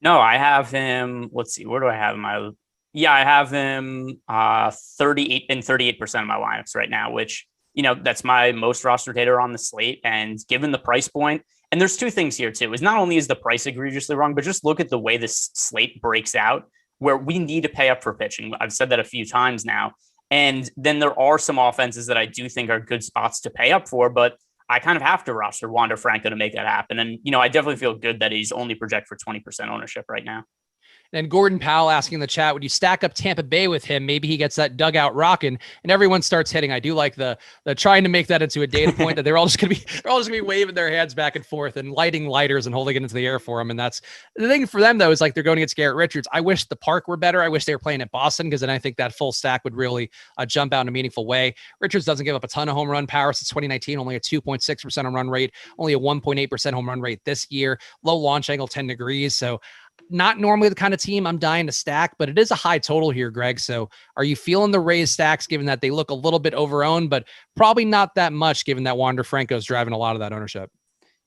No, I have him. Let's see. Where do I have him? Yeah, I have him 38% of my lineups right now, which, that's my most rostered hitter on the slate. And given the price point, and there's two things here too, is not only is the price egregiously wrong, but just look at the way this slate breaks out where we need to pay up for pitching. I've said that a few times now. And then there are some offenses that I do think are good spots to pay up for, but I kind of have to roster Wander Franco to make that happen. And, I definitely feel good that he's only projected for 20% ownership right now. And Gordon Powell asking in the chat, would you stack up Tampa Bay with him? Maybe he gets that dugout rocking and everyone starts hitting. I do like the trying to make that into a data point that they're all just going to be waving their hands back and forth and lighting lighters and holding it into the air for him. And that's the thing for them though, is like they're going against Garrett Richards. I wish the park were better. I wish they were playing at Boston because then I think that full stack would really jump out in a meaningful way. Richards doesn't give up a ton of home run power since 2019, only a 2.6% home run rate, only a 1.8% home run rate this year, low launch angle, 10 degrees. So not normally the kind of team I'm dying to stack, but it is a high total here, Greg. So are you feeling the Rays stacks given that they look a little bit overowned, but probably not that much given that Wander Franco is driving a lot of that ownership?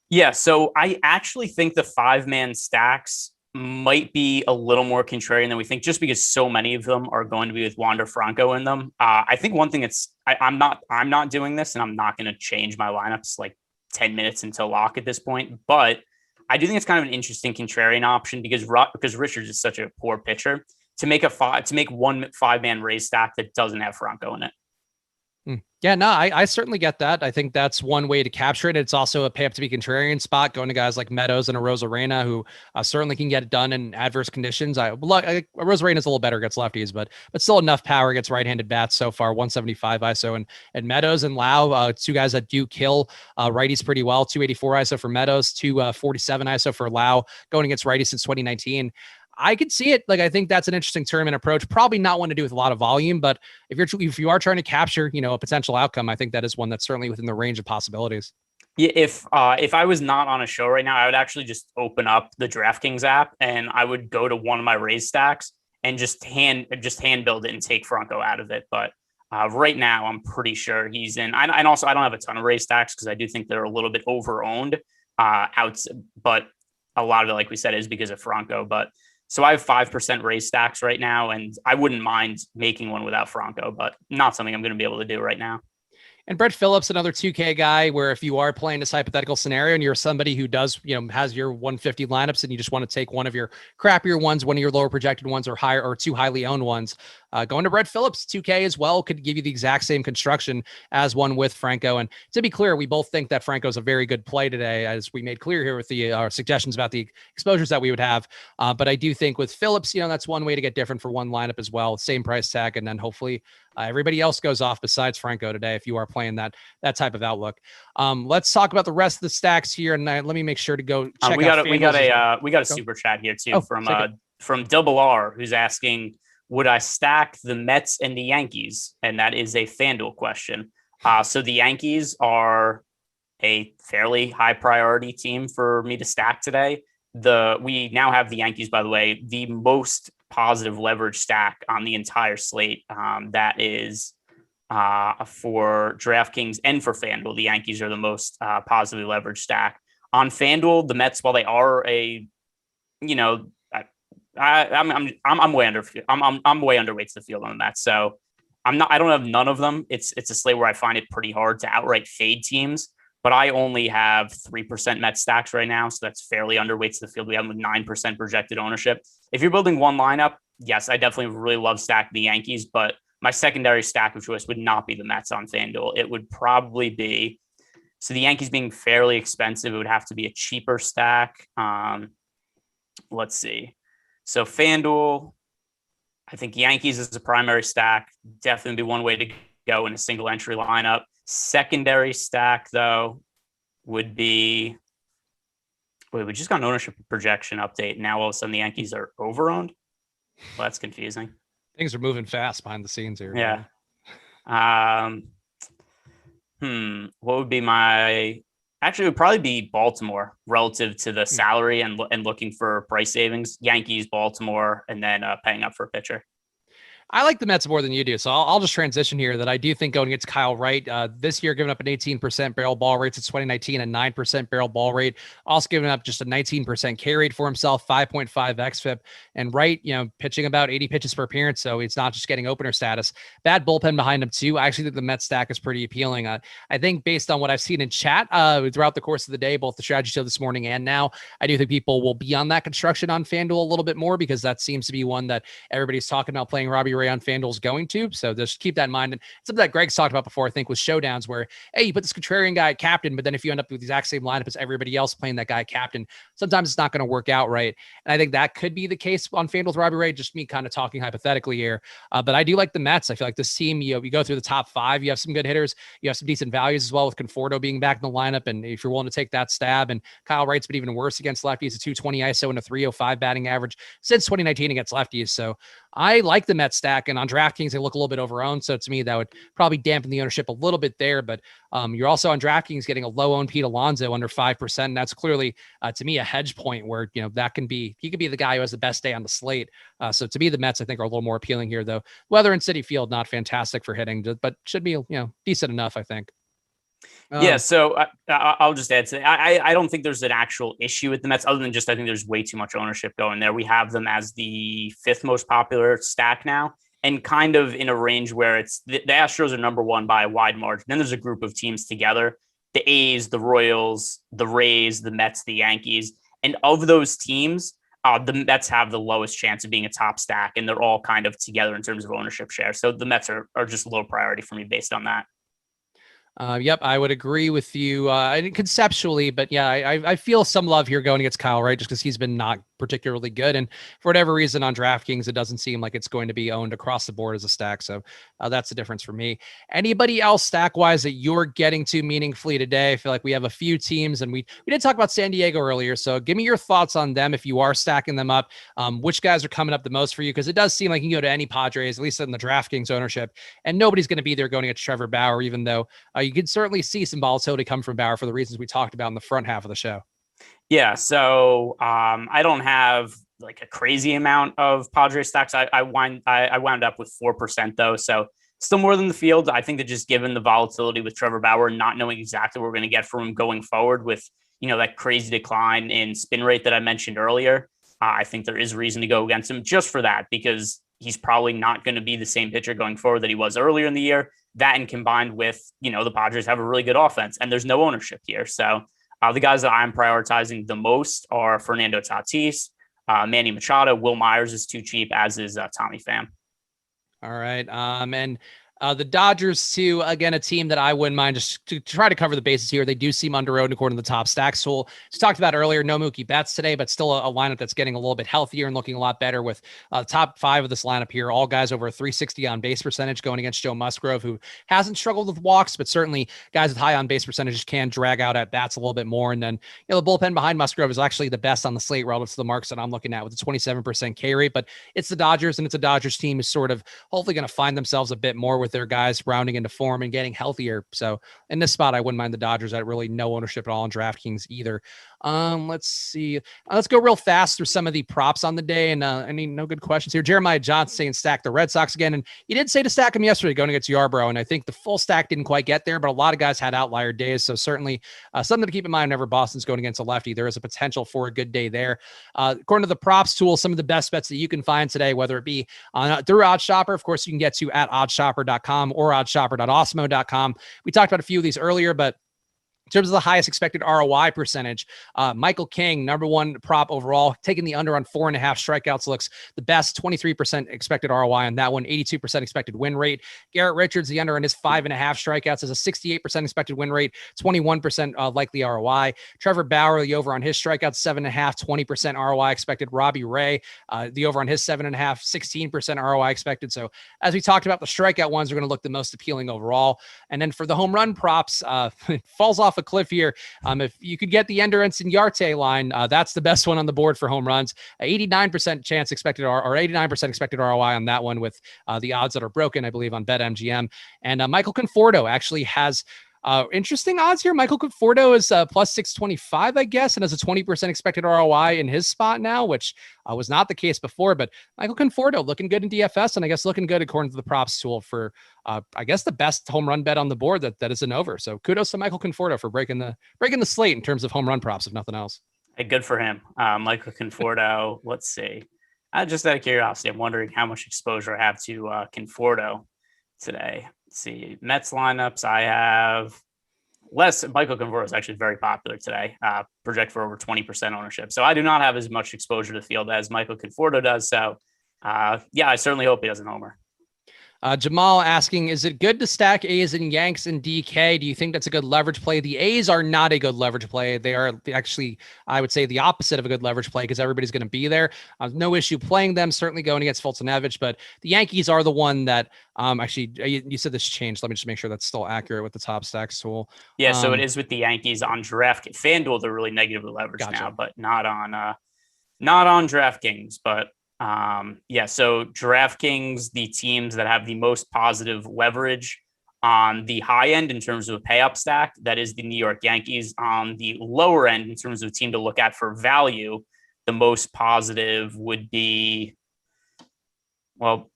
Yeah, so I actually think the 5-man stacks might be a little more contrarian than we think, just because so many of them are going to be with Wander Franco in them. I think one thing I'm not doing this, and I'm not going to change my lineups like 10 minutes until lock at this point, but I do think it's kind of an interesting contrarian option because Richards is such a poor pitcher to make one 5-man Rays stack that doesn't have Franco in it. Yeah, no, I certainly get that. I think that's one way to capture it. It's also a pay up to be contrarian spot going to guys like Meadows and Arozarena, who certainly can get it done in adverse conditions. Arozarena is a little better against lefties, but still enough power against right-handed bats so far. 175 ISO and Meadows and Lau, two guys that do kill righties pretty well. 284 ISO for Meadows, 247 ISO for Lau, going against righties since 2019. I could see it. Like, I think that's an interesting tournament approach. Probably not one to do with a lot of volume, but if you are trying to capture, a potential outcome, I think that is one that's certainly within the range of possibilities. Yeah, if I was not on a show right now, I would actually just open up the DraftKings app and I would go to one of my Rays stacks and just hand build it and take Franco out of it. But right now, I'm pretty sure he's in. And also, I don't have a ton of Rays stacks because I do think they're a little bit overowned but a lot of it, like we said, is because of Franco. But so I have 5% Rays stacks right now, and I wouldn't mind making one without Franco, but not something I'm going to be able to do right now. And Brett Phillips, another 2K guy, where if you are playing this hypothetical scenario and you're somebody who does, has your 150 lineups and you just want to take one of your crappier ones, one of your lower projected ones or higher or two highly owned ones, going to Brett Phillips 2K as well could give you the exact same construction as one with Franco. And to be clear, we both think that Franco is a very good play today, as we made clear here with our suggestions about the exposures that we would have. But I do think with Phillips, that's one way to get different for one lineup as well. Same price tag. And then hopefully everybody else goes off besides Franco today if you are playing that type of outlook. Let's talk about the rest of the stacks here. And let me make sure to go check out. We got a super chat here too from Double R, who's asking, would I stack the Mets and the Yankees? And that is a Fanduel question. So the Yankees are a fairly high priority team for me to stack today. We now have the Yankees, by the way, the most positive leverage stack on the entire slate. That is for DraftKings and for Fanduel. The Yankees are the most positively leveraged stack. On Fanduel, the Mets, while they are I'm way underweight to the field on the Mets. So I don't have none of them. It's a slate where I find it pretty hard to outright fade teams, but I only have 3% Mets stacks right now. So that's fairly underweight to the field. We have them with 9% projected ownership. If you're building one lineup, yes, I definitely really love stacking the Yankees, but my secondary stack of choice would not be the Mets on Fanduel. It would probably be, so the Yankees being fairly expensive, it would have to be a cheaper stack. Let's see. So Fanduel, I think Yankees is the primary stack. Definitely be one way to go in a single entry lineup. Secondary stack, though, would be... Wait, we just got an ownership projection update. Now all of a sudden the Yankees are overowned? Well, that's confusing. Things are moving fast behind the scenes here. Yeah. What would be my... Actually, it would probably be Baltimore relative to the salary and looking for price savings. Yankees, Baltimore, and then paying up for a pitcher. I like the Mets more than you do, so I'll just transition here that I do think going against Kyle Wright this year, giving up an 18% barrel ball rate since 2019, a 9% barrel ball rate, also giving up just a 19% K rate for himself, 5.5 xFIP, and Wright, pitching about 80 pitches per appearance, so it's not just getting opener status. Bad bullpen behind him too. I actually think the Mets stack is pretty appealing. I think based on what I've seen in chat throughout the course of the day, both the strategy show this morning and now, I do think people will be on that construction on FanDuel a little bit more because that seems to be one that everybody's talking about playing Robbie Ray on FanDuel is going to. So just keep that in mind. And something that Greg's talked about before, I think, was showdowns where, hey, you put this contrarian guy at captain, but then if you end up with the exact same lineup as everybody else playing that guy at captain, sometimes it's not going to work out right. And I think that could be the case on FanDuel with Robbie Ray, just me kind of talking hypothetically here. But I do like the Mets. I feel like this team, you go through the top 5, you have some good hitters, you have some decent values as well with Conforto being back in the lineup. And if you're willing to take that stab, and Kyle Wright's been even worse against lefties, a 220 ISO and a 305 batting average since 2019 against lefties. So I like the Mets stack, and on DraftKings, they look a little bit overowned. So to me, that would probably dampen the ownership a little bit there. But you're also on DraftKings getting a low-owned Pete Alonso under 5%. And that's clearly, to me, a hedge point where, he could be the guy who has the best day on the slate. So to me, the Mets, I think, are a little more appealing here, though. Weather in Citi Field, not fantastic for hitting, but should be, decent enough, I think. Yeah, so I'll just add to that. I don't think there's an actual issue with the Mets other than just I think there's way too much ownership going there. We have them as the 5th most popular stack now, and kind of in a range where it's the Astros are number 1 by a wide margin. Then there's a group of teams together, the A's, the Royals, the Rays, the Mets, the Yankees. And of those teams, the Mets have the lowest chance of being a top stack, and they're all kind of together in terms of ownership share. So the Mets are just a low priority for me based on that. Yep, I would agree with you conceptually, but yeah, I feel some love here going against Kyle Wright just because he's been not particularly good. And for whatever reason on DraftKings, it doesn't seem like it's going to be owned across the board as a stack. So that's the difference for me. Anybody else stack wise that you're getting to meaningfully today? I feel like we have a few teams, and we did talk about San Diego earlier. So give me your thoughts on them if you are stacking them up. Which guys are coming up the most for you? Because it does seem like you can go to any Padres, at least in the DraftKings ownership, and nobody's going to be there going against Trevor Bauer, even though you could certainly see some volatility come from Bauer for the reasons we talked about in the front half of the show. Yeah, so I don't have like a crazy amount of Padres stacks. I wound up with 4% though, so still more than the field. I think that just given the volatility with Trevor Bauer, not knowing exactly what we're going to get from him going forward with that crazy decline in spin rate that I mentioned earlier, I think there is reason to go against him just for that, because he's probably not going to be the same pitcher going forward that he was earlier in the year. That and combined with the Padres have a really good offense, and there's no ownership here, so. The guys that I'm prioritizing the most are Fernando Tatis, Manny Machado. Will Myers is too cheap, as is Tommy Pham. All right. And the Dodgers, too, again, a team that I wouldn't mind just to try to cover the bases here. They do seem underowned according to the top stacks. So we'll just talked about earlier, no Mookie Betts today, but still a lineup that's getting a little bit healthier and looking a lot better with top 5 of this lineup here. All guys over a 360 on base percentage going against Joe Musgrove, who hasn't struggled with walks, but certainly guys with high on base percentages can drag out at bats a little bit more. And then, the bullpen behind Musgrove is actually the best on the slate relative to the marks that I'm looking at with a 27% K rate, but it's the Dodgers, and it's a Dodgers team is sort of hopefully going to find themselves a bit more with their guys rounding into form and getting healthier. So in this spot, I wouldn't mind the Dodgers at really no ownership at all in DraftKings either. Let's see. Let's go real fast through some of the props on the day. And no good questions here. Jeremiah Johnson saying stack the Red Sox again. And he did say to stack them yesterday going against Yarbrough. And I think the full stack didn't quite get there, but a lot of guys had outlier days. So certainly something to keep in mind whenever Boston's going against a lefty. There is a potential for a good day there. According to the props tool, some of the best bets that you can find today, whether it be through OddsShopper, of course, you can get to at oddshopper.com or oddshopper.awesemo.com. We talked about a few of these earlier, but in terms of the highest expected ROI percentage, Michael King, number 1 prop overall, taking the under on 4.5 strikeouts, looks the best, 23% expected ROI on that one, 82% expected win rate. Garrett Richards, the under on his 5.5 strikeouts, has a 68% expected win rate, 21% likely ROI. Trevor Bauer, the over on his strikeouts, 7.5, 20% ROI expected. Robbie Ray, the over on his 7.5, 16% ROI expected. So as we talked about, the strikeout ones are going to look the most appealing overall. And then for the home run props, it falls off a cliff here. If you could get the Endurance and Yarte line, that's the best one on the board for home runs. 89% chance expected or 89% expected ROI on that one with the odds that are broken, I believe, on BetMGM. And Michael Conforto actually has Interesting odds here. Michael Conforto is plus 625, I guess, and has a 20% expected ROI in his spot now, which was not the case before. But Michael Conforto looking good in DFS, and I guess looking good according to the props tool for, I guess, the best home run bet on the board that isn't over. So kudos to Michael Conforto for breaking the slate in terms of home run props, if nothing else. Hey, good for him. Michael Conforto, let's see. Just out of curiosity, I'm wondering how much exposure I have to Conforto today. Let's see. Mets lineups, I have less. Michael Conforto is actually very popular today. Project for over 20% ownership. So I do not have as much exposure to the field as Michael Conforto does. So yeah, I certainly hope he doesn't homer. Jamal asking, is it good to stack A's and Yanks in DK? Do you think that's a good leverage play? The A's are not a good leverage play. They are actually, I would say, the opposite of a good leverage play because everybody's going to be there. No issue playing them, certainly going against Fultonevich, but the Yankees are the one that actually, you said this changed. Let me just make sure that's still accurate with the top stacks tool. Yeah, so it is with the Yankees on Draftkings. Fanduel, they're really negatively leveraged now, but not on Draftkings, but yeah, so DraftKings, the teams that have the most positive leverage on the high end in terms of a pay up stack, that is the New York Yankees. On the lower end, in terms of a team to look at for value, the most positive would be, well,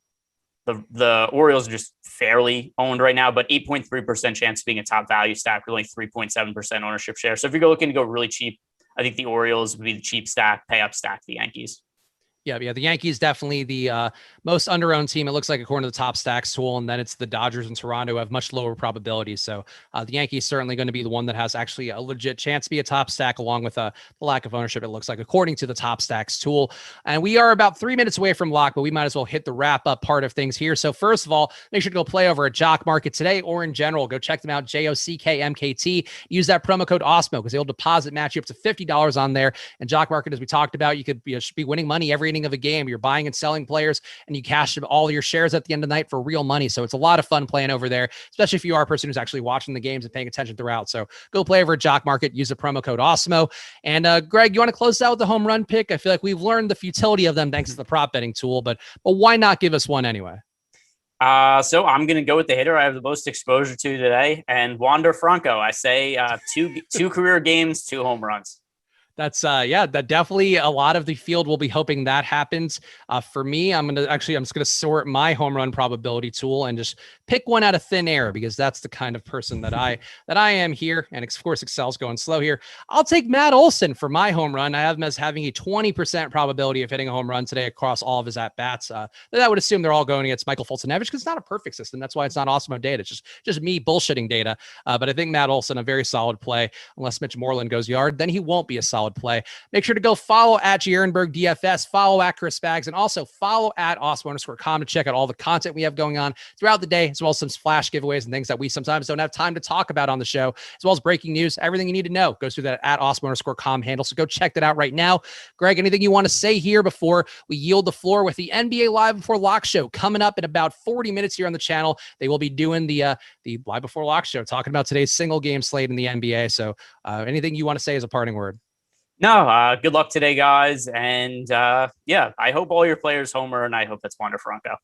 the Orioles are just fairly owned right now, but 8.3% chance of being a top value stack with only 3.7% ownership share. So if you're looking to go really cheap, I think the Orioles would be the cheap stack, pay up stack, the Yankees. Yeah. The Yankees definitely the most under-owned team. It looks like according to the top stacks tool, and then it's the Dodgers and Toronto who have much lower probabilities. So the Yankees certainly going to be the one that has actually a legit chance to be a top stack, along with the lack of ownership. It looks like according to the top stacks tool. And we are about 3 minutes away from lock, but we might as well hit the wrap up part of things here. So first of all, make sure to go play over at Jock Market today or in general. Go check them out. Jock MKT. Use that promo code Awesemo because they'll deposit match you up to $50 on there. And Jock Market, as we talked about, you could should be winning money every inning of a game. You're buying and selling players, and you cash all your shares at the end of the night for real money. So it's a lot of fun playing over there, especially if you are a person who's actually watching the games and paying attention throughout. So go play over at Jock Market. Use the promo code Awesemo. And Greg, you want to close out with the home run pick? I feel like we've learned the futility of them thanks to the prop betting tool, but why not give us one anyway? So I'm going to go with the hitter I have the most exposure to today, and Wander Franco. I say two career games, 2 home runs. That's that definitely a lot of the field will be hoping that happens. For me, I'm just gonna sort my home run probability tool and just pick one out of thin air because that's the kind of person that I am here. And of course, Excel's going slow here. I'll take Matt Olson for my home run. I have him as having a 20% probability of hitting a home run today across all of his at bats. That I would assume they're all going against Michael Fultonevich because it's not a perfect system. That's why it's not Awesemo data. It's just me bullshitting data. But I think Matt Olson a very solid play. Unless Mitch Moreland goes yard, then he won't be a solid play. Make sure to go follow at Ehrenberg DFS, follow at Chris Spags, and also follow at Awesemo_com to check out all the content we have going on throughout the day, as well as some flash giveaways and things that we sometimes don't have time to talk about on the show, as well as breaking news. Everything you need to know goes through that at Awesemo_com handle. So go check that out right now. Greg, anything you want to say here before we yield the floor with the NBA Live Before Lock show coming up in about 40 minutes here on the channel? They will be doing the Live Before Lock show, talking about today's single game slate in the NBA. So anything you want to say as a parting word? No, good luck today, guys. And yeah, I hope all your players homer, and I hope that's Wander Franco.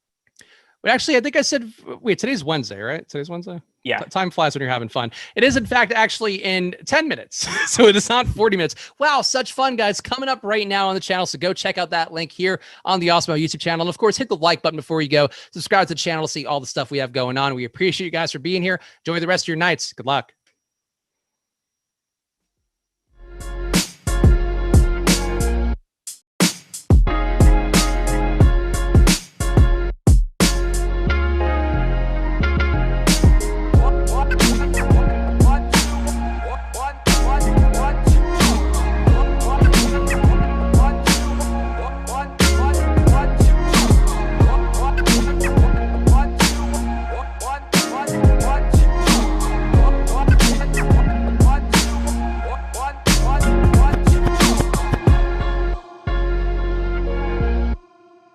But actually, I think I said, wait, today's Wednesday, right? Today's Wednesday? Yeah. Time flies when you're having fun. It is, in fact, actually in 10 minutes. So it is not 40 minutes. Wow, such fun, guys. Coming up right now on the channel. So go check out that link here on the Awesemo YouTube channel. And of course, hit the like button before you go. Subscribe to the channel to see all the stuff we have going on. We appreciate you guys for being here. Enjoy the rest of your nights. Good luck.